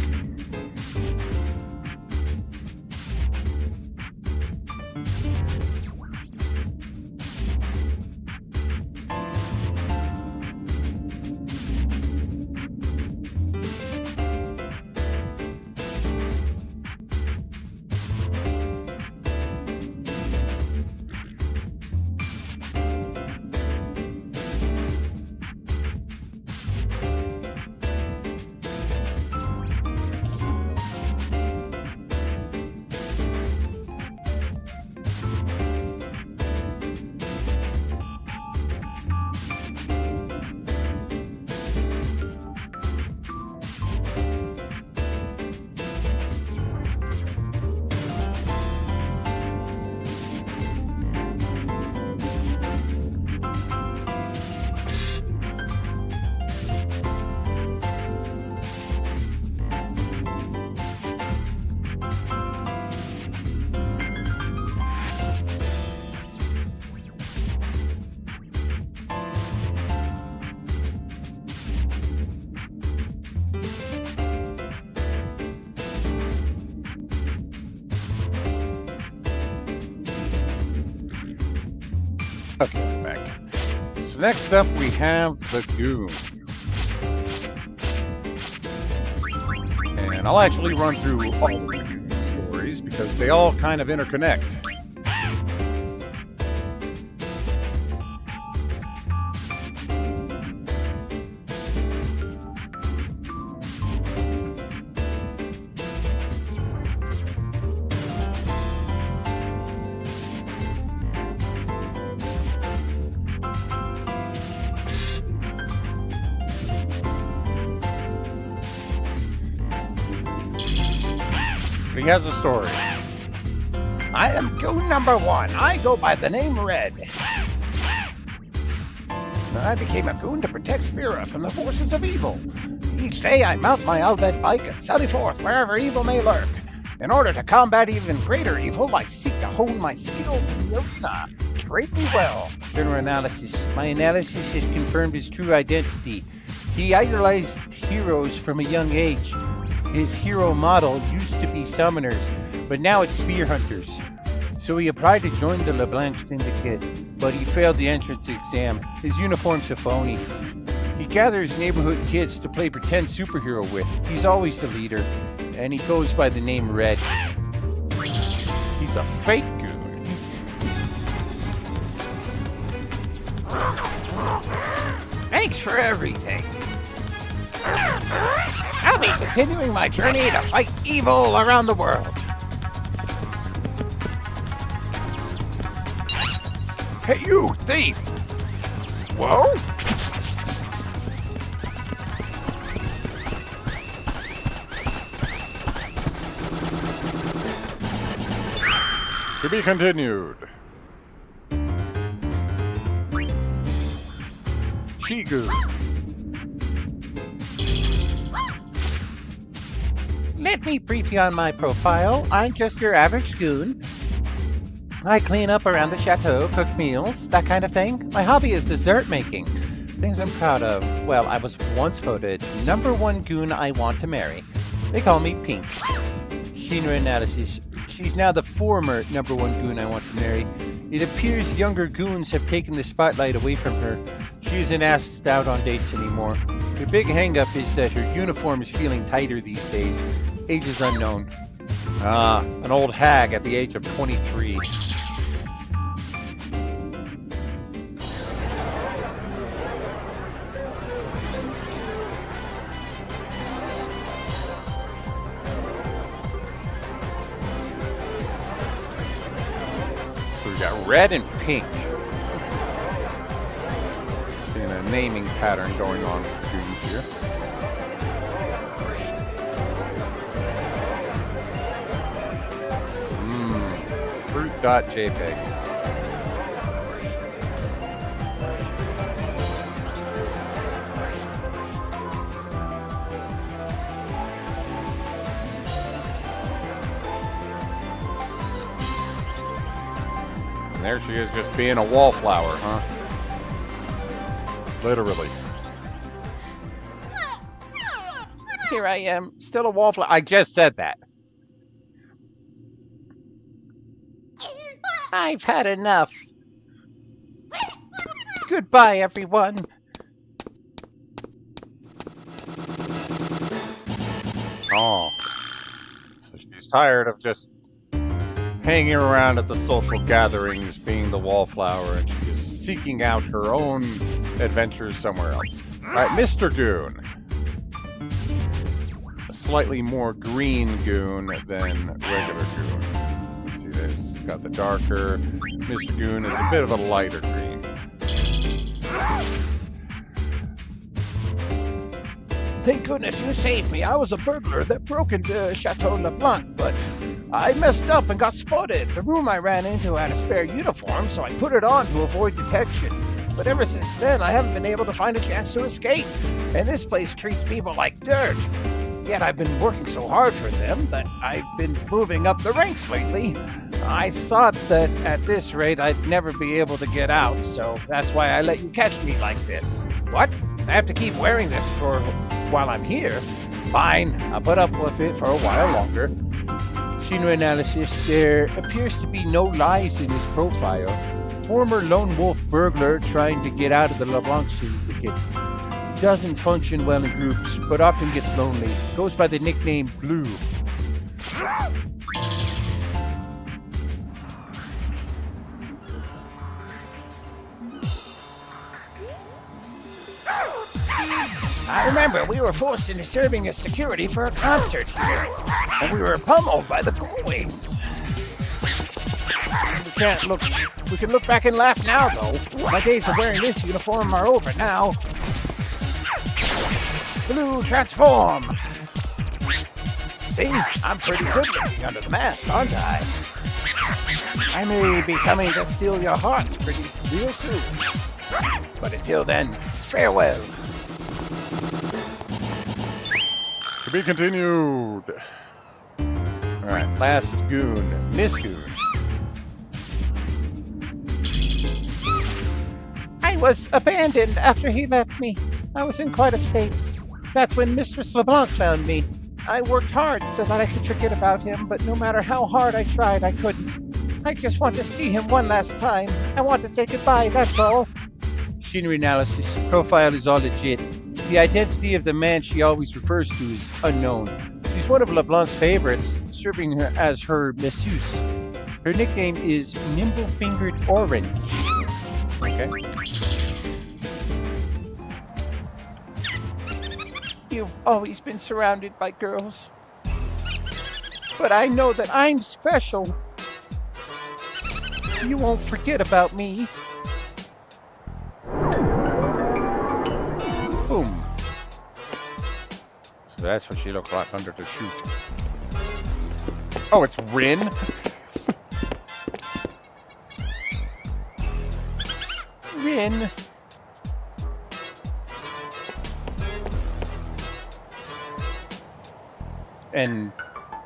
Okay, I'm back. So next up we have the Goon. And I'll actually run through all of the Goon stories because they all kind of interconnect. He has a story. I am Goon number 1. I go by the name Red. I became a goon to protect Spira from the forces of evil. Each day I mount my Albed bike and sally forth wherever evil may lurk. In order to combat even greater evil, I seek to hone my skills in the arena. Treat me well. General analysis. My analysis has confirmed his true identity. He idolized heroes from a young age. His hero model used to be summoners, but now it's sphere hunters. So he applied to join the LeBlanc Syndicate, but he failed the entrance exam. His uniform's a phony. He gathers neighborhood kids to play pretend superhero with. He's always the leader, and he goes by the name Red. He's a fake goon. Thanks for everything. I'll be continuing my journey to fight evil around the world. Hey, you thief! Whoa! To be continued. She-Goon. Let me brief you on my profile. I'm just your average goon. I clean up around the chateau, cook meals, that kind of thing. My hobby is dessert making. Things I'm proud of. Well, I was once voted #1 goon I want to marry. They call me Pink. Shinra analysis. She's now the former #1 goon I want to marry. It appears younger goons have taken the spotlight away from her. She isn't asked out on dates anymore. The big hang-up is that her uniform is feeling tighter these days. Age is unknown. Ah, an old hag at the age of 23. So we got red and pink. Seeing a naming pattern going on with students here. Fruit.jpg. And there she is, just being a wallflower, huh? Literally. Here I am, still a wallflower. I just said that. I've had enough. Goodbye, everyone. Oh. So she's tired of just hanging around at the social gatherings, being the wallflower, and she is seeking out her own adventures somewhere else. Alright, Mr. Goon. A slightly more green goon than regular goon. See this? Got the darker. Mr. Goon is a bit of a lighter green. Thank goodness you saved me. I was a burglar that broke into Chateau LeBlanc, but I messed up and got spotted. The room I ran into had a spare uniform, so I put it on to avoid detection. But ever since then, I haven't been able to find a chance to escape. And this place treats people like dirt. Yet I've been working so hard for them that I've been moving up the ranks lately. I thought that at this rate I'd never be able to get out, so that's why I let you catch me like this. What? I have to keep wearing this for while I'm here? Fine, I'll put up with it for a while longer. Shinra analysis. There appears to be no lies in his profile. former lone wolf burglar trying to get out of the LeBlanc syndicate. Doesn't function well in groups, but often gets lonely. Goes by the nickname Blue. I remember we were forced into serving as security for a concert here, and we were pummeled by the Gullwings. We can look back and laugh now, though. My days of wearing this uniform are over now. Blue, transform! See, I'm pretty good looking under the mask, aren't I? I may be coming to steal your hearts real soon. But until then, farewell. To be continued. Alright, last goon. Miss Goon. I was abandoned after he left me. I was in quite a state. That's when Mistress LeBlanc found me. I worked hard so that I could forget about him, but no matter how hard I tried, I couldn't. I just want to see him one last time. I want to say goodbye, that's all. Machinery analysis. Profile is all legit. The identity of the man she always refers to is unknown. She's one of LeBlanc's favorites, serving her as her masseuse. Her nickname is Nimble-Fingered Orange. Okay. You've always been surrounded by girls. But I know that I'm special. You won't forget about me. Boom. So that's what she looked like under the chute. Oh, it's Rin? Rin. And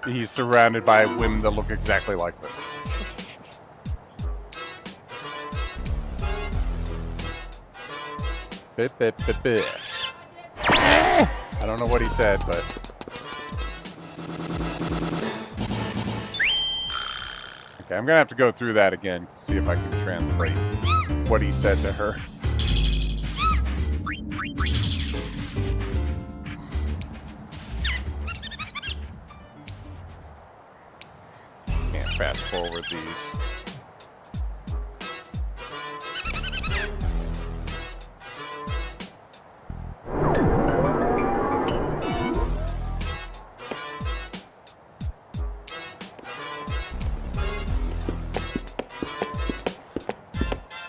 he's surrounded by women that look exactly like them. I don't know what he said, but... Okay, I'm gonna have to go through that again to see if I can translate what he said to her. Can't fast forward these.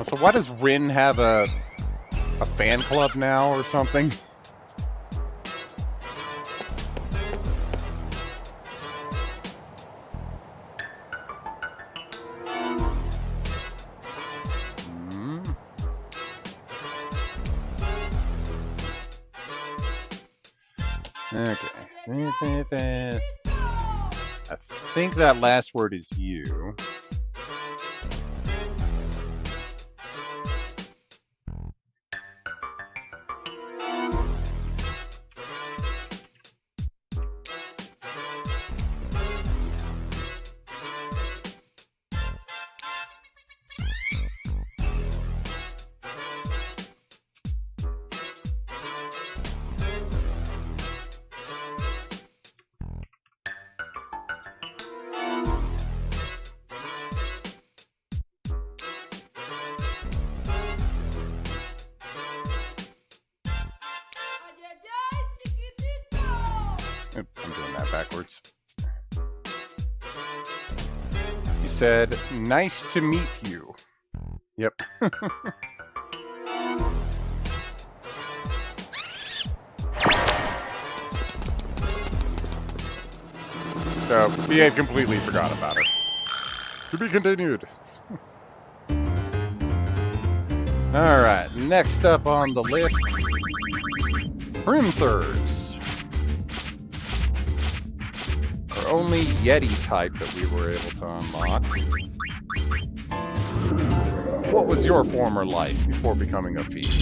So why does Rin have a fan club now or something? Okay. I think that last word is you. Oop, I'm doing that backwards. He said, "Nice to meet you." Yep. So, he had completely forgot about her. To be continued. Alright, next up on the list, Primthurs. Our only Yeti type that we were able to unlock. What was your former life before becoming a thief?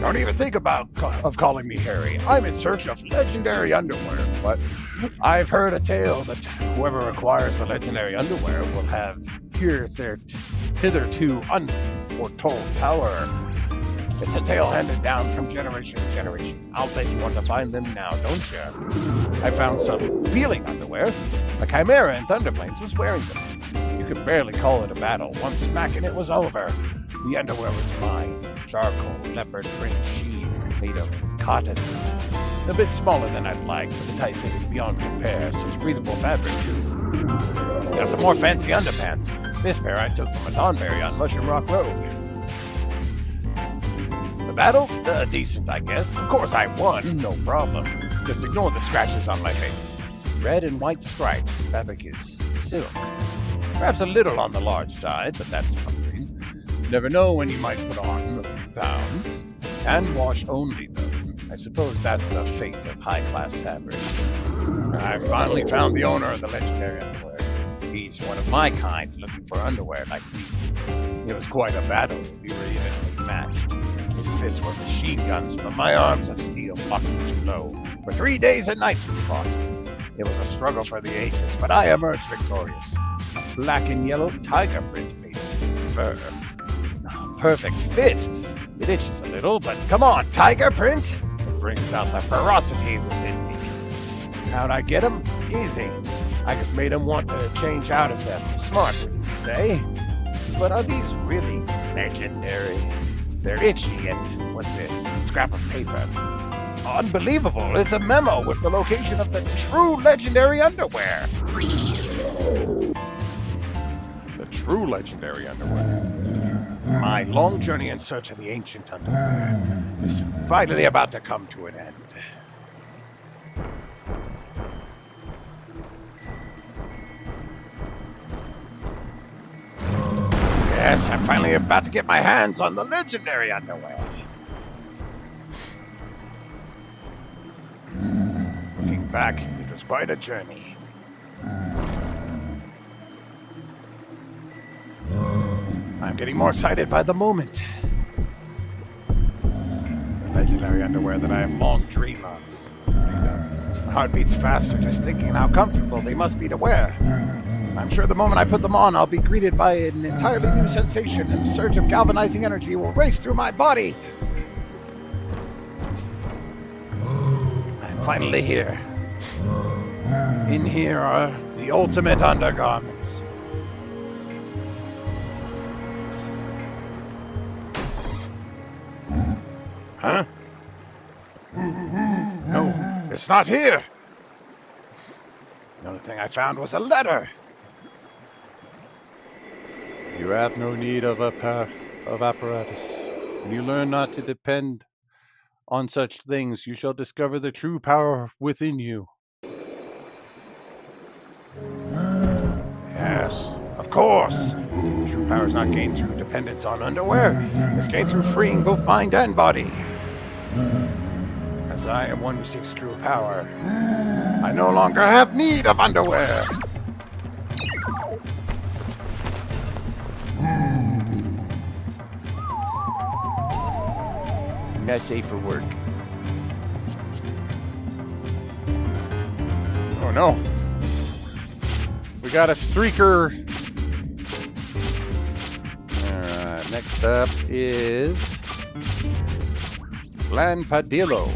Don't even think of calling me Harry. I'm in search of legendary underwear, but I've heard a tale that whoever acquires the legendary underwear will have secures their hitherto unforetold power. It's a tale handed down from generation to generation. I'll bet you want to find them now, don't you? I found some peeling underwear. The Chimera in Thunderplanes was wearing them. You could barely call it a battle. One smack and it was over. The underwear was mine. Charcoal, leopard print sheen, made of cotton. A bit smaller than I'd like, but the tight fit is beyond compare. Such breathable fabric, too. Got some more fancy underpants. This pair I took from a Donberry on Mushroom Rock Road. The battle? Decent, I guess. Of course I won, no problem. Just ignore the scratches on my face. Red and white stripes. Fabric is silk. Perhaps a little on the large side, but that's fine. Never know when you might put on a few pounds. Hand wash only, though. I suppose that's the fate of high-class fabric. I finally found the owner of the legendary underwear. He's one of my kind, looking for underwear like me. It was quite a battle. We were evenly matched. His fists were machine guns, but my arms of steel blocked too low. For 3 days and nights we fought. It was a struggle for the ages, but I emerged victorious. A black and yellow tiger print made of fur. Perfect fit. It itches a little, but come on, tiger print! It brings out the ferocity within me. How'd I get him? Easy. I just made him want to change out of them. Smart, wouldn't you say? But are these really legendary? They're itchy, and what's this? Scrap of paper. Unbelievable! It's a memo with the location of the true legendary underwear. The true legendary underwear. My long journey in search of the ancient underwear is finally about to come to an end. Yes, I'm finally about to get my hands on the legendary underwear. Looking back, it was quite a journey. I'm getting more excited by the moment. Legendary underwear that I have long dreamed of. My heart beats faster just thinking how comfortable they must be to wear. I'm sure the moment I put them on, I'll be greeted by an entirely new sensation, and a surge of galvanizing energy will race through my body. I'm finally here. In here are the ultimate undergarments. Huh? No, it's not here. The only thing I found was a letter. You have no need of apparatus. When you learn not to depend on such things, you shall discover the true power within you. Yes, of course. True power is not gained through dependence on underwear. It's gained through freeing both mind and body. As I am one who seeks true power, I no longer have need of underwear. Not safe for work. Oh no. We got a streaker. Alright, next up is Planpadillo.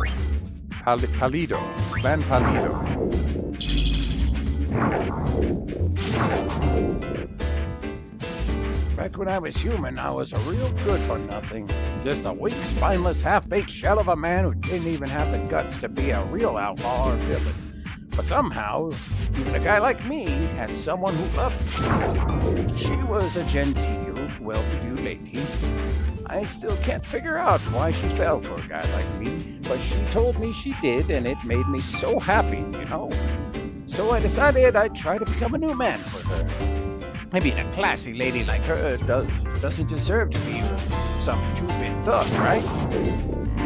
Palido. Planpalido. Back when I was human, I was a real good for nothing. Just a weak, spineless, half-baked shell of a man who didn't even have the guts to be a real outlaw or villain. But somehow, even a guy like me had someone who loved me. She was a genteel, well-to-do lady. I still can't figure out why she fell for a guy like me, but she told me she did, and it made me so happy, you know. So I decided I'd try to become a new man for her. I mean, a classy lady like her doesn't deserve to be with some two-bit thug, right?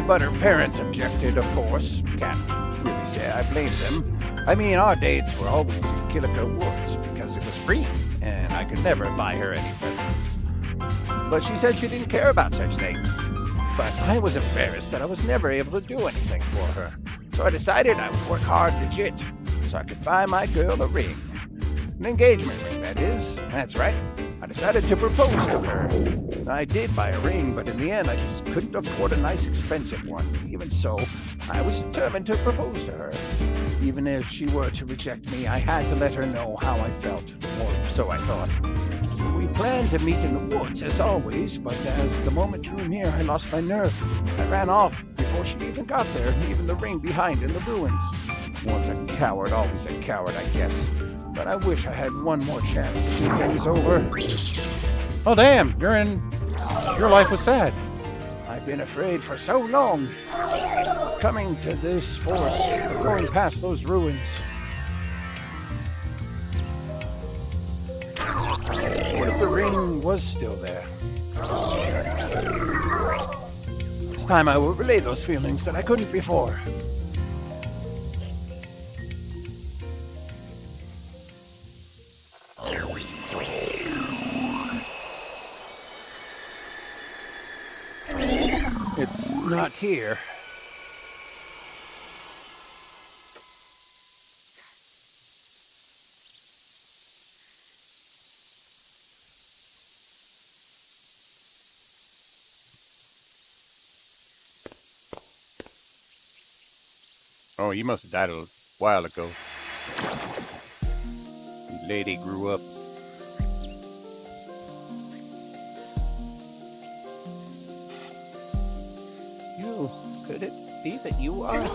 But her parents objected, of course. Can't really say I blame them. I mean, our dates were always in Killico Woods because it was free, and I could never buy her any presents. But she said she didn't care about such things. But I was embarrassed that I was never able to do anything for her. So I decided I would work hard legit so I could buy my girl a ring. An engagement ring, that is. That's right. I decided to propose to her. I did buy a ring, but in the end I just couldn't afford a nice expensive one. Even so, I was determined to propose to her. Even if she were to reject me, I had to let her know how I felt, or so I thought. We planned to meet in the woods, as always, but as the moment drew near, I lost my nerve. I ran off before she even got there, leaving the ring behind in the ruins. Once a coward, always a coward, I guess. But I wish I had one more chance to do things over. Oh, damn, your life was sad. I've been afraid for so long. Coming to this forest, going past those ruins. What if the ring was still there? This time I will relay those feelings that I couldn't before. It's not here. Oh, you must have died a while ago. The lady grew up. You, could it be that you are?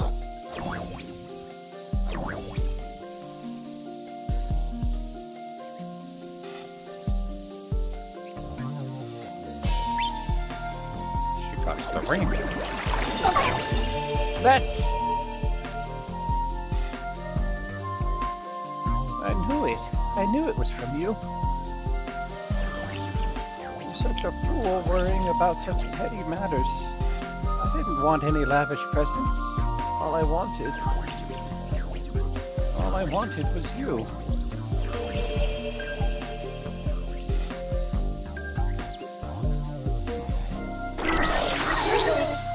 She got the ring. That's... I knew it. I knew it was from you. You're such a fool worrying about such petty matters. I didn't want any lavish presents. All I wanted was you.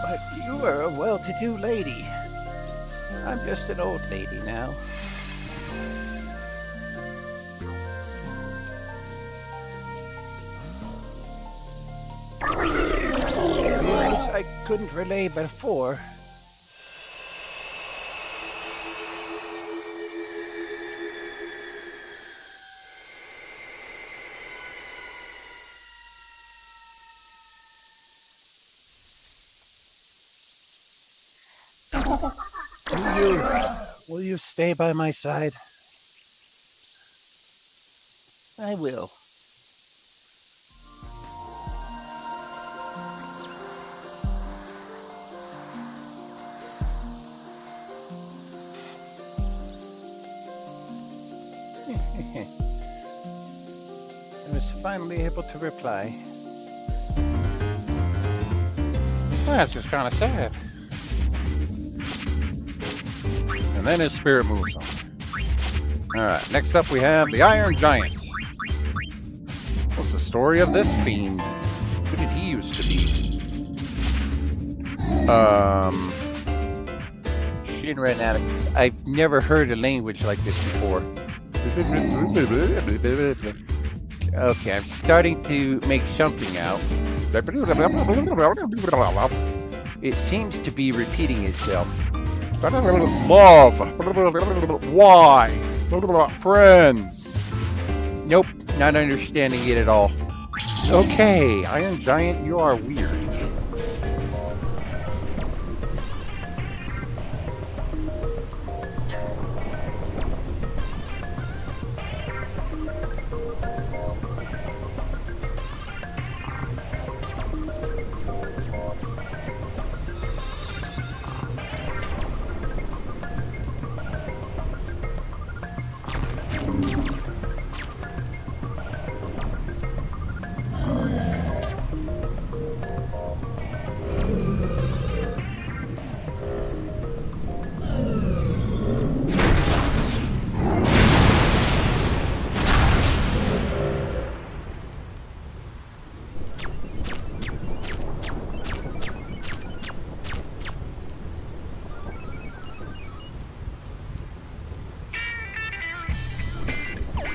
But you are a well-to-do lady. I'm just an old lady now. Feelings I couldn't relay before. Will you stay by my side? I will. I was finally able to reply. Well, that's just kind of sad. And then his spirit moves on. Alright, next up we have the Iron Giant. What's the story of this fiend? Who did he used to be? Shinra analysis. I've never heard a language like this before. Okay, I'm starting to make something out. It seems to be repeating itself. Love. Why? Friends. Nope, not understanding it at all. Okay, Iron Giant, you are weird.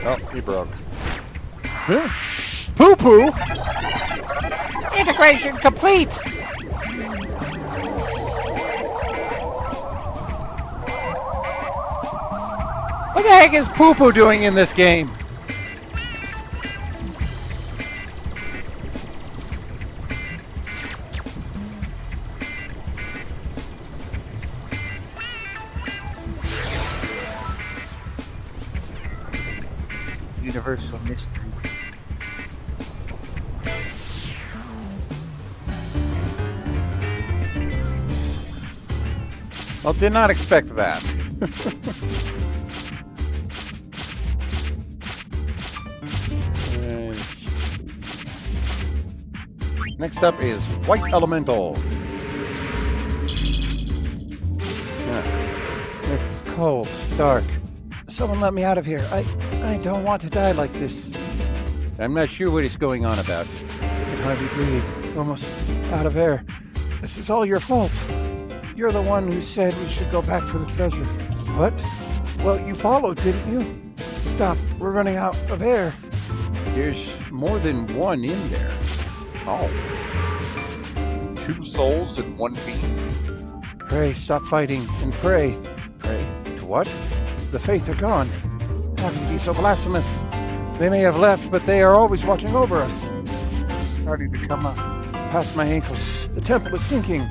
Oh, he broke. Huh? Poo-poo? Integration complete! What the heck is Poo-poo doing in this game? Universal mysteries. Well, did not expect that. Next up is White Elemental. It's cold, dark. Someone let me out of here. I don't want to die like this. I'm not sure what is going on about. I can hardly breathe. Almost out of air. This is all your fault. You're the one who said we should go back for the treasure. What? Well, you followed, didn't you? Stop. We're running out of air. There's more than one in there. Oh. 2 souls and 1 fiend. Pray, stop fighting, and pray. Pray? To what? The faith are gone. How can you be so blasphemous? They may have left, but they are always watching over us. It's starting to come up past my ankles. The temple is sinking.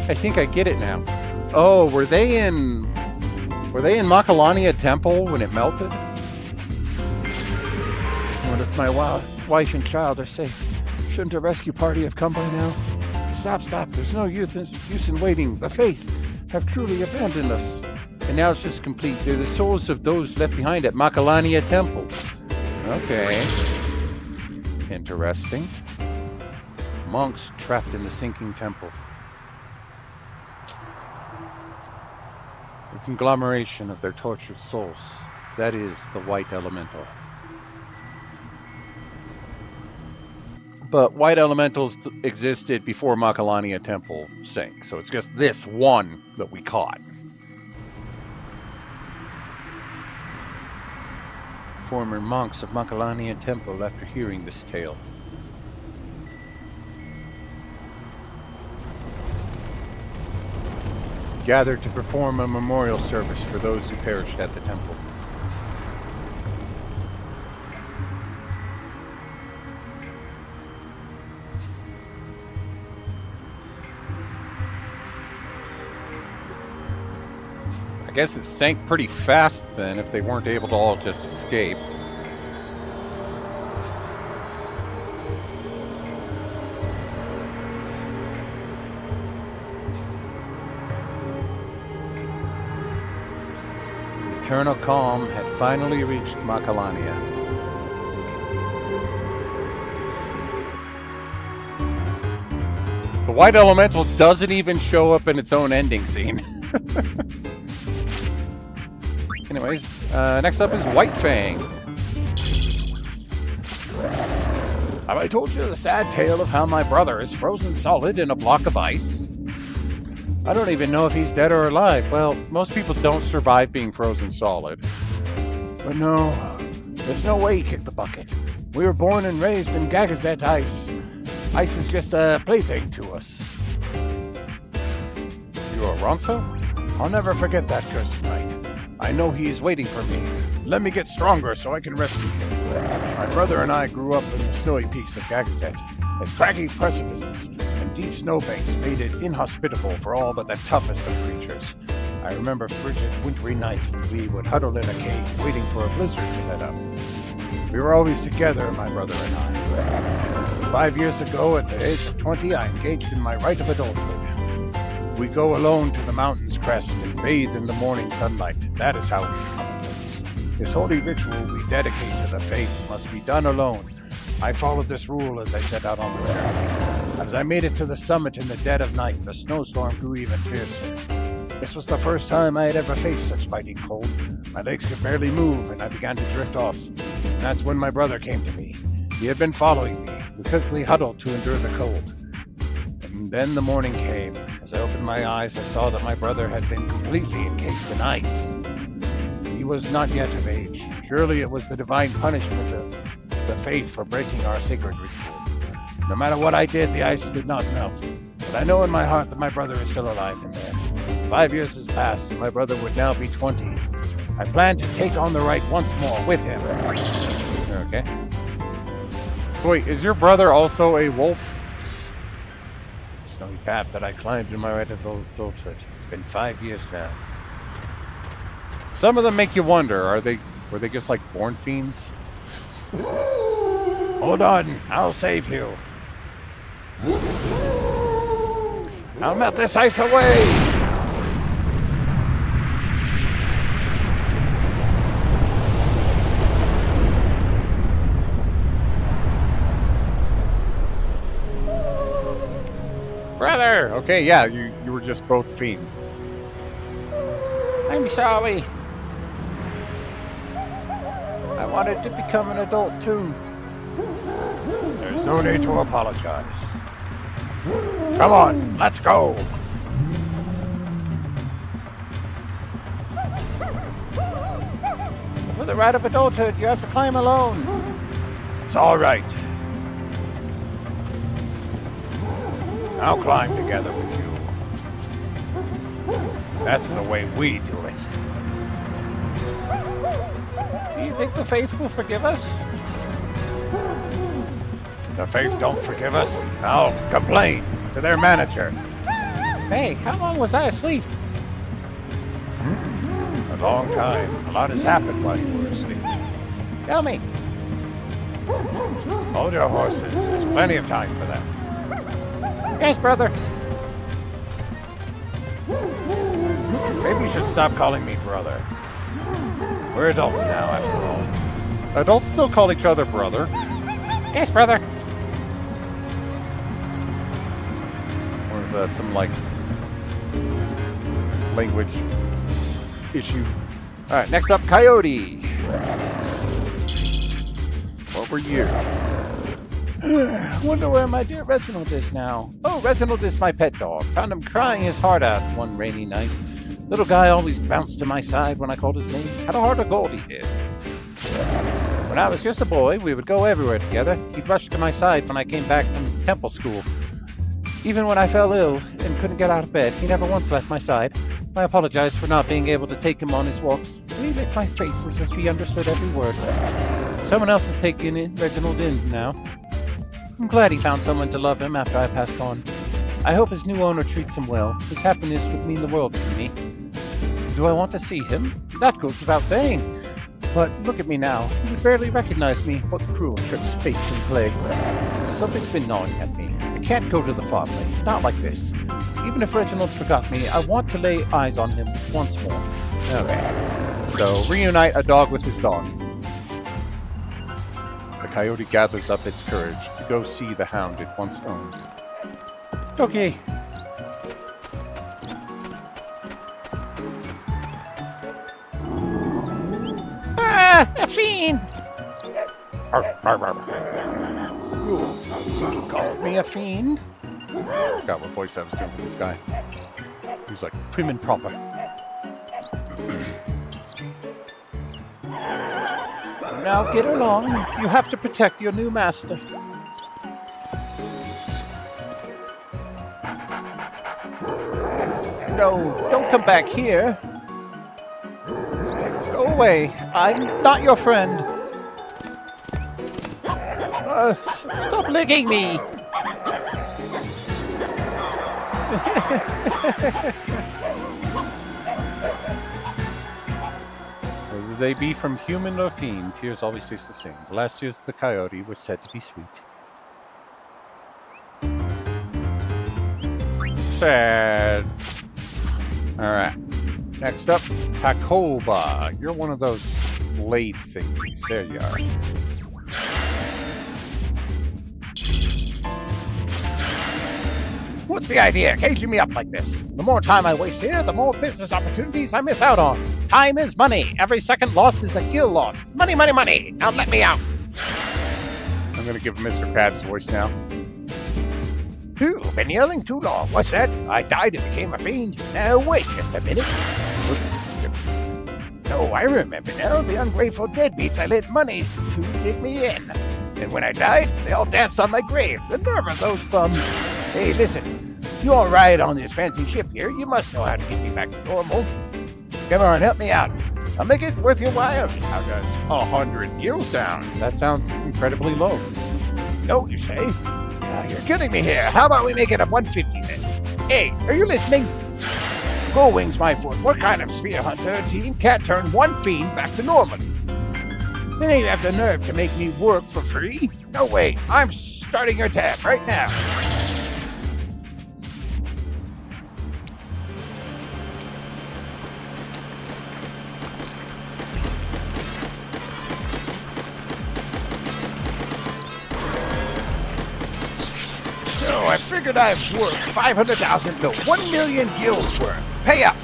I think I get it now. Oh, were they in Makalania Temple when it melted? What if my wife and child are safe? Shouldn't a rescue party have come by now? Stop. There's no use in waiting. The faith have truly abandoned us. And now it's just complete. They're the souls of those left behind at Makalania Temple. Okay. Interesting. Monks trapped in the sinking temple. A conglomeration of their tortured souls. That is the White Elemental. But White Elementals existed before Makalania Temple sank, so it's just this one that we caught. Former monks of Makalania Temple after hearing this tale. Gathered to perform a memorial service for those who perished at the temple. I guess it sank pretty fast then if they weren't able to all just escape. The eternal calm had finally reached Makalania. The White Elemental doesn't even show up in its own ending scene. Anyways, next up is White Fang. Have I told you the sad tale of how my brother is frozen solid in a block of ice? I don't even know if he's dead or alive. Well, most people don't survive being frozen solid. But no, there's no way he kicked the bucket. We were born and raised in Gagazet ice. Ice is just a plaything to us. You are Ronso? I'll never forget that cursed night. I know he is waiting for me. Let me get stronger so I can rescue him. My brother and I grew up in the snowy peaks of Gagazet. Its craggy precipices and deep snowbanks made it inhospitable for all but the toughest of creatures. I remember frigid, wintry nights when we would huddle in a cave, waiting for a blizzard to let up. We were always together, my brother and I. 5 years ago, at the age of 20, I engaged in my rite of adulthood. We go alone to the mountain's crest and bathe in the morning sunlight. That is how we become adults. This holy ritual we dedicate to the faith must be done alone. I followed this rule as I set out on the journey. As I made it to the summit in the dead of night, the snowstorm grew even fiercer. This was the first time I had ever faced such biting cold. My legs could barely move, and I began to drift off. And that's when my brother came to me. He had been following me. We quickly huddled to endure the cold. And then the morning came. As I opened my eyes, I saw that my brother had been completely encased in ice. He was not yet of age. Surely it was the divine punishment of the faith for breaking our sacred ritual. No matter what I did, the ice did not melt. But I know in my heart that my brother is still alive in there. 5 years has passed, and my brother would now be 20. I plan to take on the rite once more with him. Okay. So wait, is your brother also a wolf? Snowy path that I climbed in my right adulthood. It's been 5 years now. Some of them make you wonder, were they just like born fiends? Hold on, I'll save you. I'll melt this ice away! Brother! Okay, yeah, you were just both fiends. I'm sorry. I wanted to become an adult too. There's no need to apologize. Come on, let's go. For the rite of adulthood, you have to climb alone. It's all right. I'll climb together with you. That's the way we do it. Do you think the faith will forgive us? If the faith don't forgive us, I'll complain to their manager. Hey, how long was I asleep? A long time. A lot has happened while you were asleep. Tell me. Hold your horses. There's plenty of time for them. Yes, brother. Maybe you should stop calling me brother. We're adults now, after all. Adults still call each other brother. Yes, brother. Or is that some, like, language issue? Alright, next up, Coyote. What were you? Wonder where my dear Reginald is now. Oh, Reginald is my pet dog. Found him crying his heart out one rainy night. Little guy always bounced to my side when I called his name. Had a heart of gold, he did. When I was just a boy, we would go everywhere together. He'd rush to my side when I came back from temple school. Even when I fell ill and couldn't get out of bed, he never once left my side. I apologized for not being able to take him on his walks. He licked my face as if he understood every word. Someone else has taken Reginald in now. I'm glad he found someone to love him after I passed on. I hope his new owner treats him well. His happiness would mean the world to me. Do I want to see him? That goes without saying. But look at me now. You would barely recognize me. What cruel tricks fate can play. Something's been gnawing at me. I can't go to the family. Not like this. Even if Reginald forgot me, I want to lay eyes on him once more. Okay. So, reunite a dog with his dog. The coyote gathers up its courage to go see the hound it once owned. Okay. Ah, a fiend! You called me a fiend? I forgot what voice I was doing for this guy. He was like prim and proper. Now get along. You have to protect your new master. No, don't come back here. Go away. I'm not your friend. Stop licking me. Whether they be from human or fiend, tears always cease to sing. The last tears of the coyote were said to be sweet. Sad. Alright. Next up, Tacoba. You're one of those blade thingies. There you are. What's the idea? Caging me up like this? The more time I waste here, the more business opportunities I miss out on. Time is money. Every second lost is a gill lost. Money, money, money. Now let me out. I'm gonna give Mr. Krabs' voice now. Ooh, been yelling too long. What's that? I died and became a fiend. Now wait just a minute. No, I remember now. The ungrateful deadbeats I lent money to get me in. And when I died, they all danced on my grave. The nerve of those bums. Hey, listen. You all ride on this fancy ship here. You must know how to get me back to normal. Come on, help me out. I'll make it worth your while. How does 100 gil sound? That sounds incredibly low. No, you say? Now you're killing me here. How about we make it a 150 then? Hey, are you listening? Go Wings, my foot. What kind of sphere hunter team can't turn one fiend back to normal? Then you have the nerve to make me work for free? No way. I'm starting your tab right now. So I figured I'd work 500,000, no, 1 million gills worth. Pay up.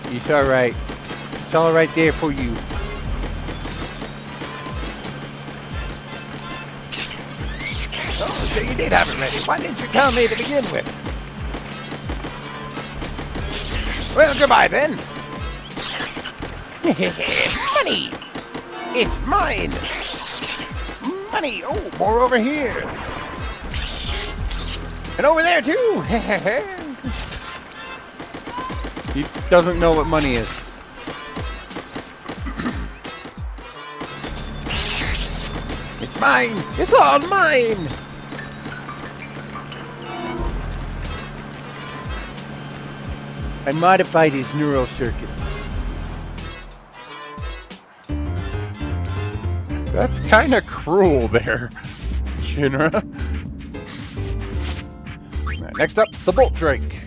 It's all right. It's all right there for you. Oh, so you did have it ready. Why didn't you tell me to begin with? Well, goodbye then. Money! It's mine! Money! Oh, more over here. And over there, too! He doesn't know what money is. It's mine! It's all mine! I modified his neural circuits. That's kind of cruel there, Shinra. Next up, the Bolt Drake.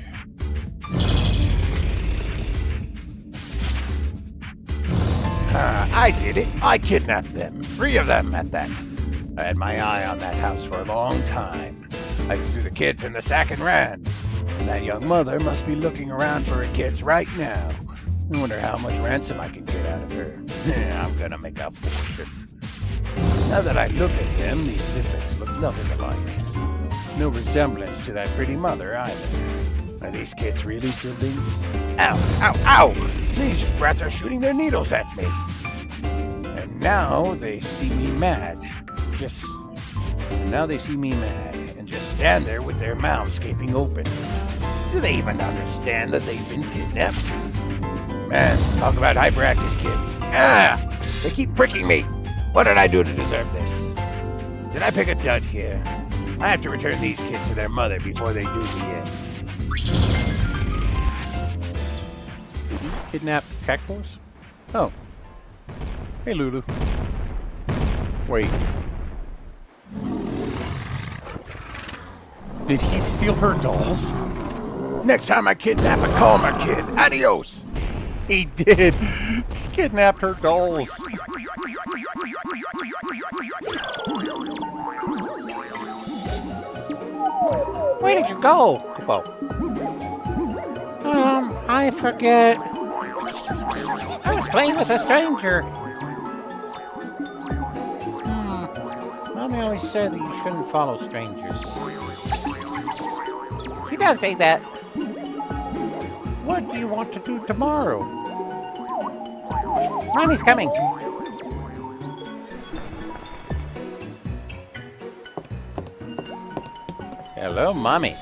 I did it. I kidnapped them. 3 of them at that. I had my eye on that house for a long time. I just threw the kids in the sack and ran. And that young mother must be looking around for her kids right now. I wonder how much ransom I can get out of her. I'm gonna make a fortune. Now that I look at them, these siblings look nothing alike. No resemblance to that pretty mother either. Are these kids really siblings? Ow! Ow! Ow! These rats are shooting their needles at me. And now they see me mad. Now they see me mad and just stand there with their mouths gaping open. Do they even understand that they've been kidnapped? Man, talk about hyperactive kids. Ah! They keep pricking me. What did I do to deserve this? Did I pick a dud here? I have to return these kids to their mother before they do me in. Did he kidnap Cactus? Oh. Hey, Lulu. Wait. Did he steal her dolls? Next time I kidnap a calmer kid. Adios! He did. He kidnapped her dolls. Where did you go? Well, I forget. I was playing with a stranger. Mommy always said that you shouldn't follow strangers. She does say that. What do you want to do tomorrow? Mommy's coming. Hello, Mommy.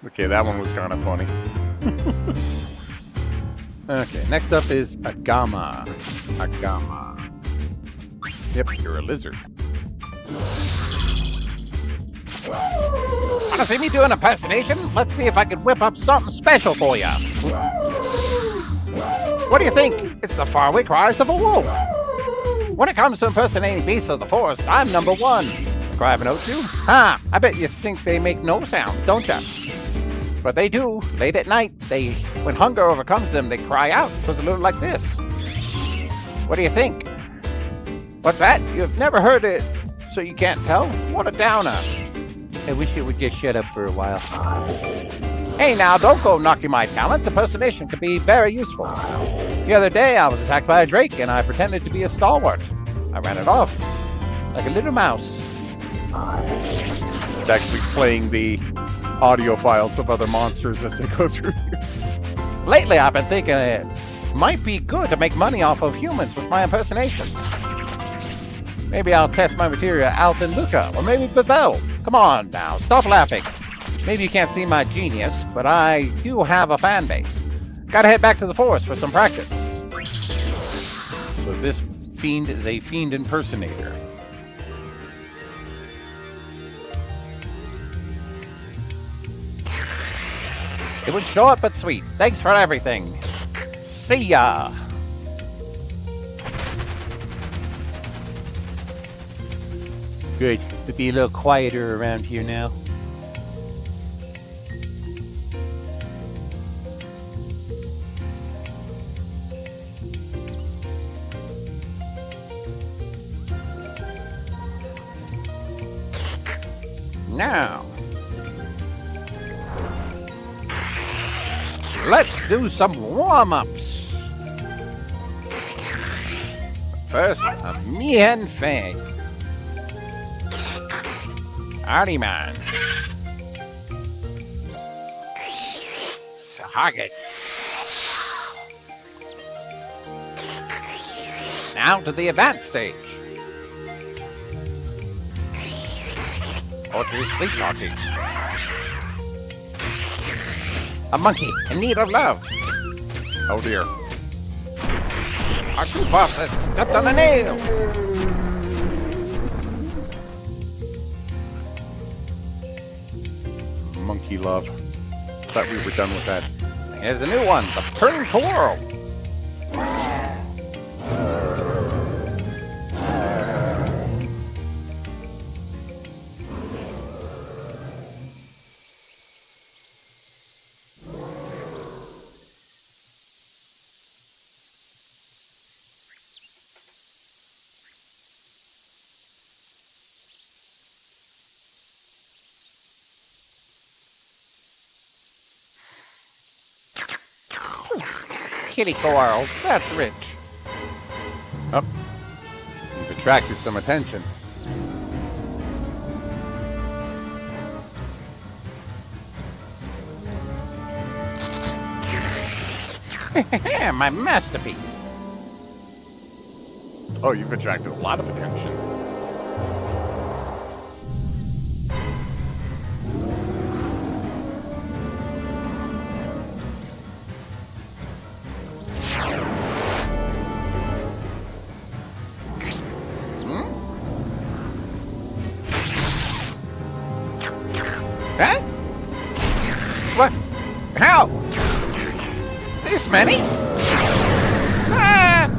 Okay, that one was kind of funny. Okay, next up is Agama. Agama. Yep, you're a lizard. Want to see me do an impersonation? Let's see if I can whip up something special for you. What do you think? It's the faraway cries of a wolf. When it comes to impersonating beasts of the forest, I'm #1. The cry of an ochu? Ha! I bet you think they make no sounds, don't you? But they do. Late at night, when hunger overcomes them, they cry out. It goes a little like this. What do you think? What's that? You've never heard it, so you can't tell? What a downer. I wish you would just shut up for a while. Hey now, don't go knocking my talents. Impersonation can be very useful. The other day, I was attacked by a drake, and I pretended to be a stalwart. I ran it off, like a little mouse. It's actually playing the audio files of other monsters as they go through here. Lately, I've been thinking it might be good to make money off of humans with my impersonations. Maybe I'll test my material out in Luca, or maybe Pavel. Come on now, stop laughing. Maybe you can't see my genius, but I do have a fan base. Gotta head back to the forest for some practice. So this fiend is a fiend impersonator. It was short but sweet. Thanks for everything. See ya! Good. It'll be a little quieter around here now. Now, let's do some warm-ups. First, me and Fang. Howdy, man. Sahagit. Now to the advanced stage. Or to sleep talking. A monkey in need of love. Oh dear. Our true boss has stepped on a nail. Monkey love. Thought we were done with that. Here's a new one, the Purring Coral. Kitty coral, that's rich. Oh, you've attracted some attention. My masterpiece. Oh, you've attracted a lot of attention. Huh? What? How? This many? Ah!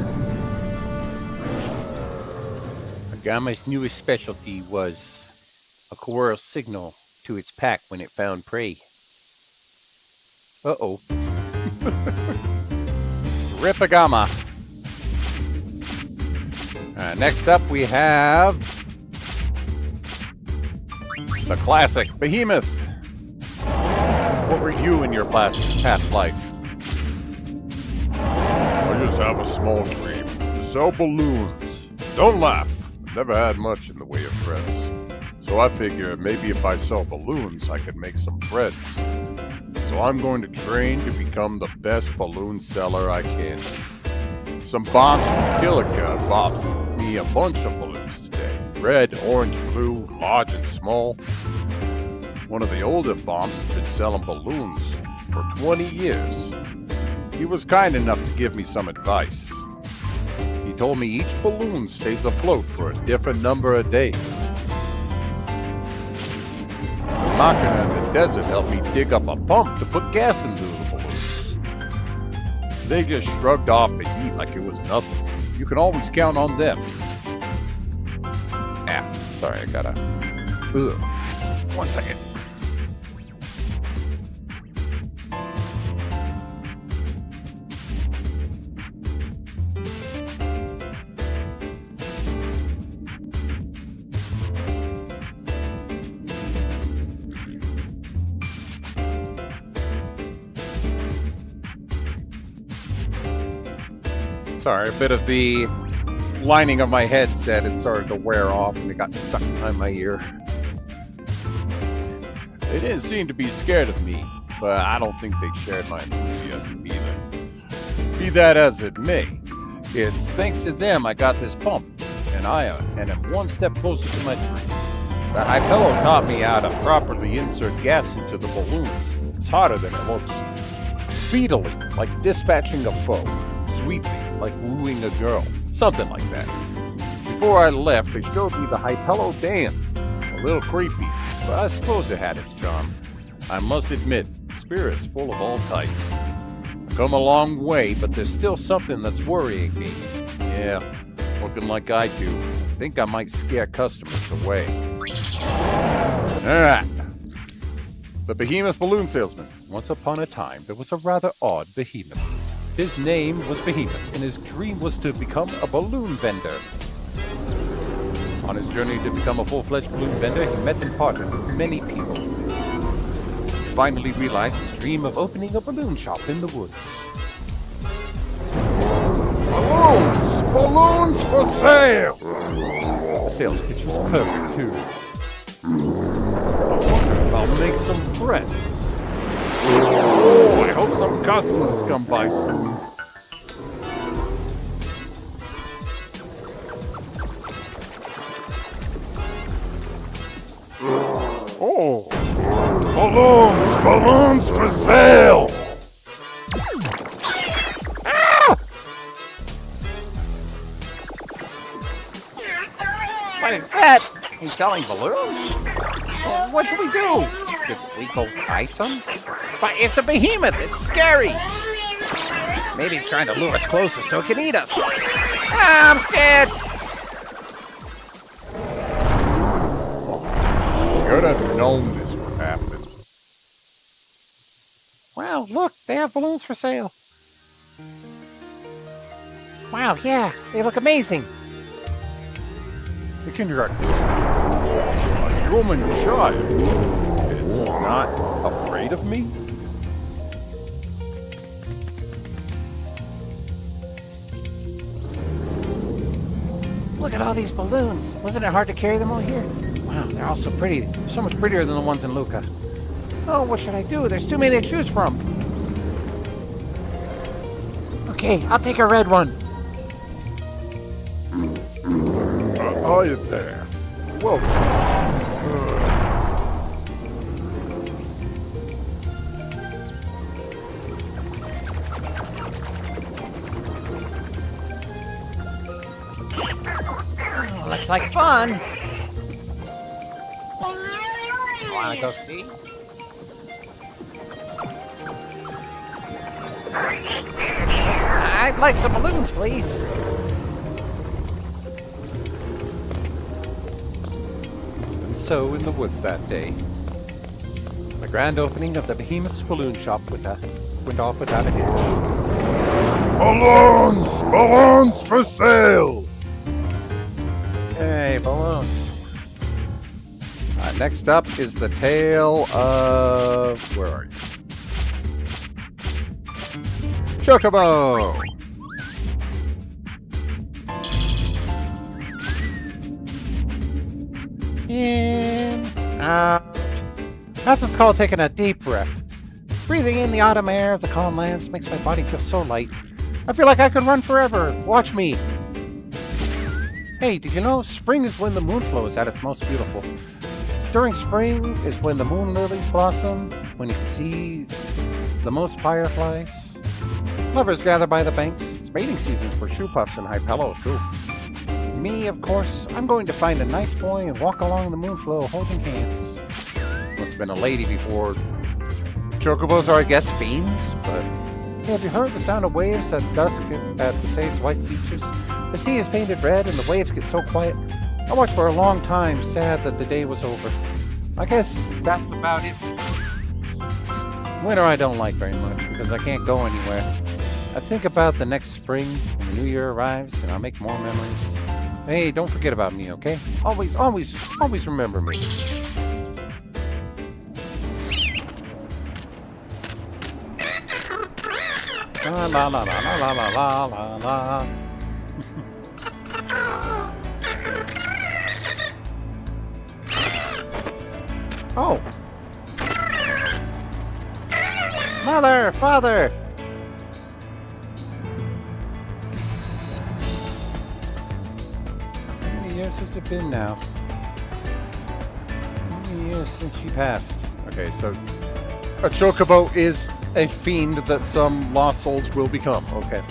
Agama's newest specialty was a coercive signal to its pack when it found prey. Uh-oh. Rip Agama. Next up we have the classic Behemoth. What were you in your past life? I just have a small dream. To sell balloons. Don't laugh. Never had much in the way of friends. So I figure maybe if I sell balloons, I could make some friends. So I'm going to train to become the best balloon seller I can. Some bombs from Killica bought me a bunch of balloons today. Red, orange, blue, large and small. One of the older bombs has been selling balloons for 20 years. He was kind enough to give me some advice. He told me each balloon stays afloat for a different number of days. The Machina in the desert helped me dig up a pump to put gas into the balloons. They just shrugged off the heat like it was nothing. You can always count on them. Sorry, I gotta... Ugh. 1 second. Sorry, a bit of the lining of my headset had started to wear off and it got stuck behind my ear. They didn't seem to be scared of me, but I don't think they shared my enthusiasm either. Be that as it may, it's thanks to them I got this pump, and I am one step closer to my dream. The high pillow taught me how to properly insert gas into the balloons. It's harder than it looks. Speedily, like dispatching a foe. Sweetly, like wooing a girl. Something like that. Before I left, they showed me the high pillow dance. A little creepy, but I suppose it had its charm. I must admit, Spirit's full of all types. I've come a long way, but there's still something that's worrying me. Yeah, looking like I do. I think I might scare customers away. Alright. The Behemoth Balloon Salesman. Once upon a time, there was a rather odd behemoth. His name was Behemoth, and his dream was to become a balloon vendor. On his journey to become a full-fledged balloon vendor, he met and partnered with many people. He finally realized his dream of opening a balloon shop in the woods. Balloons! Balloons for sale! The sales pitch was perfect, too. I wonder if I'll make some friends. Oh, I hope some customers come by soon. Oh! Balloons! Balloons for sale! Ah! What is that? He's selling balloons? Well, what should we do? Should we go buy some? But it's a behemoth. It's scary. Maybe he's trying to lure us closer so he can eat us. Ah, I'm scared. Should have known this would happen. Wow, look, they have balloons for sale. Wow, yeah, they look amazing. The kindergarten. A human child is not afraid of me? Look at all these balloons. Wasn't it hard to carry them all here? Wow, they're all so pretty. So much prettier than the ones in Luca. Oh, what should I do? There's too many to choose from. Okay, I'll take a red one. Are you there? Welcome. Looks like fun. Wanna go see? I'd like some balloons, please. And so, in the woods that day, the grand opening of the Behemoth's balloon shop went off without a hitch. Balloons! Balloons for sale! Hey, balloons. Next up is the tale of... Where are you? Chocobo! In, out. That's what's called taking a deep breath. Breathing in the autumn air of the calm lands makes my body feel so light. I feel like I could run forever. Watch me. Hey, did you know spring is when the moon flow is at its most beautiful? During spring is when the moon lilies blossom, when you can see the most fireflies. Lovers gather by the banks. It's mating season for shoe puffs and high pillows, too. Me, of course, I'm going to find a nice boy and walk along the moon flow holding hands. Must have been a lady before. Chocobos are, I guess, fiends, but hey, have you heard the sound of waves at dusk at Pasade's white beaches? The sea is painted red and the waves get so quiet. I watched for a long time, sad that the day was over. I guess that's about it for some. Winter I don't like very much because I can't go anywhere. I think about the next spring when the new year arrives and I'll make more memories. Hey, don't forget about me, okay? Always, always, always remember me. La la la la la la la la la. Oh. Mother! Father! How many years has it been now? How many years since she passed? Okay, so a chocobo is a fiend that some lost souls will become. Okay.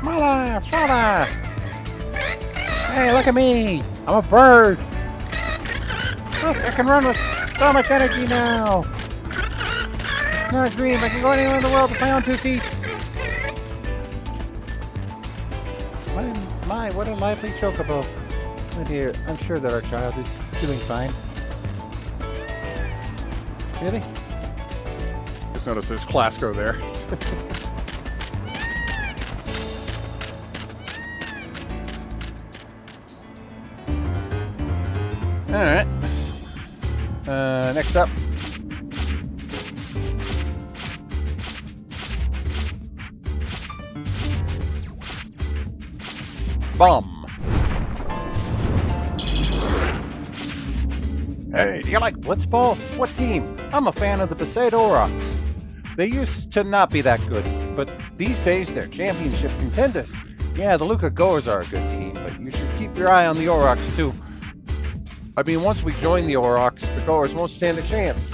Mother! Father! Hey, look at me! I'm a bird! Look, I can run with so much energy now! It's not a dream, I can go anywhere in the world with my own 2 feet! My, what a lively chocobo. My dear, I'm sure that our child is doing fine. Really? Just notice there's Clasco there. Alright. Next up. Bomb. Hey, do you like blitzball? What team? I'm a fan of the Besaid Aurochs. They used to not be that good, but these days they're championship contenders. Yeah, the Luca Goers are a good team, but you should keep your eye on the Aurochs too. I mean, once we join the Aurochs, the Goers won't stand a chance.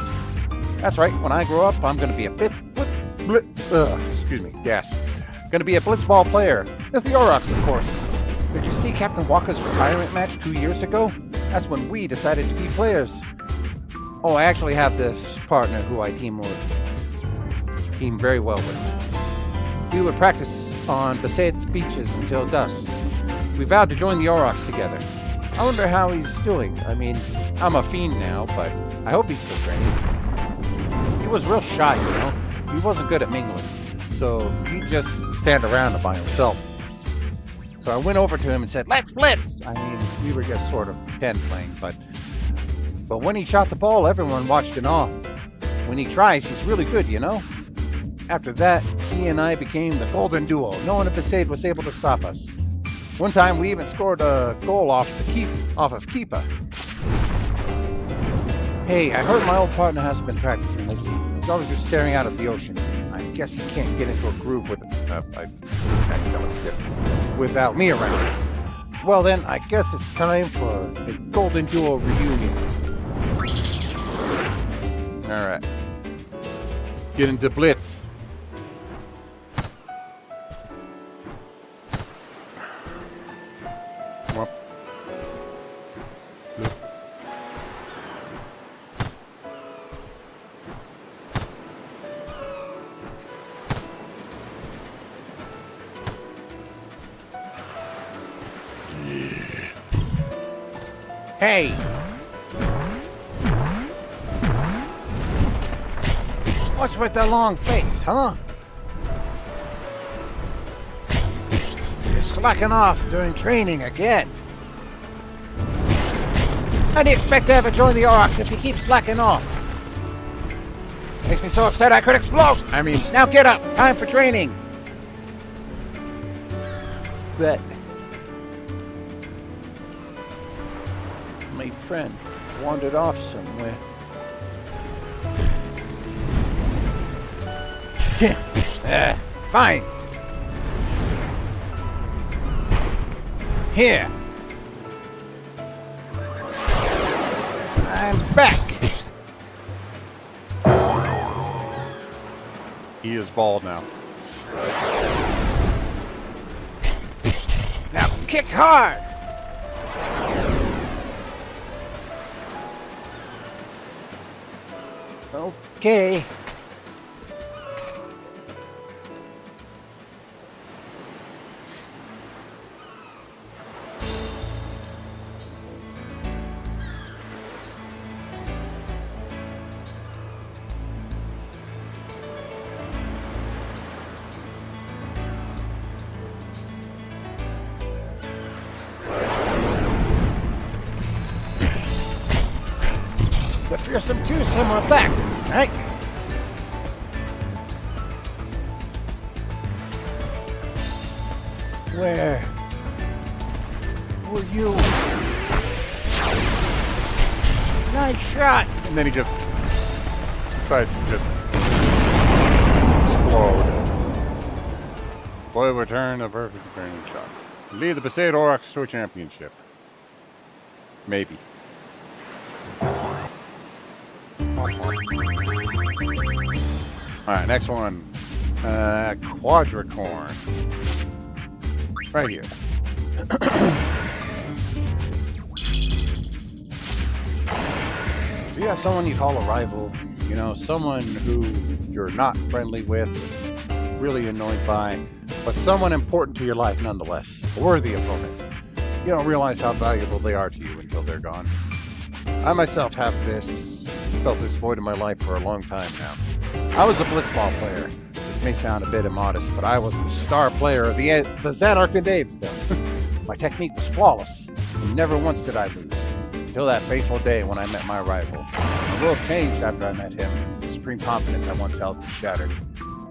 That's right, when I grow up, I'm going to be a Gonna be a blitzball player. With the Aurochs, of course. Did you see Captain Walker's retirement match 2 years ago? That's when we decided to be players. Oh, I actually have this partner who I team very well with. We would practice on Besaid's beaches until dusk. We vowed to join the Aurochs together. I wonder how he's doing. I mean, I'm a fiend now, but I hope he's still training. He was real shy, you know? He wasn't good at mingling, so he'd just stand around by himself. So I went over to him and said, "Let's blitz!" I mean, we were just sort of pretend playing, but when he shot the ball, everyone watched in awe. When he tries, he's really good, you know? After that, he and I became the golden duo. No one at Besaid was able to stop us. One time, we even scored a goal off of Keepa. Hey, I heard my old partner hasn't been practicing lately. He's always just staring out at the ocean. I guess he can't get into a groove with without me around. Well then, I guess it's time for a golden duo reunion. Alright. Get into blitz. Come on. Hey! What's with the long face, huh? You're slacking off during training again. How do you expect to ever join the Aurochs if you keep slacking off? Makes me so upset I could explode! I mean, now get up! Time for training! But my friend wandered off somewhere. Fine. Here. I'm back. He is bald now. Now kick hard. Okay. The fearsome twosome are back, right? Where were you? Nice shot. And then he just decides to just explode. Boy, return a perfect returning shot. Lead the Besaidor X-2 Championship. Maybe. Alright, next one. Quadricorn. Right here. Do you have someone you call a rival? You know, someone who you're not friendly with, really annoyed by, but someone important to your life nonetheless. A worthy opponent. You don't realize how valuable they are to you until they're gone. I myself have felt this void in my life for a long time now. I was a blitzball player. This may sound a bit immodest, but I was the star player of the Xanarch and Dave's bill. My technique was flawless, and never once did I lose. Until that fateful day when I met my rival. The world changed after I met him. The supreme confidence I once held was shattered.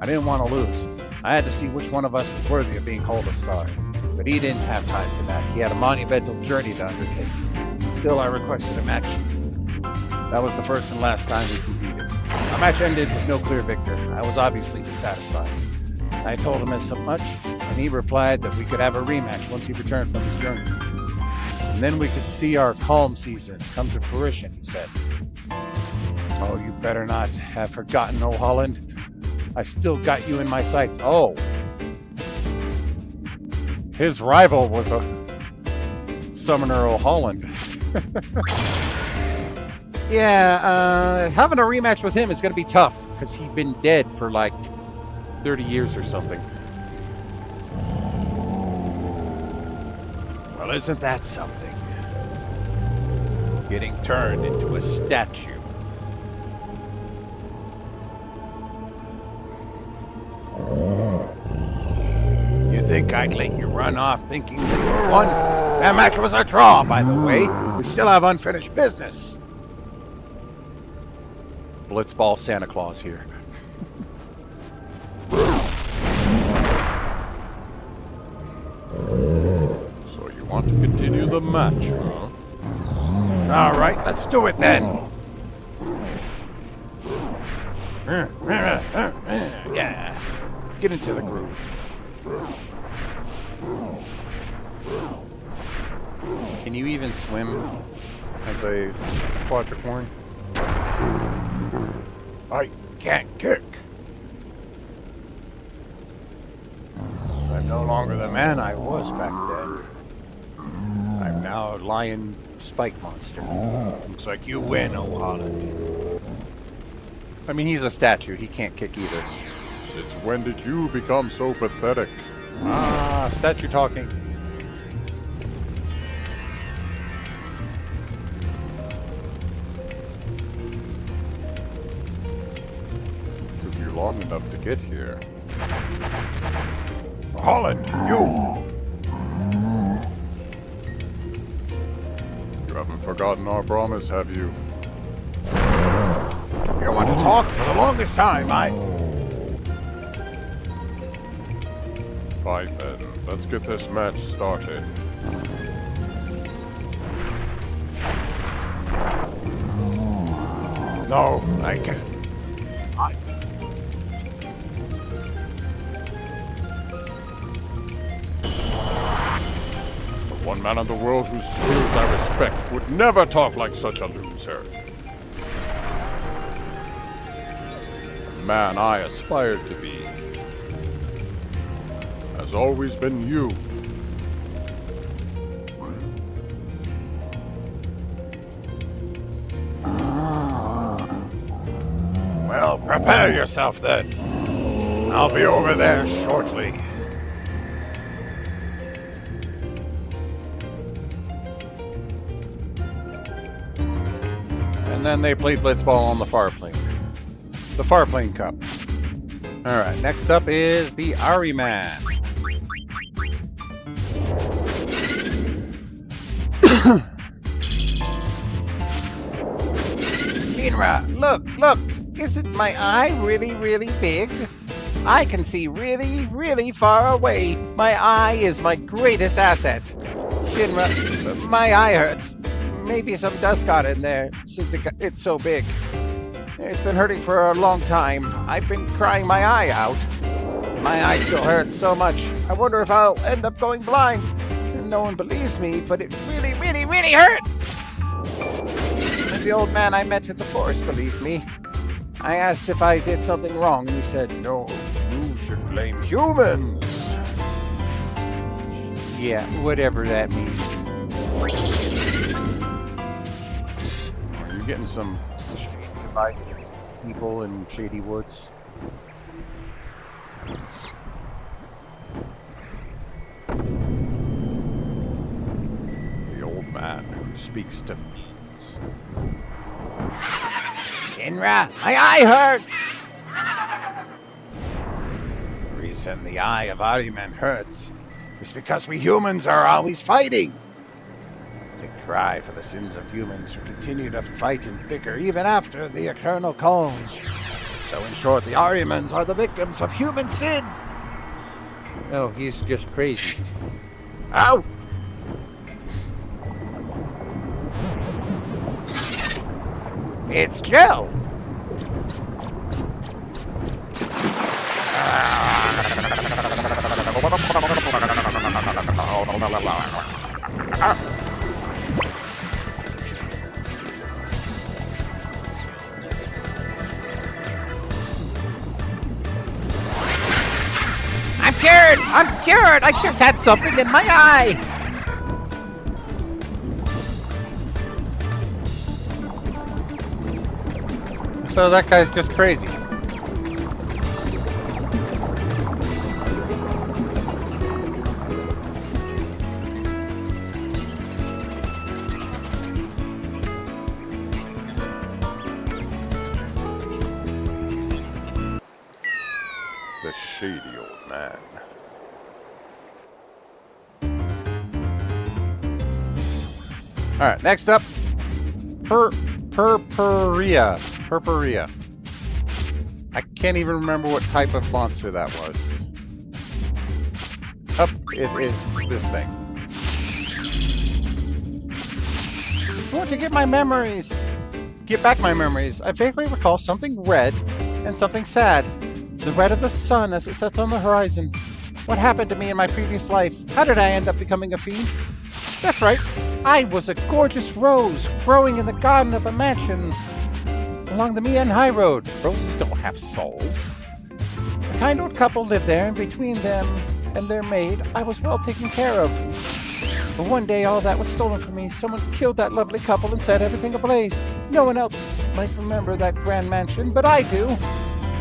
I didn't want to lose. I had to see which one of us was worthy of being called a star. But he didn't have time for that. He had a monumental journey to undertake. Still, I requested a match. That was the first and last time we competed. Our match ended with no clear victor. I was obviously dissatisfied. I told him as much, and he replied that we could have a rematch once he returned from his journey. And then we could see our calm season come to fruition, he said. Oh, you better not have forgotten, O Holland. I still got you in my sights. Oh. His rival was a Summoner O Holland. Yeah, having a rematch with him is going to be tough, because he's been dead for like 30 years or something. Well, isn't that something? Getting turned into a statue. You think I'd let you run off thinking that you won? That match was a draw, by the way. We still have unfinished business. Blitzball Santa Claus here. So you want to continue the match, huh? All right, let's do it then. Yeah. Get into the groove. Can you even swim as a quadricorn? I can't kick. I'm no longer the man I was back then. I'm now a lion spike monster. Looks like you win, O Holland. I mean, he's a statue. He can't kick either. Since when did you become so pathetic? Ah, statue talking. Took you long enough to get here. Holland, you! You haven't forgotten our promise, have you? You want to talk for the longest time, Fine then, let's get this match started. No, I can't. The one man in the world whose skills I respect would never talk like such a loser. The man I aspired to be has always been you. Well, prepare yourself then. I'll be over there shortly. And then they played blitzball on the far plane. The far plane cup. Alright, next up is the Ari Man. Shinra, look! Isn't my eye really, really big? I can see really, really far away. My eye is my greatest asset. Shinra, my eye hurts. Maybe some dust got in there since it's so big. It's been hurting for a long time. I've been crying my eye out. My eye still hurts so much. I wonder if I'll end up going blind. No one believes me, but it really, really, really hurts. And the old man I met in the forest believed me. I asked if I did something wrong, and he said, "No, you should blame humans." Yeah, whatever that means. You're getting some shady devices, people in shady woods. The old man who speaks to fiends. Shinra, my eye hurts! The reason the eye of Ahriman hurts is because we humans are always fighting. They cry for the sins of humans who continue to fight and bicker even after the eternal calm. So in short, the Ahrimans are the victims of human sin. Oh, he's just crazy. Ow! It's Jill! I'm cured! I'm cured! I just had something in my eye! So that guy's just crazy. The shady old man. All right, next up, Purpurea. I can't even remember what type of monster that was. Oh, it is this thing. I want to get my memories. Get back my memories. I vaguely recall something red and something sad. The red of the sun as it sets on the horizon. What happened to me in my previous life? How did I end up becoming a fiend? That's right. I was a gorgeous rose growing in the garden of a mansion along the Mian High Road. Roses don't have souls. A kind old couple lived there, and between them and their maid, I was well taken care of. But one day, all that was stolen from me. Someone killed that lovely couple and set everything ablaze. No one else might remember that grand mansion, but I do.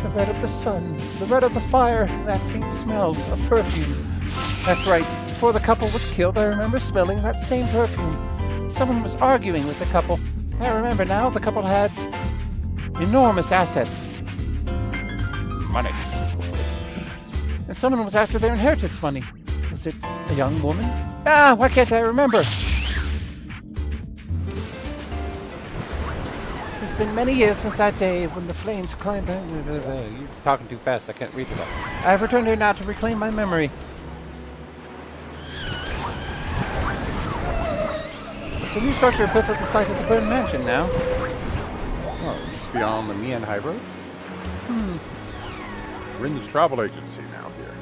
The red of the sun, the red of the fire, that faint smell of perfume. That's right. Before the couple was killed, I remember smelling that same perfume. Someone was arguing with the couple. I remember now, the couple had enormous assets. Money. And someone was after their inheritance money. Was it a young woman? Ah, why can't I remember? It's been many years since that day when the flames climbed... You're talking too fast, I can't read it all. I have returned here now to reclaim my memory. It's a new structure built at the site of the burned mansion now. Oh, just beyond the Mian High Road? Rin's travel agency now here.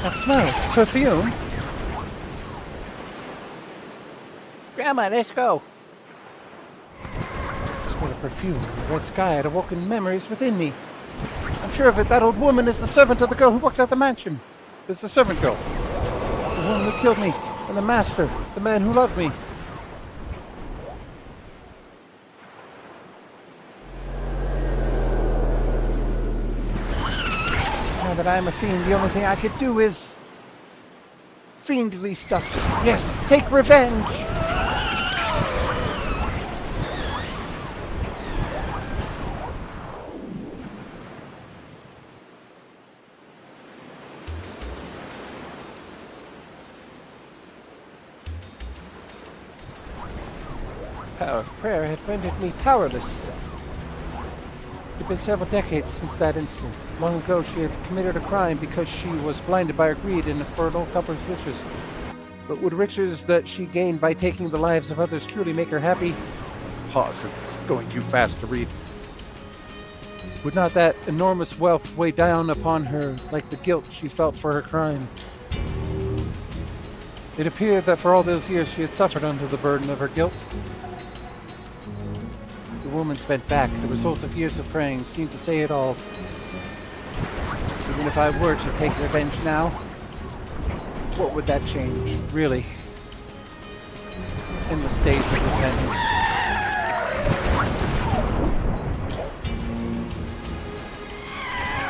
That smell. Perfume. Grandma, let's go. The smell of perfume, the red sky had awoken memories within me. I'm sure of it. That old woman is the servant of the girl who worked at the mansion. It's the servant girl. The woman who killed me. And the master, the man who loved me. Now that I am a fiend, the only thing I could do is fiendly stuff. Yes, take revenge! The power of prayer had rendered me powerless. It had been several decades since that incident. Long ago, she had committed a crime because she was blinded by her greed and for an old couple's riches. But would riches that she gained by taking the lives of others truly make her happy? Pause, because it's going too fast to read. Would not that enormous wealth weigh down upon her like the guilt she felt for her crime? It appeared that for all those years she had suffered under the burden of her guilt. The woman's bent back. The result of years of praying seemed to say it all. Even if I were to take revenge now, what would that change, really? Endless days of revenge.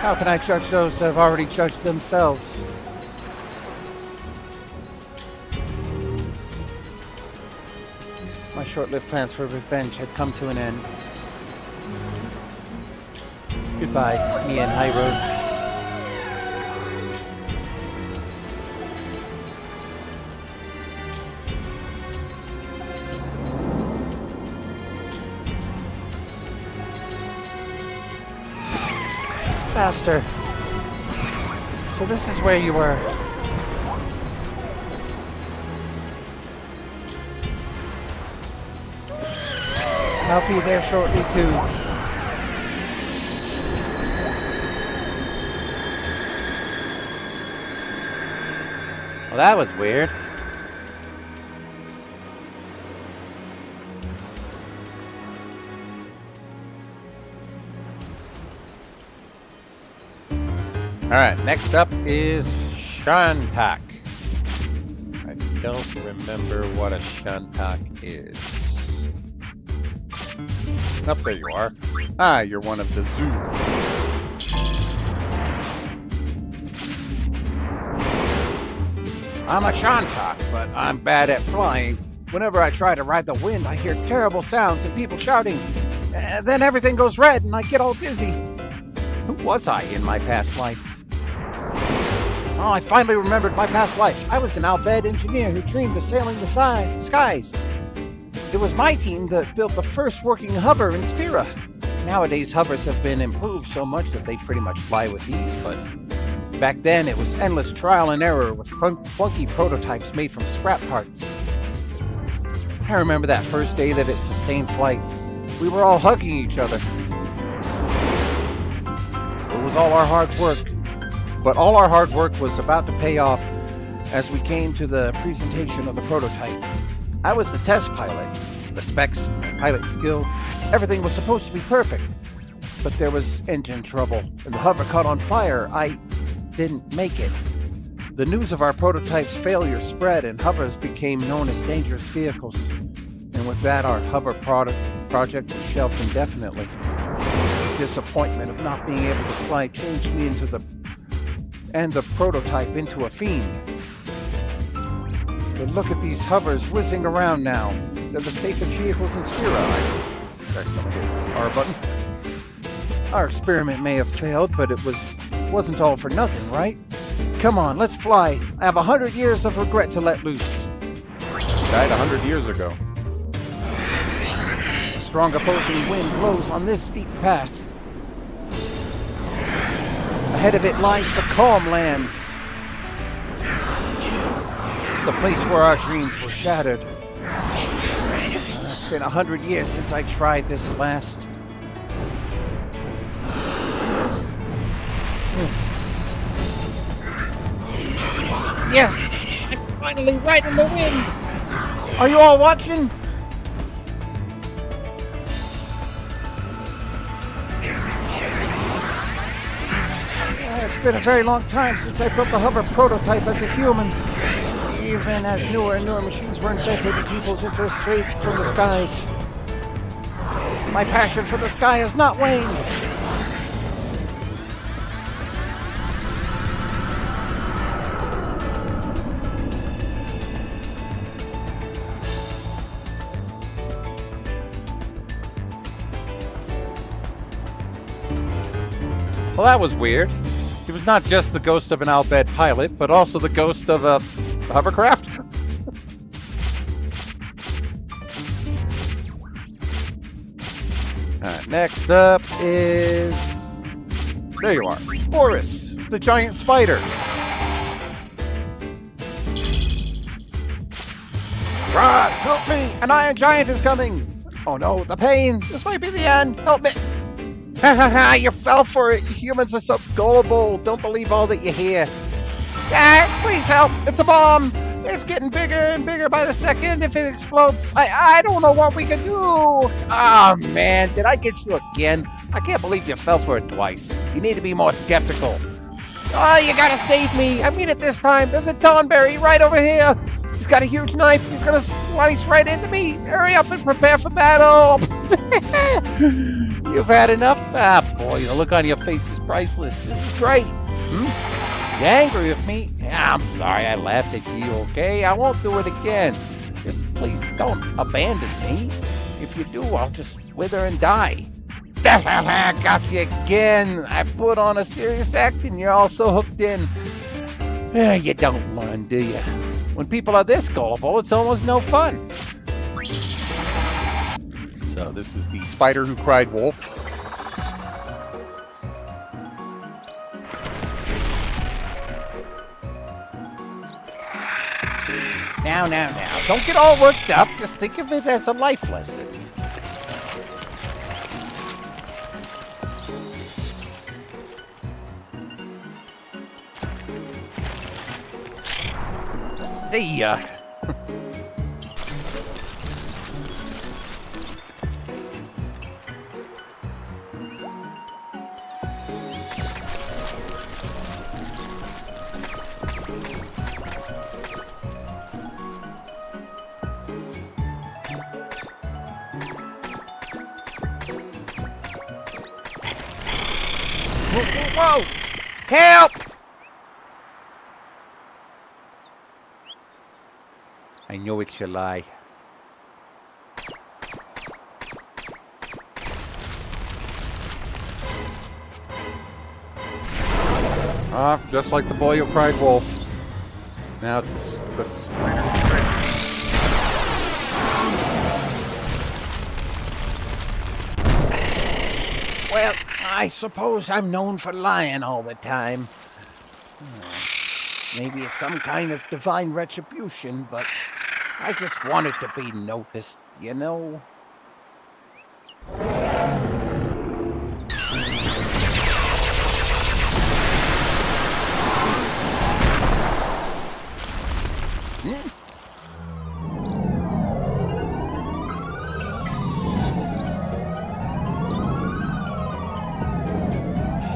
How can I judge those that have already judged themselves? My short-lived plans for revenge had come to an end. Goodbye, me and High Road. Master. So this is where you were. I'll be there shortly too. Well, that was weird. Alright, next up is Shantak. I don't remember what a Shantak is. Up there you are. Ah, you're one of the zoo. I'm a Shantak, but I'm bad at flying. Whenever I try to ride the wind, I hear terrible sounds and people shouting. Then everything goes red and I get all dizzy. Who was I in my past life? Oh, I finally remembered my past life. I was an Albed engineer who dreamed of sailing the skies. It was my team that built the first working hover in Spira. Nowadays, hovers have been improved so much that they pretty much fly with ease, but back then it was endless trial and error with clunky prototypes made from scrap parts. I remember that first day that it sustained flights. We were all hugging each other. It was all our hard work. But all our hard work was about to pay off as we came to the presentation of the prototype. I was the test pilot. The specs, pilot skills, everything was supposed to be perfect. But there was engine trouble, and the hover caught on fire. I didn't make it. The news of our prototype's failure spread, and hovers became known as dangerous vehicles. And with that, our hover project was shelved indefinitely. The disappointment of not being able to fly changed me into the prototype into a fiend. But look at these hovers whizzing around now. They're the safest vehicles in Spira. R button. Our experiment may have failed, but it wasn't all for nothing, right? Come on, let's fly. I have 100 years of regret to let loose. Died 100 years ago. A strong opposing wind blows on this steep path. Ahead of it lies the calm lands. The place where our dreams were shattered. It's been 100 years since I tried this last. Yes! I'm finally right in the wind! Are you all watching? It's been a very long time since I built the hover prototype as a human. Even as newer and newer machines were invented, people's interest straight from the skies. My passion for the sky has not waned. Well, that was weird. He was not just the ghost of an Albed pilot, but also the ghost of a hovercraft. Next up is... There you are. Boris, the giant spider. Rod, help me! An iron giant is coming! Oh no, the pain! This might be the end! Help me! Ha ha ha! You fell for it! Humans are so gullible! Don't believe all that you hear. Ah, please help! It's a bomb! It's getting bigger and bigger by the second. If it explodes, I don't know what we can do! Oh man, did I get you again? I can't believe you fell for it twice. You need to be more skeptical. Oh, you gotta save me! I mean it this time! There's a Thornberry right over here! He's got a huge knife. He's gonna slice right into me. Hurry up and prepare for battle. You've had enough? Ah, boy, the look on your face is priceless. This is great. You angry with me? Yeah, I'm sorry I laughed at you, okay? I won't do it again. Just please don't abandon me. If you do, I'll just wither and die. Got you again. I put on a serious act and you're all so hooked in. You don't learn, do you? When people are this gullible, it's almost no fun. So this is the spider who cried wolf. Now. Don't get all worked up. Just think of it as a life lesson. See ya. Whoa! Help! I know it's a lie. Just like the boy who cried wolf. Now it's the spider. Well, I suppose I'm known for lying all the time. Maybe it's some kind of divine retribution, but I just wanted to be noticed, you know?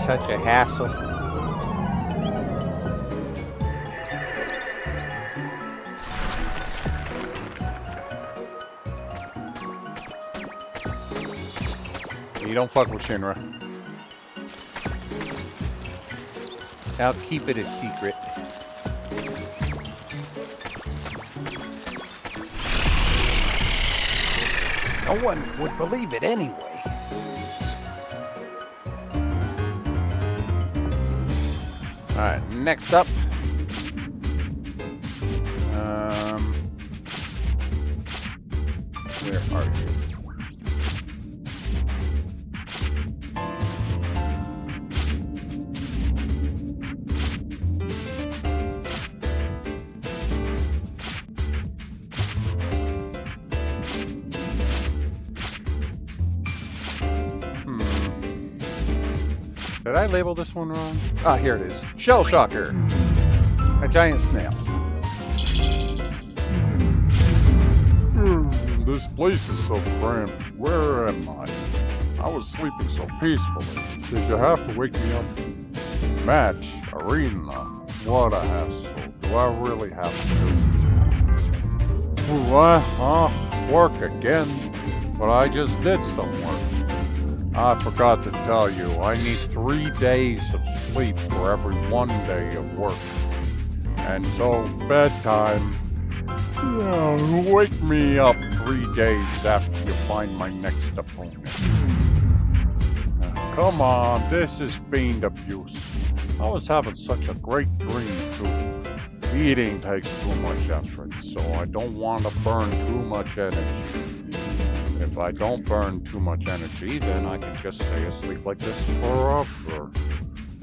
Such a hassle. You don't fuck with Shinra. I'll keep it a secret. No one would believe it anyway. Alright, next up. Where are you? Did I label this one wrong? Ah, here it is. Shell Shocker. A giant snail. This place is so cramped. Where am I? I was sleeping so peacefully. Did you have to wake me up? Match, arena. What a hassle. Do I really have to do? What? Work again? But I just did some work. I forgot to tell you, I need 3 days of sleep for every 1 day of work. And so, bedtime. Wake me up 3 days after you find my next opponent. Come on, this is fiend abuse. I was having such a great dream, too. Eating takes too much effort, so I don't want to burn too much energy. If I don't burn too much energy, then I can just stay asleep like this forever.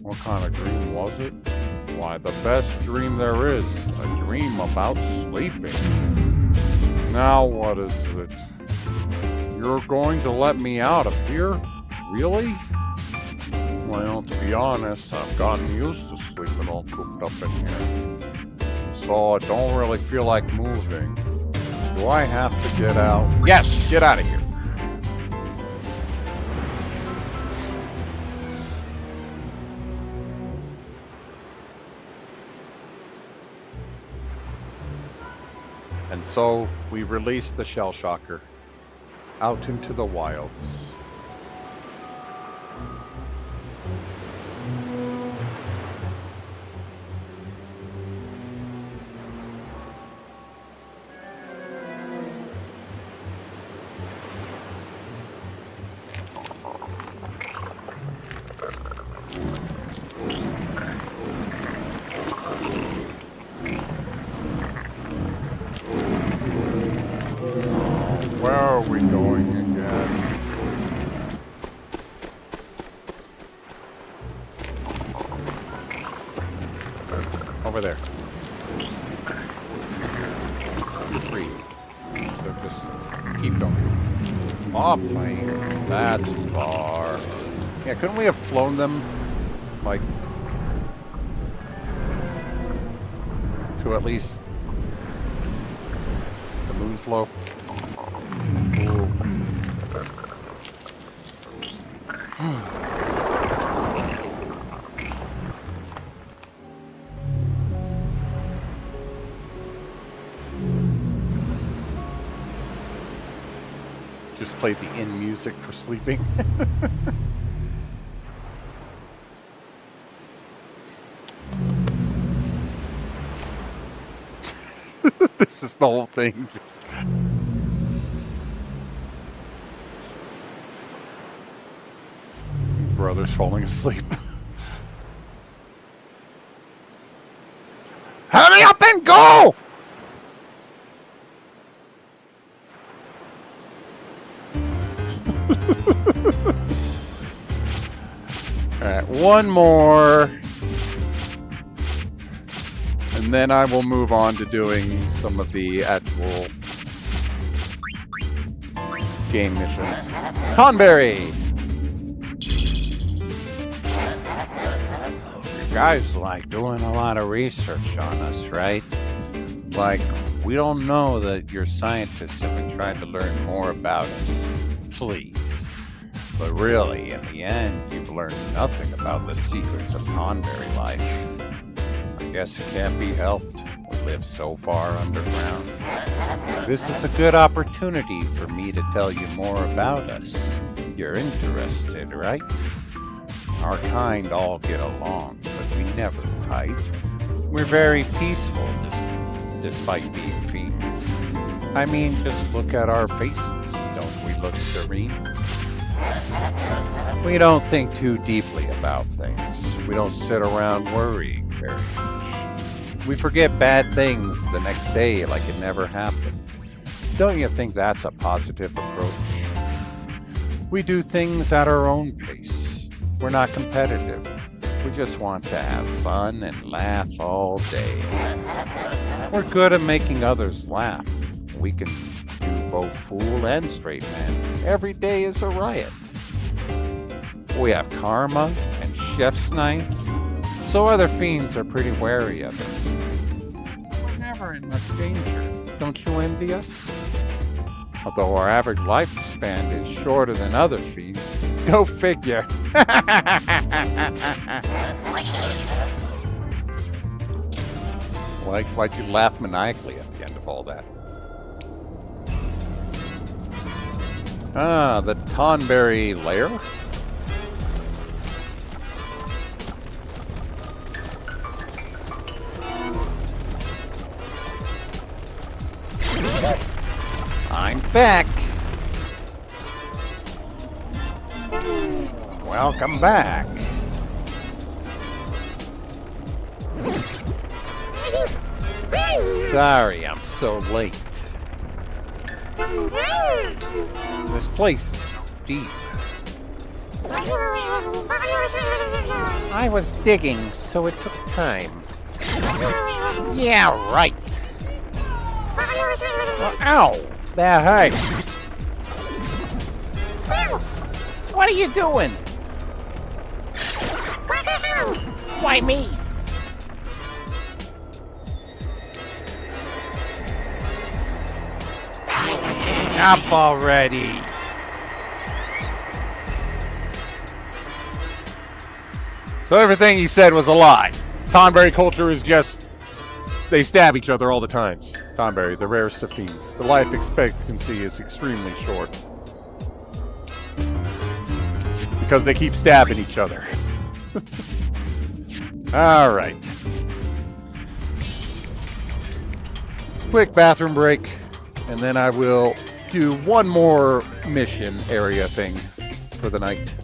What kind of dream was it? Why, the best dream there is. A dream about sleeping. Now what is it? You're going to let me out of here? Really? Well, to be honest, I've gotten used to sleeping all cooped up in here. So I don't really feel like moving. Do I have to get out? Yes, get out of here. And so we released the Shell Shocker out into the wilds. Where are we going again? Over there. You're free. So just keep going. Oh, plane. That's far. Yeah, couldn't we have flown them, like, to at least the moon flow? Just played the in music for sleeping. This is the whole thing. Just... Brother's falling asleep. Hurry up and go! Alright, one more. And then I will move on to doing some of the actual game missions. Tonberry! You guys like doing a lot of research on us, right? Like, we don't know that your scientists have been trying to learn more about us. Please. But really, in the end, you've learned nothing about the secrets of Tonberry life. I guess it can't be helped. We live so far underground. This is a good opportunity for me to tell you more about us. You're interested, right? Our kind all get along, but we never fight. We're very peaceful despite being fiends. I mean, just look at our faces. Don't we look serene? We don't think too deeply about things. We don't sit around worrying very much. We forget bad things the next day like it never happened. Don't you think that's a positive approach? We do things at our own pace. We're not competitive. We just want to have fun and laugh all day. We're good at making others laugh. We can do both fool and straight man. Every day is a riot. We have karma and chef's knife, so other fiends are pretty wary of us. We're never in much danger. Don't you envy us? Although our average lifespan is shorter than other fiends. Go figure. Why'd you laugh maniacally at the end of all that? Ah, the Tonberry lair? I'm back! Welcome back! Sorry, I'm so late. This place is so deep. I was digging, so it took time. Yeah, right. Well, ow! That hurts. What are you doing? Why me? Up already. So everything he said was a lie. Tonberry culture is just... They stab each other all the time. Tonberry, the rarest of fiends. The life expectancy is extremely short. Because they keep stabbing each other. Alright. Quick bathroom break. And then I will do one more mission area thing for the night.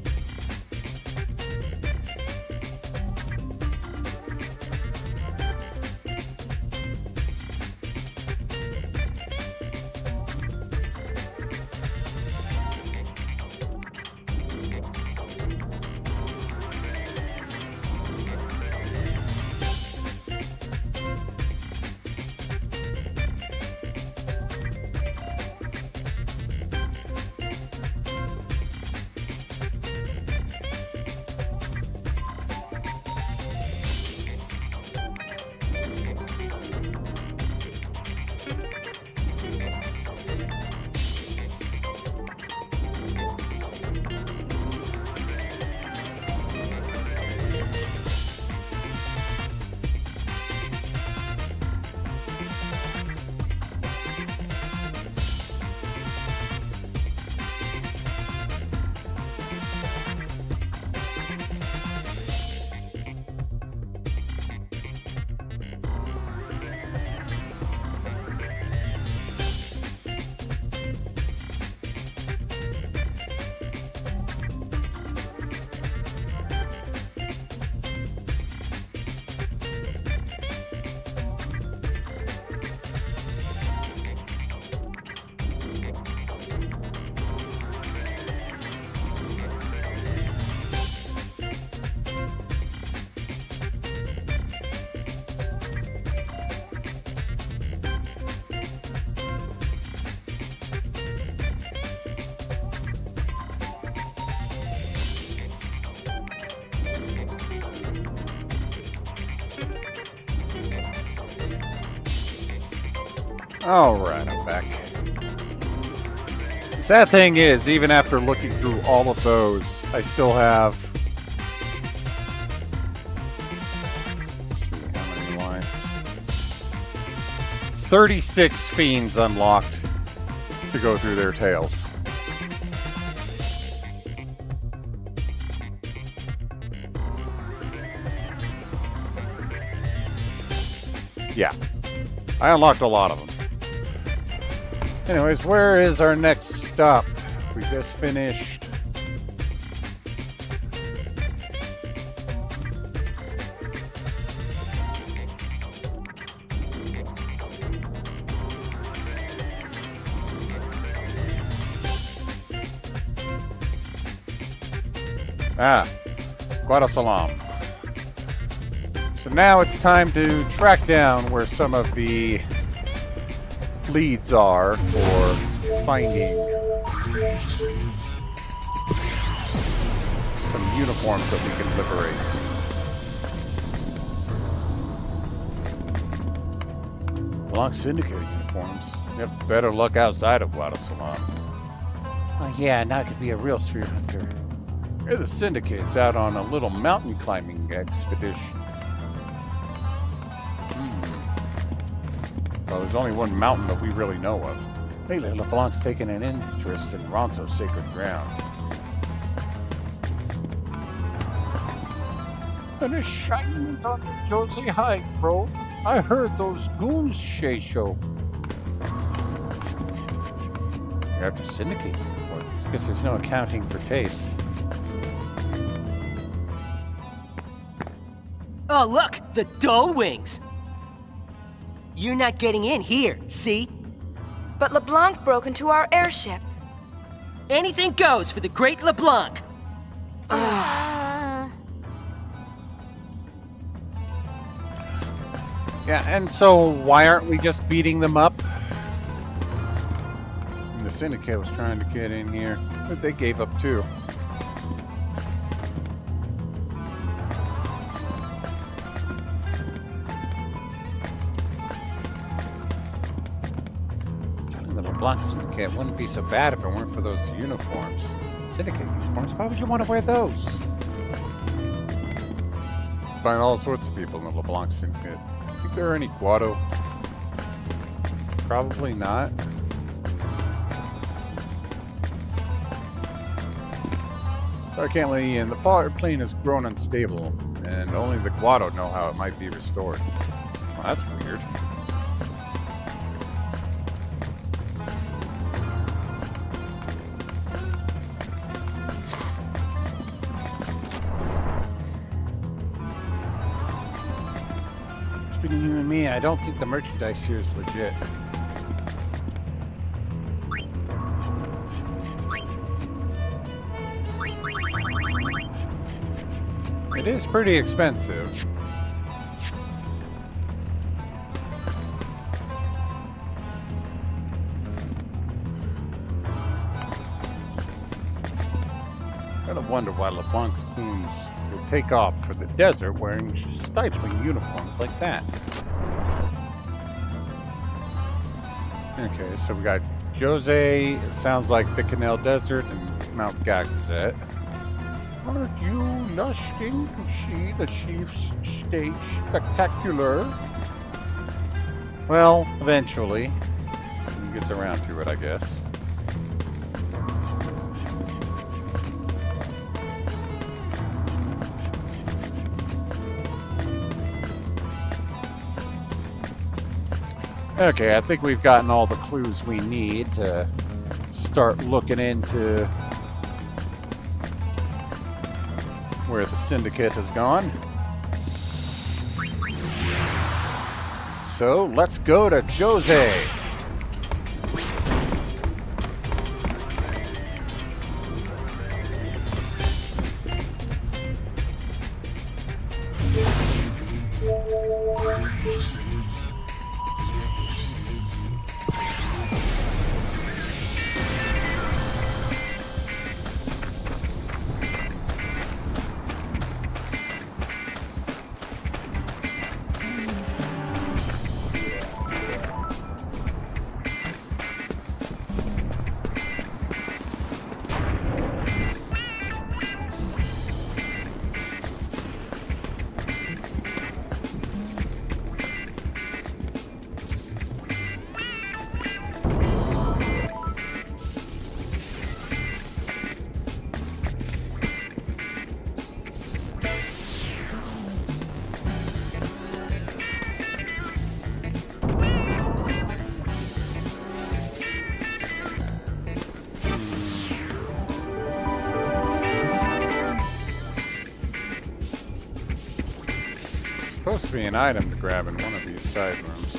Alright, I'm back. The sad thing is, even after looking through all of those, I still have... Let's see, how many lines? 36 fiends unlocked to go through their tails. Yeah, I unlocked a lot of them. Anyways, where is our next stop? We just finished. Guadasalam. So now it's time to track down where some of the leads are for finding some uniforms that we can liberate. Long Syndicate uniforms. You have better luck outside of Guadasalam. Oh yeah, now it could be a real sphere hunter. Here the Syndicate's out on a little mountain climbing expedition. Well, there's only one mountain that we really know of. Lately, LeBlanc's taken an interest in Ronso's sacred ground. And a shiny on the Josie Hike, bro. I heard those goons show. You're after Syndicate uniforms. Guess there's no accounting for taste. Oh, look! The Dole Wings! You're not getting in here, see? But LeBlanc broke into our airship. Anything goes for the Great LeBlanc. Yeah, and so why aren't we just beating them up? And the Syndicate was trying to get in here, but they gave up too. The LeBlanc Syndicate wouldn't be so bad if it weren't for those uniforms. Syndicate uniforms? Why would you want to wear those? Find all sorts of people in the LeBlanc Syndicate. Think there are any Guado? Probably not. I can't let you in. The fire plane has grown unstable, and only the Guado know how it might be restored. Well, that's weird. Between you and me, I don't think the merchandise here is legit. It is pretty expensive. Gotta wonder why LeBlanc's goons will take off for the desert wearing stifling uniforms like that. Okay, so we got Jose, it sounds like the Canal Desert, and Mount Gagazet. Aren't you lusting to see the chief's stage spectacular? Well, eventually. He gets around to it, I guess. Okay, I think we've gotten all the clues we need to start looking into where the Syndicate has gone. So let's go to Jose. Supposed to be an item to grab in one of these side rooms.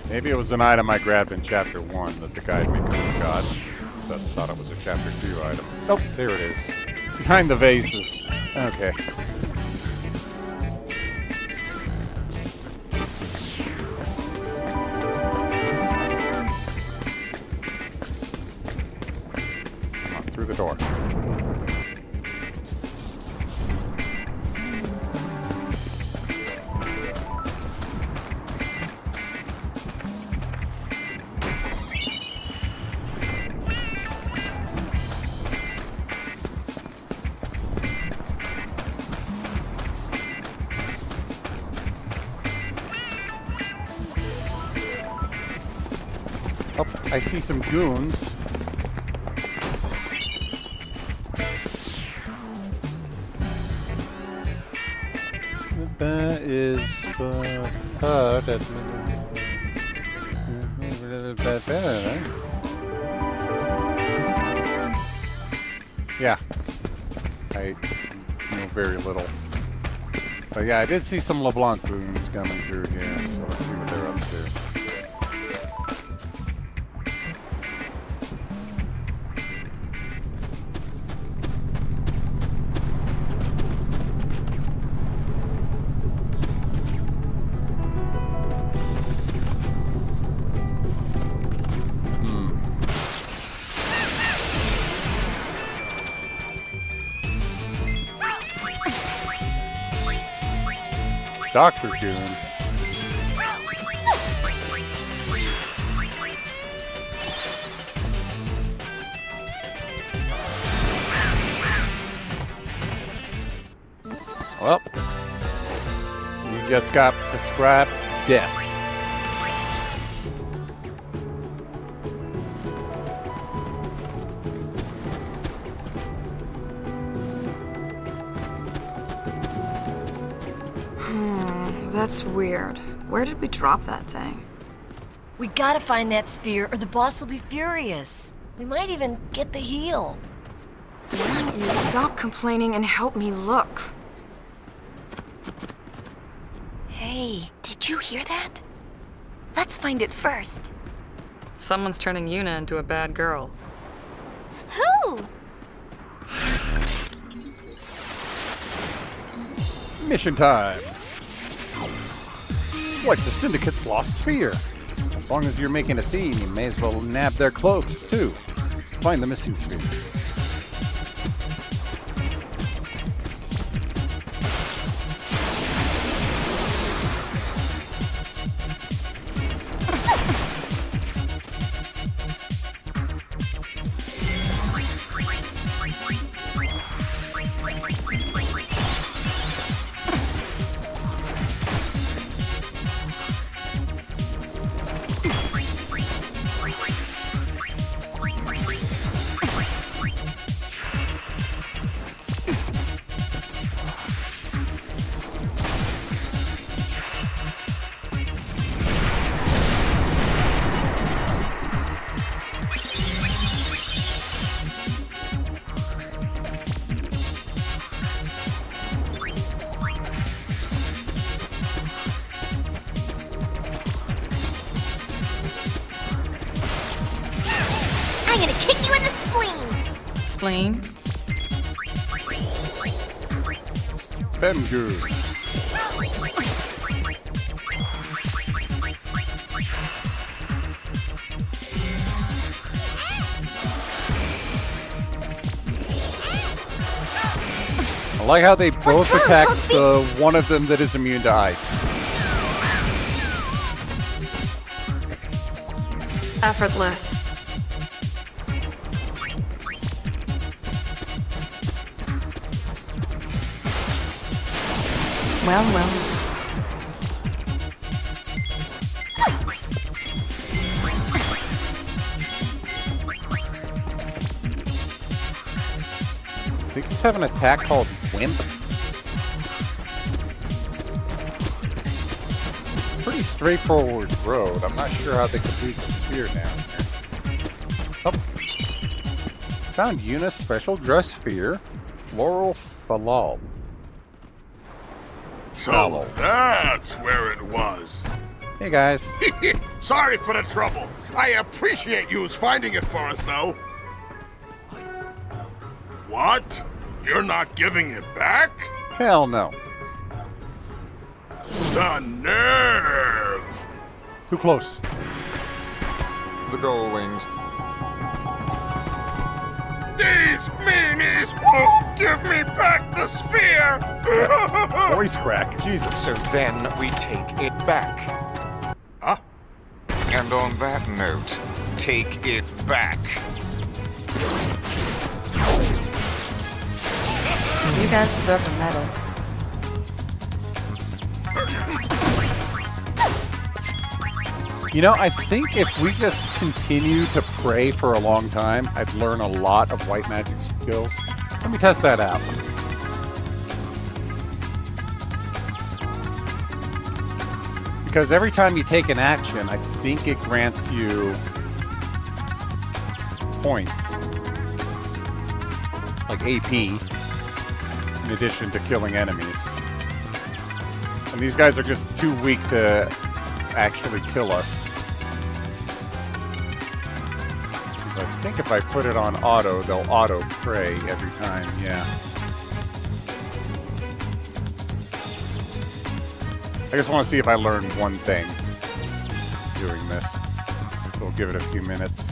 Maybe it was an item I grabbed in Chapter 1 that the guide maker forgot. Thus thought it was a Chapter 2 item. Oh, there it is. Behind the vases. Okay. Come on, through the door. Oh, I see some goons. That is yeah. I know very little. But yeah, I did see some LeBlanc boons coming through here, so let's see what they're up to. Dr. Goon. Well, you just got prescribed death. That's weird. Where did we drop that thing? We gotta find that sphere or the boss will be furious. We might even get the heel. Why don't you stop complaining and help me look? Hey, did you hear that? Let's find it first. Someone's turning Yuna into a bad girl. Who? Mission time. Like the Syndicate's lost sphere. As long as you're making a scene, you may as well nab their clothes, too. Find the missing sphere. I'm gonna kick you in the spleen! Spleen? Been good. I like how they both attack the one of them that is immune to ice. Effortless. Well. I think he's having an attack called Wimp. Pretty straightforward road. I'm not sure how they complete the sphere down here. Oh. Found Yuna's special dress sphere, Floral Falal. So that's where it was. Hey guys. Sorry for the trouble. I appreciate you finding it for us, though. What? You're not giving it back? Hell no. The nerve! Too close. The Gull Wings. These meanies won't give me back the sphere! Voice crack. Jesus. So then we take it back. Huh? And on that note, take it back. You guys deserve a medal. You know, I think if we just continue to pray for a long time, I'd learn a lot of white magic skills. Let me test that out. Because every time you take an action, I think it grants you points. Like AP, in addition to killing enemies. And these guys are just too weak to actually kill us. I think if I put it on auto, they'll auto pray every time, yeah. I just want to see if I learn one thing doing this. So we'll give it a few minutes.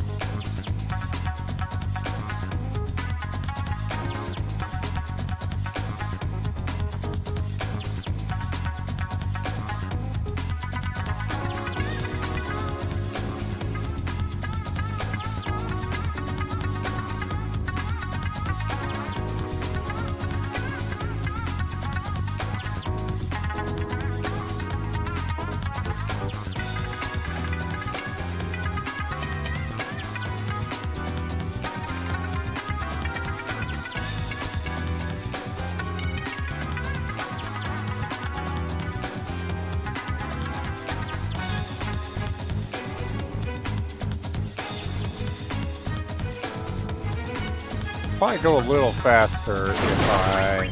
Probably go a little faster if I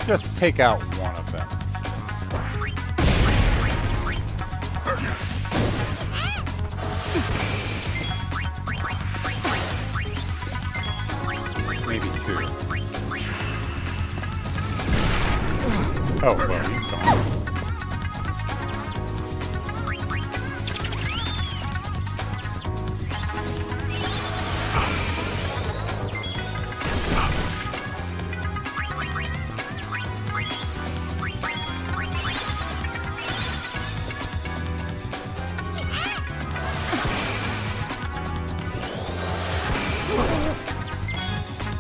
just take out one of them. Maybe two. Oh, well, he's gone.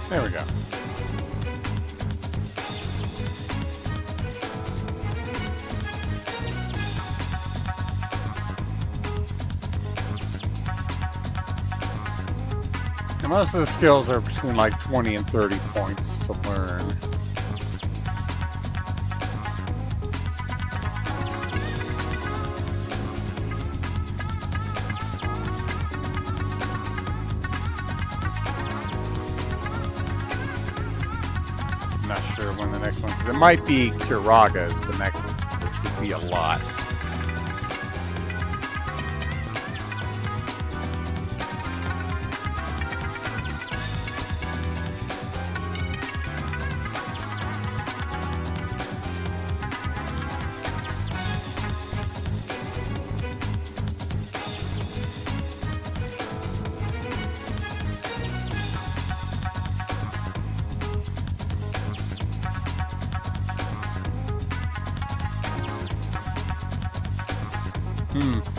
There we go. And most of the skills are between like 20 and 30 points to learn. Not sure when the next one, because it might be Kiraga is the next, which would be a lot.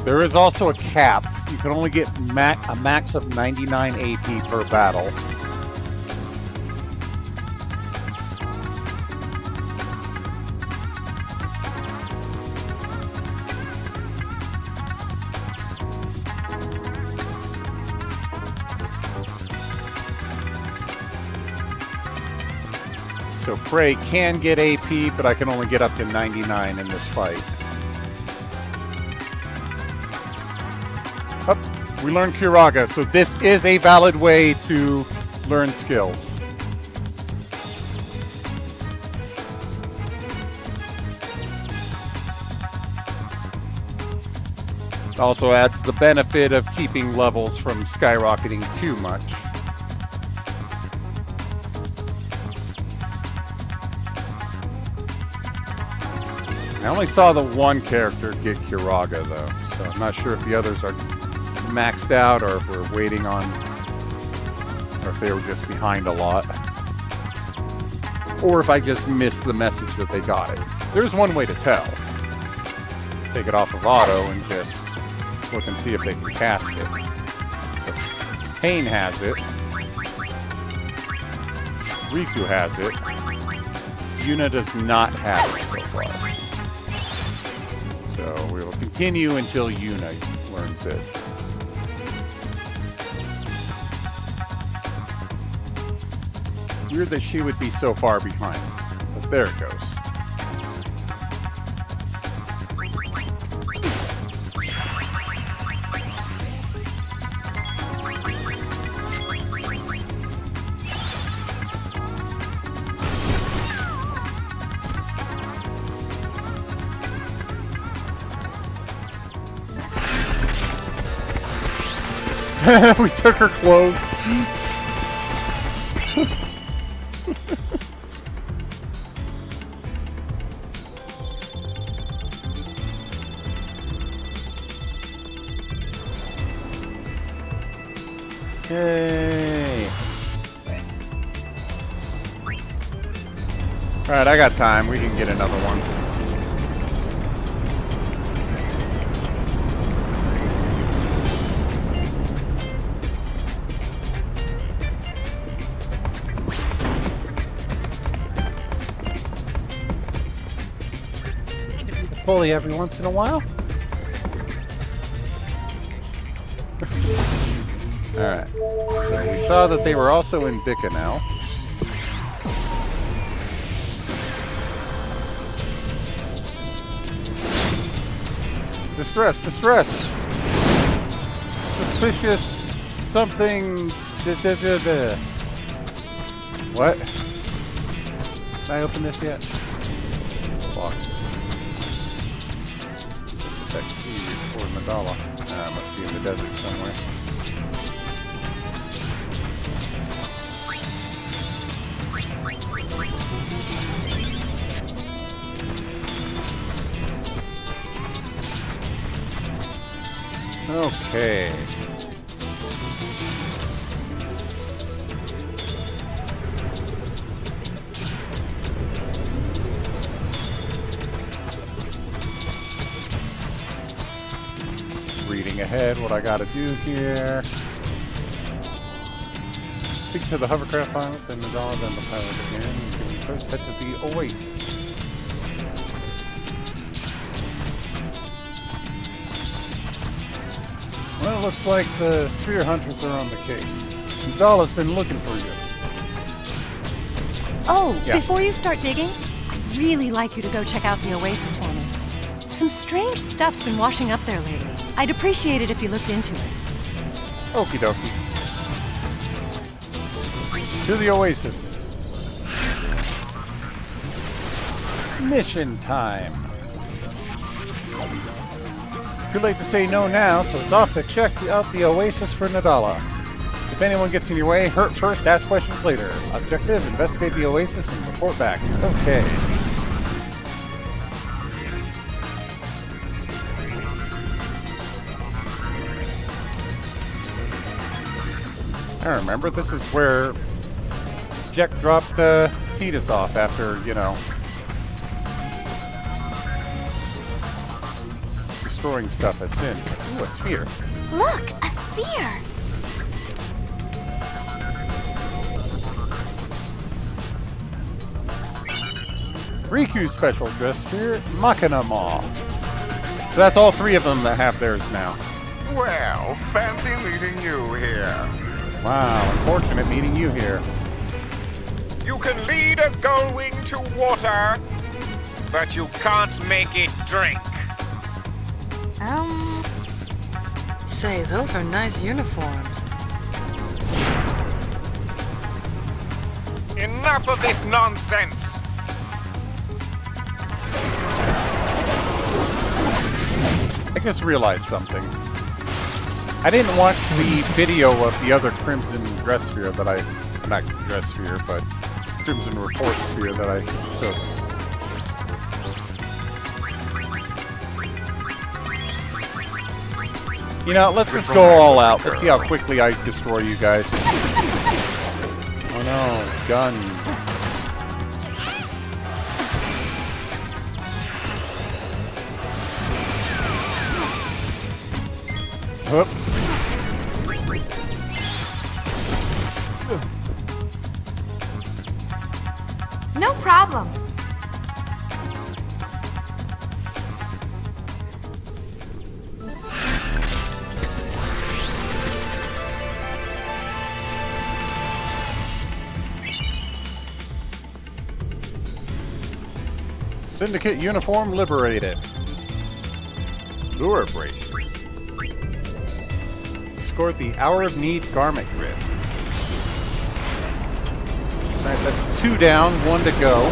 There is also a cap. You can only get a max of 99 AP per battle. So Prey can get AP, but I can only get up to 99 in this fight. We learned Kiraga, so this is a valid way to learn skills. It also adds the benefit of keeping levels from skyrocketing too much. I only saw the one character get Kiraga though, so I'm not sure if the others are maxed out or if we're waiting on, or if they were just behind a lot, or if I just missed the message that they got it. There's one way to tell. Take it off of auto and just look and see if they can cast it. So Pain has it, Riku has it, Yuna does not have it so far. So we will continue until Yuna learns it. Weird that she would be so far behind, but there it goes. We took her clothes. Yay. Alright, I got time. We can get another one. Bully every once in a while. Alright. So we saw that they were also in Bicca now. Distress, distress! Suspicious something. What? Did I open this yet? Locked. That key for Nadala. Must be in the desert somewhere. Okay. Reading ahead, what I gotta do here. Speak to the hovercraft pilot, then the dog, then the pilot again. And first head to the Oasis. Well, it looks like the sphere hunters are on the case. Nadala's been looking for you. Oh, Yeah. Before you start digging, I'd really like you to go check out the Oasis for me. Some strange stuff's been washing up there lately. I'd appreciate it if you looked into it. Okie dokie. To the Oasis. Mission time. Too late to say no now, so it's off to check out the Oasis for Nadala. If anyone gets in your way, hurt first, ask questions later. Objective, investigate the Oasis and report back. Okay. I remember this is where Jack dropped Titus off after, you know, destroying stuff as sin. Ooh, a sphere. Look, a sphere. Riku's special dress sphere, Machina Maw. So that's all three of them that have theirs now. Well, fancy meeting you here. Wow, unfortunate meeting you here. You can lead a gullwing to water, but you can't make it drink. Say, those are nice uniforms. Enough of this nonsense. I just realized something. I didn't watch the video of the other Crimson dress sphere that I... Not dress sphere, but Crimson report sphere that I took. You know, let's just go all out. Let's see how quickly I destroy you guys. Oh no, gun. Whoop. No problem. Syndicate uniform liberated. Lure bracer. Scored the Hour of Need garment grid. Alright, that's 2 down, 1 to go.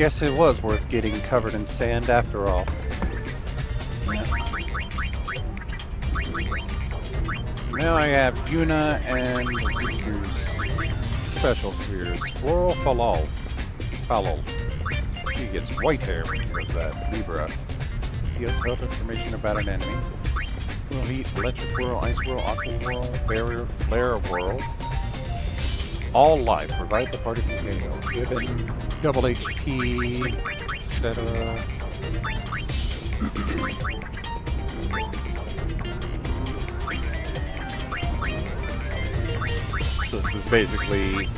guess it was worth getting covered in sand after all. Now I have Yuna and Riku's special spheres. Floral Falal. She gets white hair because of that Libra. Heal health information about an enemy. Whirl heat, electric whirl, ice whirl, aqua whirl, barrier, flare whirl. All life. Revive the party from KO. Given double HP, etc. So this is basically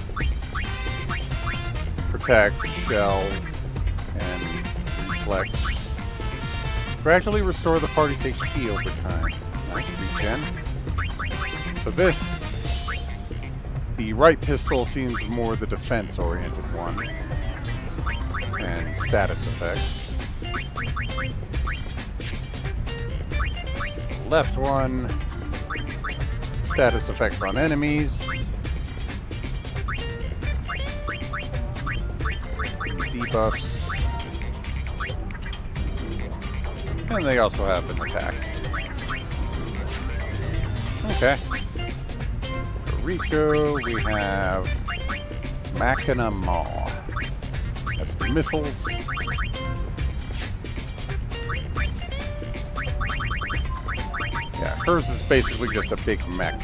protect, shell, and reflect. Gradually restore the party's HP over time. Nice regen. So this, the right pistol seems more the defense-oriented one. And status effects. Left one, status effects on enemies. Debuffs. And they also have an attack. Okay. For Rico, we have Machina Maw. That's the missiles. Yeah, hers is basically just a big mech.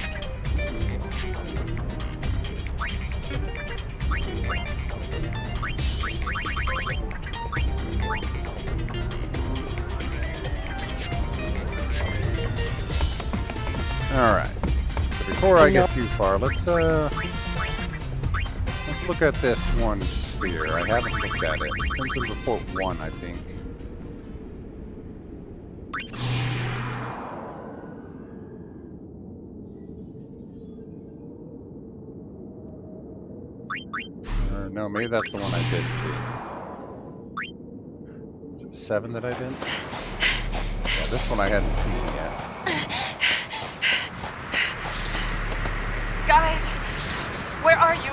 Alright. So before I get too far, let's look at this one sphere. I haven't looked at it. It's in report 1, I think. No, maybe that's the one I did see. Is it 7 that I did? Yeah, this one I hadn't seen yet. Guys, where are you?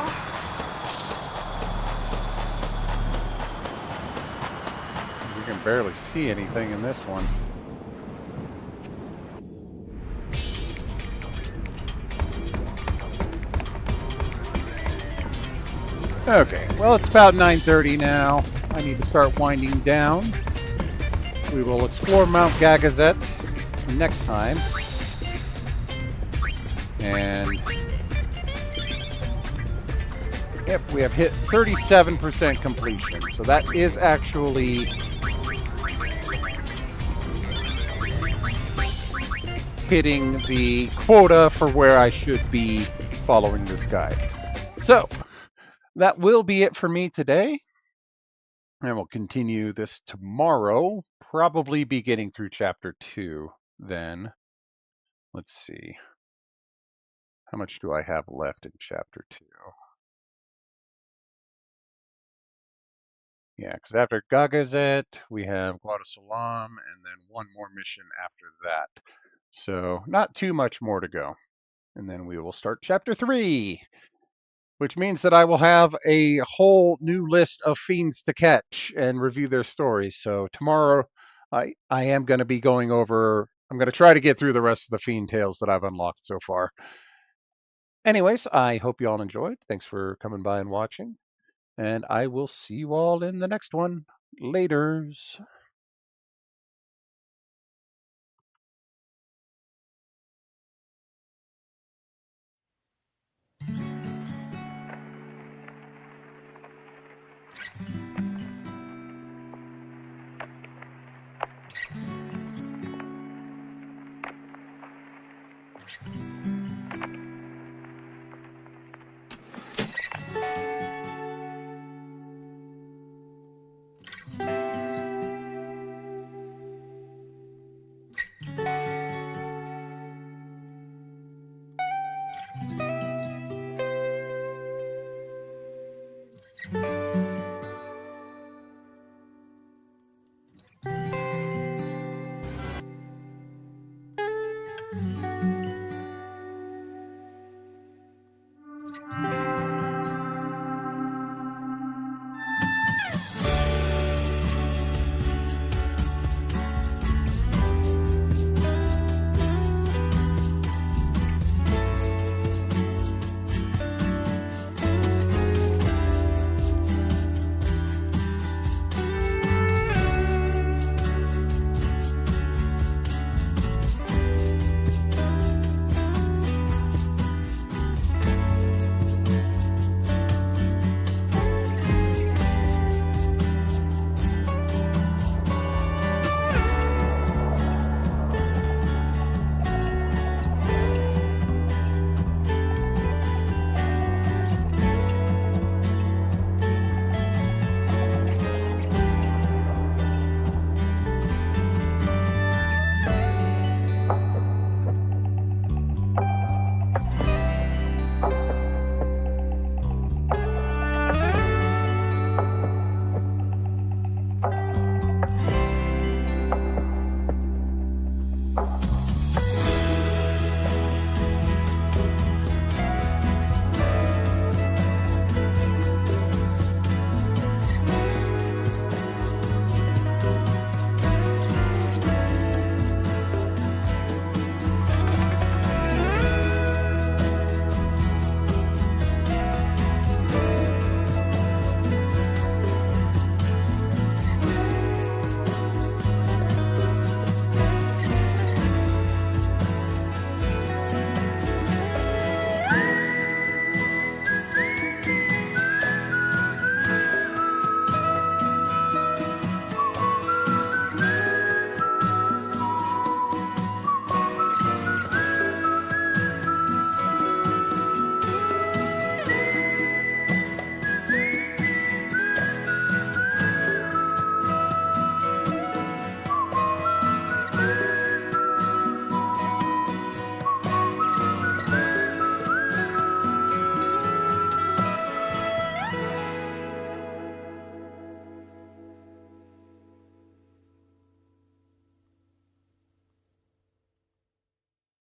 We can barely see anything in this one. Okay, well, it's about 9:30 now. I need to start winding down. We will explore Mount Gagazet next time. And yep, we have hit 37% completion. So that is actually hitting the quota for where I should be following this guide. So that will be it for me today. And we'll continue this tomorrow, probably be getting through chapter 2 then. Let's see. How much do I have left in chapter 2? Yeah, because after Gagazet, we have Guadasalam, and then one more mission after that. So not too much more to go. And then we will start chapter 3. Which means that I will have a whole new list of fiends to catch and review their stories. So tomorrow, I am going to be going over... I'm going to try to get through the rest of the fiend tales that I've unlocked so far. Anyways, I hope you all enjoyed. Thanks for coming by and watching. And I will see you all in the next one. Laters.